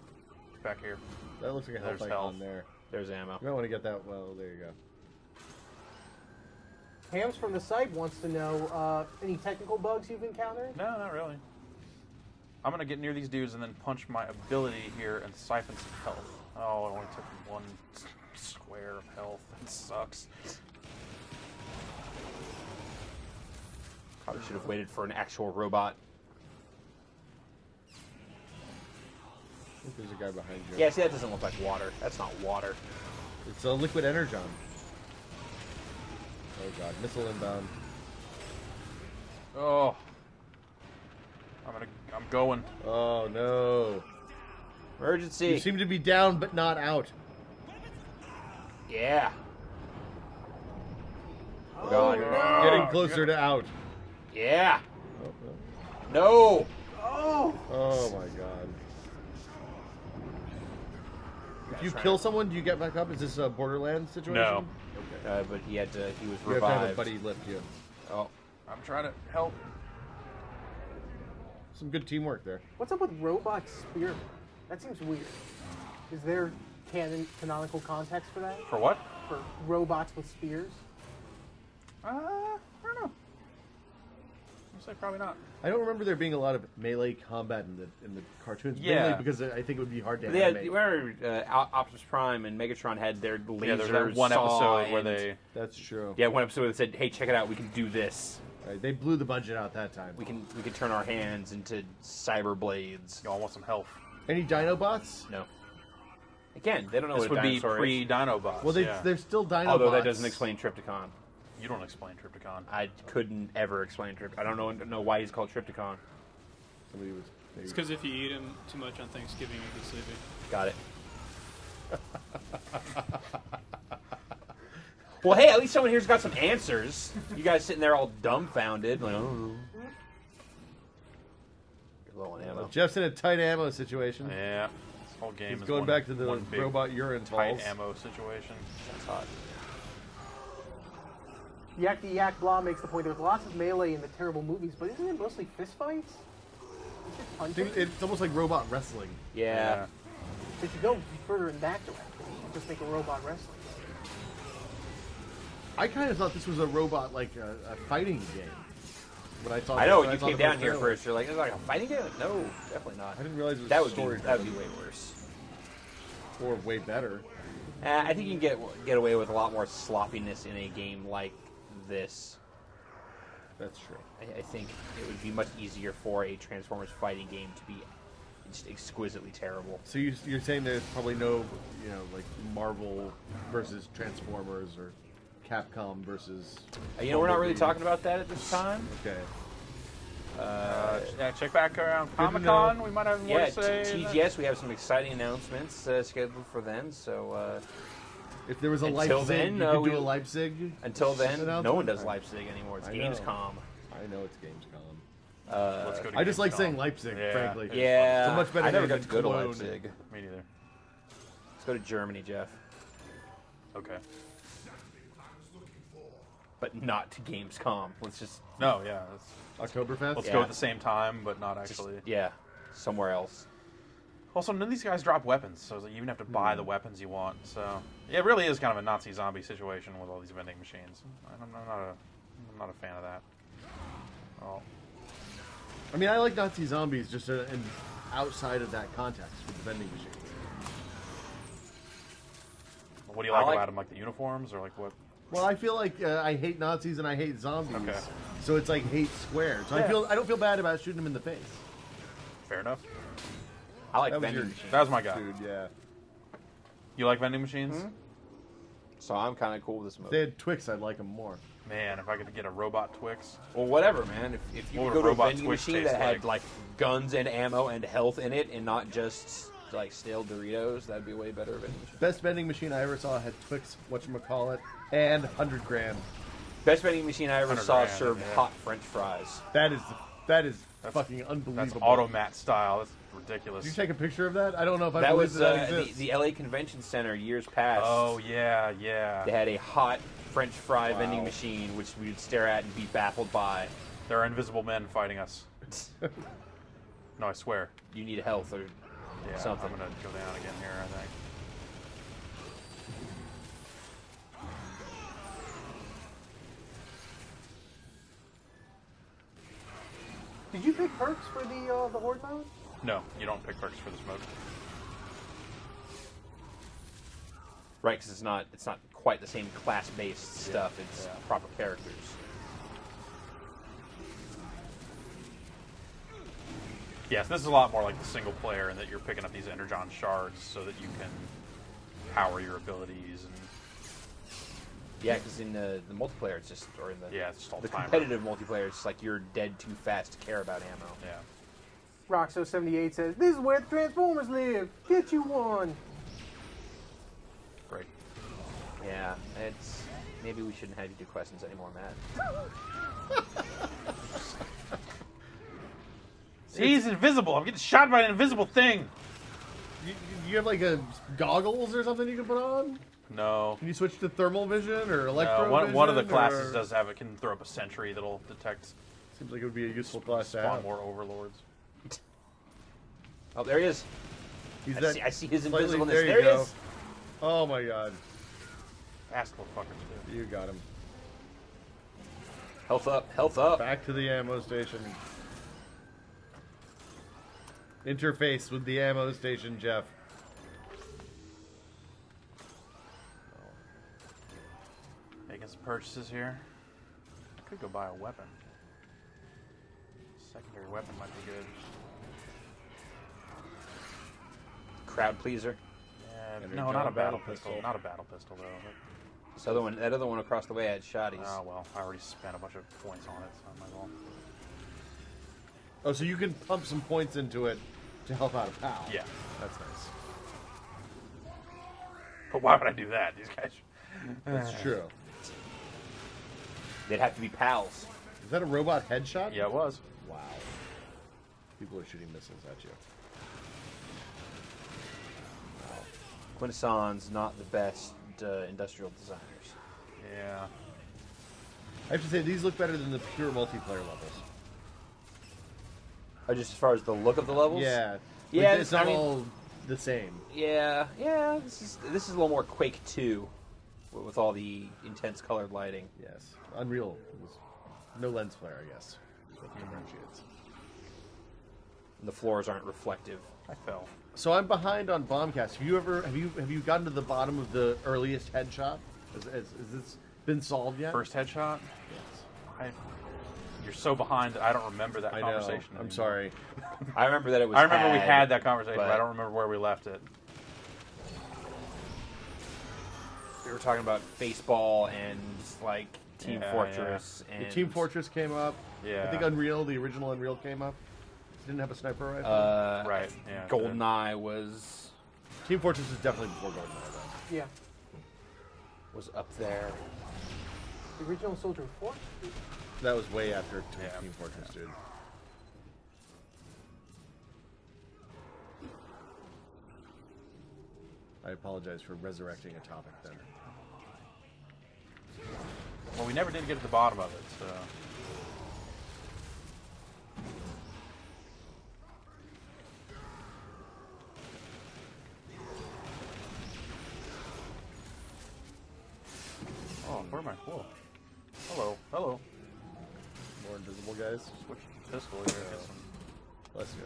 It's back here. That looks like a health There's icon health. there. There's ammo. You might want to get that. Well, there you go. Hams from the site wants to know any technical bugs you've encountered? No, not really. I'm gonna get near these dudes and then punch my ability here and siphon some health. Oh, it only took 1 square of health. That sucks. Probably should have waited for an actual robot. I think there's a guy behind you. Yeah, see, that doesn't look like water. That's not water. It's a liquid energon. Oh God, missile inbound. Oh. I'm going. Oh no. Emergency. You seem to be down but not out. Yeah. Oh, God. no. Getting closer to out. Yeah. Oh, No. oh my God. If you kill someone, do you get back up? Is this a Borderlands situation? No. Okay. But he was You have to revived. have a buddy lift you. Oh. I'm trying to help. Some good teamwork there. What's up with robot spear? That seems weird. Is there canonical context for that? For what? For robots with spears? I don't know. I'll say probably not. I don't remember there being a lot of melee combat in the cartoons. Yeah. Mainly because I think it would be hard to They had, animate. remember, Optimus Prime and Megatron had their laser Yeah, there's that one saw episode where and- they. That's true. Yeah, one episode that said, "Hey, check it out. We can do this. Right, they blew the budget out that time. We can turn our hands into cyber blades." Y'all want some health? Any Dinobots? No. Again, they don't know This what would a be dinosaur is. pre-Dinobots. Well, yeah. they're still Dinobots. Although that doesn't explain Trypticon. You don't explain Trypticon. I couldn't ever explain Trypticon. I don't know why he's called Trypticon. Somebody was. It's because if you eat them too much on Thanksgiving, you get sleepy. Got it. Well, hey, at least someone here's got some answers. You guys sitting there all dumbfounded, like, oh. You're low on ammo. Jeff's in a tight ammo situation. Yeah. This whole game He's is going one, back to the one big robot urine tight balls. ammo situation. That's hot. Yak the Yak Blah makes the point there's lots of melee in the terrible movies, but isn't it mostly fistfights? It's just I punching. think it's almost like robot wrestling. Yeah. But you go further in that direction. Just make a robot wrestling. I kind of thought this was a robot, like a fighting game. When I saw I know when when you saw came the down first here trailer. first, you're like, "It's like a fighting game." No, definitely not. I didn't realize it was That would story be way worse. Or way better. I think you can get away with a lot more sloppiness in a game like this. That's true. I think it would be much easier for a Transformers fighting game to be just exquisitely terrible. So you're saying there's probably no, like Marvel versus Transformers or Capcom versus. We're not really talking about that at this time. Okay. Yeah, check back around to Comic-Con. know. We might have more Yeah, to say. TGS, we have some exciting announcements scheduled for then. So If there was a Until Leipzig, then, you could we- do a Leipzig. until then, no announcement? one does Leipzig anymore. It's I know. Gamescom. I know it's Gamescom. Let's go to I just like Gamescom. saying Leipzig, Yeah. frankly. Yeah, It's a much better I never name got to than go to Cologne. Leipzig. Me neither. Let's go to Germany, Jeff, Okay. but not to Gamescom. Let's just No, yeah. Oktoberfest. Let's Yeah. go at the same time, but not just- actually. yeah, somewhere else. Also, none of these guys drop weapons, so you even have to buy the weapons you want. So yeah, it really is kind of a Nazi zombie situation with all these vending machines. I'm not a fan of that. Oh, I mean, I like Nazi zombies just in outside of that context with the vending machines. what do you I like like- about them? Like the uniforms, or like what? Well, I feel like I hate Nazis and I hate zombies, Okay. so it's like hate squared. So Yeah. I don't feel bad about shooting them in the face. Fair enough. I like That was vending your- machines, That was my guy. Dude, yeah. You like vending machines? so I'm kind of cool with this If movie. they had Twix, I'd like them more. Man, if I could get a robot Twix. Well, whatever, man. If you What could would go to a robot vending Twix machine taste that had like? like guns and ammo and health in it, and not just like stale Doritos, that'd be a way better vending machine. Best vending machine I ever saw had Twix, whatchamacallit, and 100 grand. Best vending machine I ever 100 saw grand, served yeah. hot French fries. That is fucking That's unbelievable. automat style. That's ridiculous. Did you take a picture of that? I don't know if I That believe was that the, exists. the LA Convention Center years past. Oh yeah, yeah. They had a hot French fry Wow. vending machine, which we would stare at and be baffled by. There are invisible men fighting us. No, I swear. You need health or Yeah, something. I'm gonna go down again here. I think. Did you pick perks for the horde mode? No, you don't pick perks for this mode. Right, because it's not quite the same class-based stuff. It's proper characters. Yes, this is a lot more like the single player, in that you're picking up these energon shards so that you can power your abilities and Yeah, because in the multiplayer, it's just, or in the yeah, it's just all the timer. competitive multiplayer, it's like you're dead too fast to care about ammo. Yeah. Roxo78 says, "This is where the Transformers live. Get you one." Great. Yeah, it's maybe we shouldn't have you do questions anymore, Matt. He's invisible. I'm getting shot by an invisible thing. You have like a goggles or something you can put on? No. Can you switch to thermal vision or electro vision? One of the classes or- does have it. Can throw up a sentry that'll detect. Seems like it would be a useful class to Spawn have. more overlords. Oh, there he is. He's I that see, I see his slightly- invisibleness. there you There he go. is. Oh my god. Ask little fuckers. You got him. Health up, health up. Back to the ammo station. Interface with the ammo station, Jeff. Making some purchases here. I could go buy a weapon. Secondary weapon might be good. Crowd pleaser. Yeah, And no, your not a John battle battle pistol. pistol. Not a battle pistol though. That other one across the way had shotties. Oh well, I already spent a bunch of points on it, so I might as well. Oh, so you can pump some points into it to help out a pal. Yeah. That's nice. But why would I do that? These guys. That's true. They'd have to be pals. Is that a robot headshot? Yeah, it was. Wow. People are shooting missiles at you. Quintesson's not the best industrial designers. Yeah. I have to say, these look better than the pure multiplayer levels. Oh, just as far as the look of the levels? Yeah. Yeah, Like, it's not I mean- all the same. Yeah. This is a little more Quake 2 with all the intense colored lighting. Yes. Unreal. It was no lens flare, I guess. Is what differentiates. And the floors aren't reflective. I fell. So I'm behind on Bombcast. Have you gotten to the bottom of the earliest headshot? Has this been solved yet? First headshot. Yes. You're so behind that I don't remember that I know. conversation. I'm anymore. sorry. I remember that it was. I remember we had that conversation, but but I don't remember where we left it. We were talking about baseball and like Team Yeah, Fortress The and Team Fortress came up. Yeah. I think Unreal, the original Unreal came up. Didn't have a sniper rifle. Right. Yeah. GoldenEye was Team Fortress is definitely before GoldenEye, though. Yeah. was up there. The original Soldier of Fortune. That was way after Team Fortress, dude. I apologize for resurrecting a topic then. Well, we never did get to the bottom of it, so. Oh, where am I? Whoa. Hello. Hello. More invisible guys. Switch to pistol here. Get some. Bless you.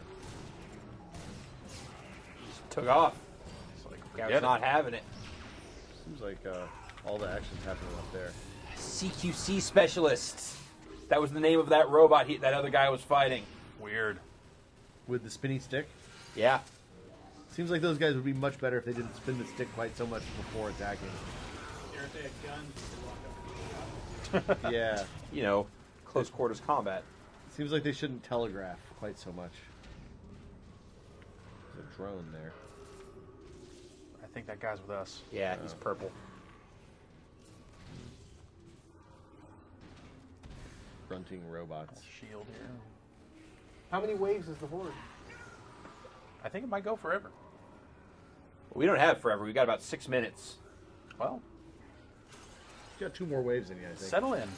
Just took off. It's like, Guy forget was it. not having it. Seems like all the action's happening up there. CQC specialist. That was the name of that robot that other guy was fighting. Weird. With the spinny stick? Yeah. Seems like those guys would be much better if they didn't spin the stick quite so much before attacking. If they had guns, you could walk up and Yeah. You know, close quarters combat. Seems like they shouldn't telegraph quite so much. There's a drone there. I think that guy's with us. Yeah, he's purple. Grunting robots. Shield here. How many waves is the Horde? I think it might go forever. We don't have forever. We got about 6 minutes. Well, You got 2 more waves in you, I think. settle in.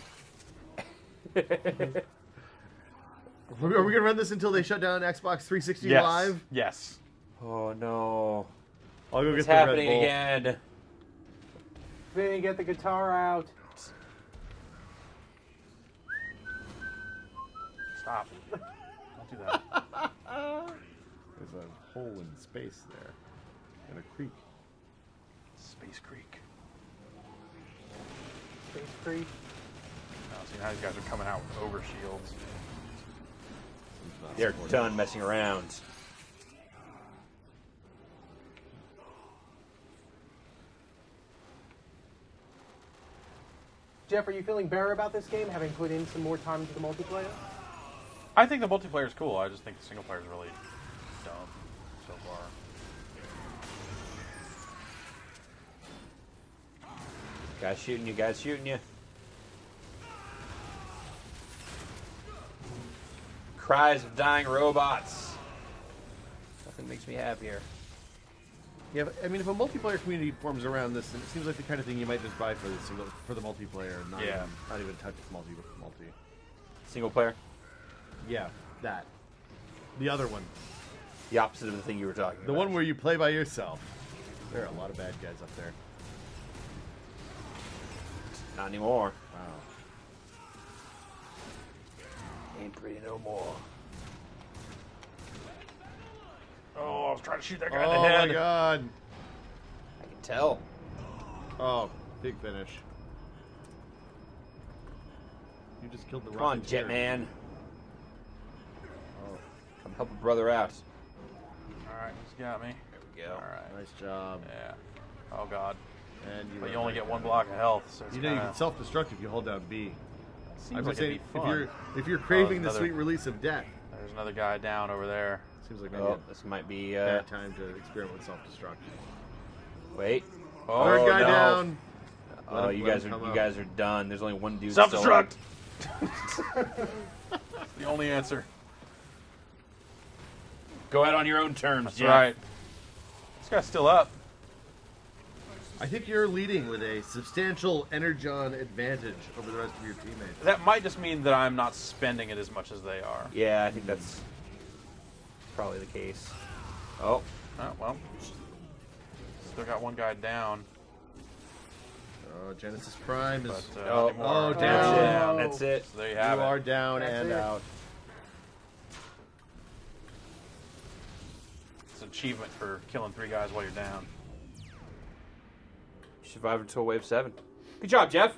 Are we going to run this until they shut down Xbox 360 Yes. Live? Yes. Oh no! I'll go What's get the Red happening Bull. again? Vinny, get the guitar out. Stop. Don't do that. There's a hole in space there. And a creek. Space Creek. Space Creek. Now, see, now these guys are coming out with overshields. They're done messing around. Jeff, are you feeling better about this game, having put in some more time into the multiplayer? I think the multiplayer is cool. I just think the single player is really dumb so far. Guys shooting you, guys shooting you. Cries of dying robots. Nothing makes me happier. Yeah, but, I mean, if a multiplayer community forms around this, then it seems like the kind of thing you might just buy for the multiplayer, and not even touch multi. Single player? Yeah, that. The other one. The opposite of the thing you were talking about. The one where you play by yourself. There are a lot of bad guys up there. Not anymore. Wow. Ain't pretty no more. Oh, I was trying to shoot that guy in Oh the head. my god. I can tell. Oh, big finish. You just killed the Come on, Rocketeer. Jetman. Oh, come help a brother out. Alright, he's got me. There we go. Alright. Nice job. Yeah. Oh, God. And But you only get one block of health, so it's you know you kinda... can self-destruct if you hold down B. Seems I'm like just it'd saying, be fun. if you're craving the another- sweet release of death, There's another guy down over there. seems like maybe Oh, this might be. a bad time to experiment with self-destruct. Wait. Oh, Third guy no. down. Oh, him- you let guys him are come up. done. There's only one dude. Self-destruct! The only answer. Go out on your own terms, That's Jeff. right. This guy's still up. I think you're leading with a substantial energon advantage over the rest of your teammates. That might just mean that I'm not spending it as much as they are. Yeah, I think that's probably the case. Oh, Oh, well. Still got one guy down. Oh, Genesis Prime is. But, Oh, anymore. oh, that's down. it. That's it. So there you You have are it. down That's and it. out. It's an achievement for killing 3 guys while you're down. You survived until wave 7. Good job, Jeff.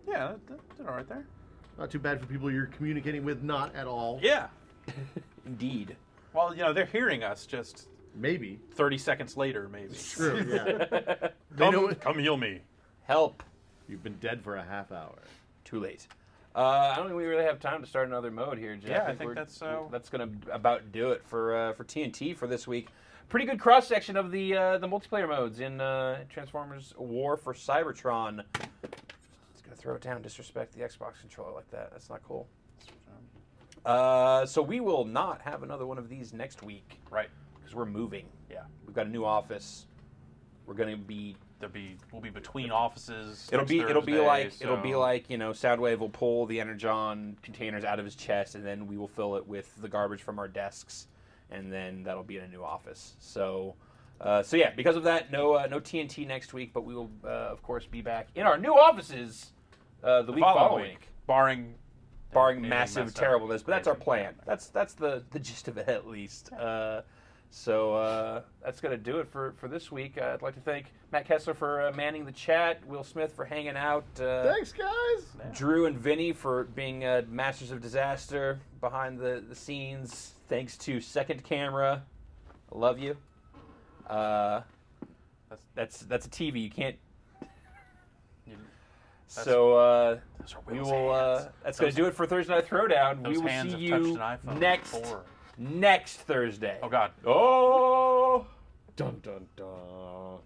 Yeah, that did all right there. Not too bad for people you're communicating with, not at all. Yeah. Indeed. Well, you know, they're hearing us just Maybe. 30 seconds later, maybe. True, yeah. They know Come heal me. Help. You've been dead for a half hour. Too late. I don't think we really have time to start another mode here, Jeff. Yeah, I think that's going to about do it for TNT for this week. Pretty good cross section of the multiplayer modes in Transformers War for Cybertron. It's gonna throw it down, disrespect the Xbox controller like that. That's not cool. So we will not have another one of these next week, right? Because we're moving. Yeah, we've got a new office. We're gonna be. We'll be between offices. It'll be like Soundwave will pull the Energon containers out of his chest, and then we will fill it with the garbage from our desks, and then that'll be in a new office. So yeah, because of that, no TNT next week, but we will of course be back in our new offices the week following, barring massive terribleness. But that's our plan. That's the gist of it at least. So that's going to do it for this week. I'd like to thank Matt Kessler for manning the chat, Will Smith for hanging out. Thanks, guys. Drew and Vinny for being masters of disaster behind the scenes. Thanks to Second Camera. I love you. That's a TV. You can't. So we will. That's going to do it for Thursday Night Throwdown. We will see you next Thursday. Oh God. Oh. Dun dun dun.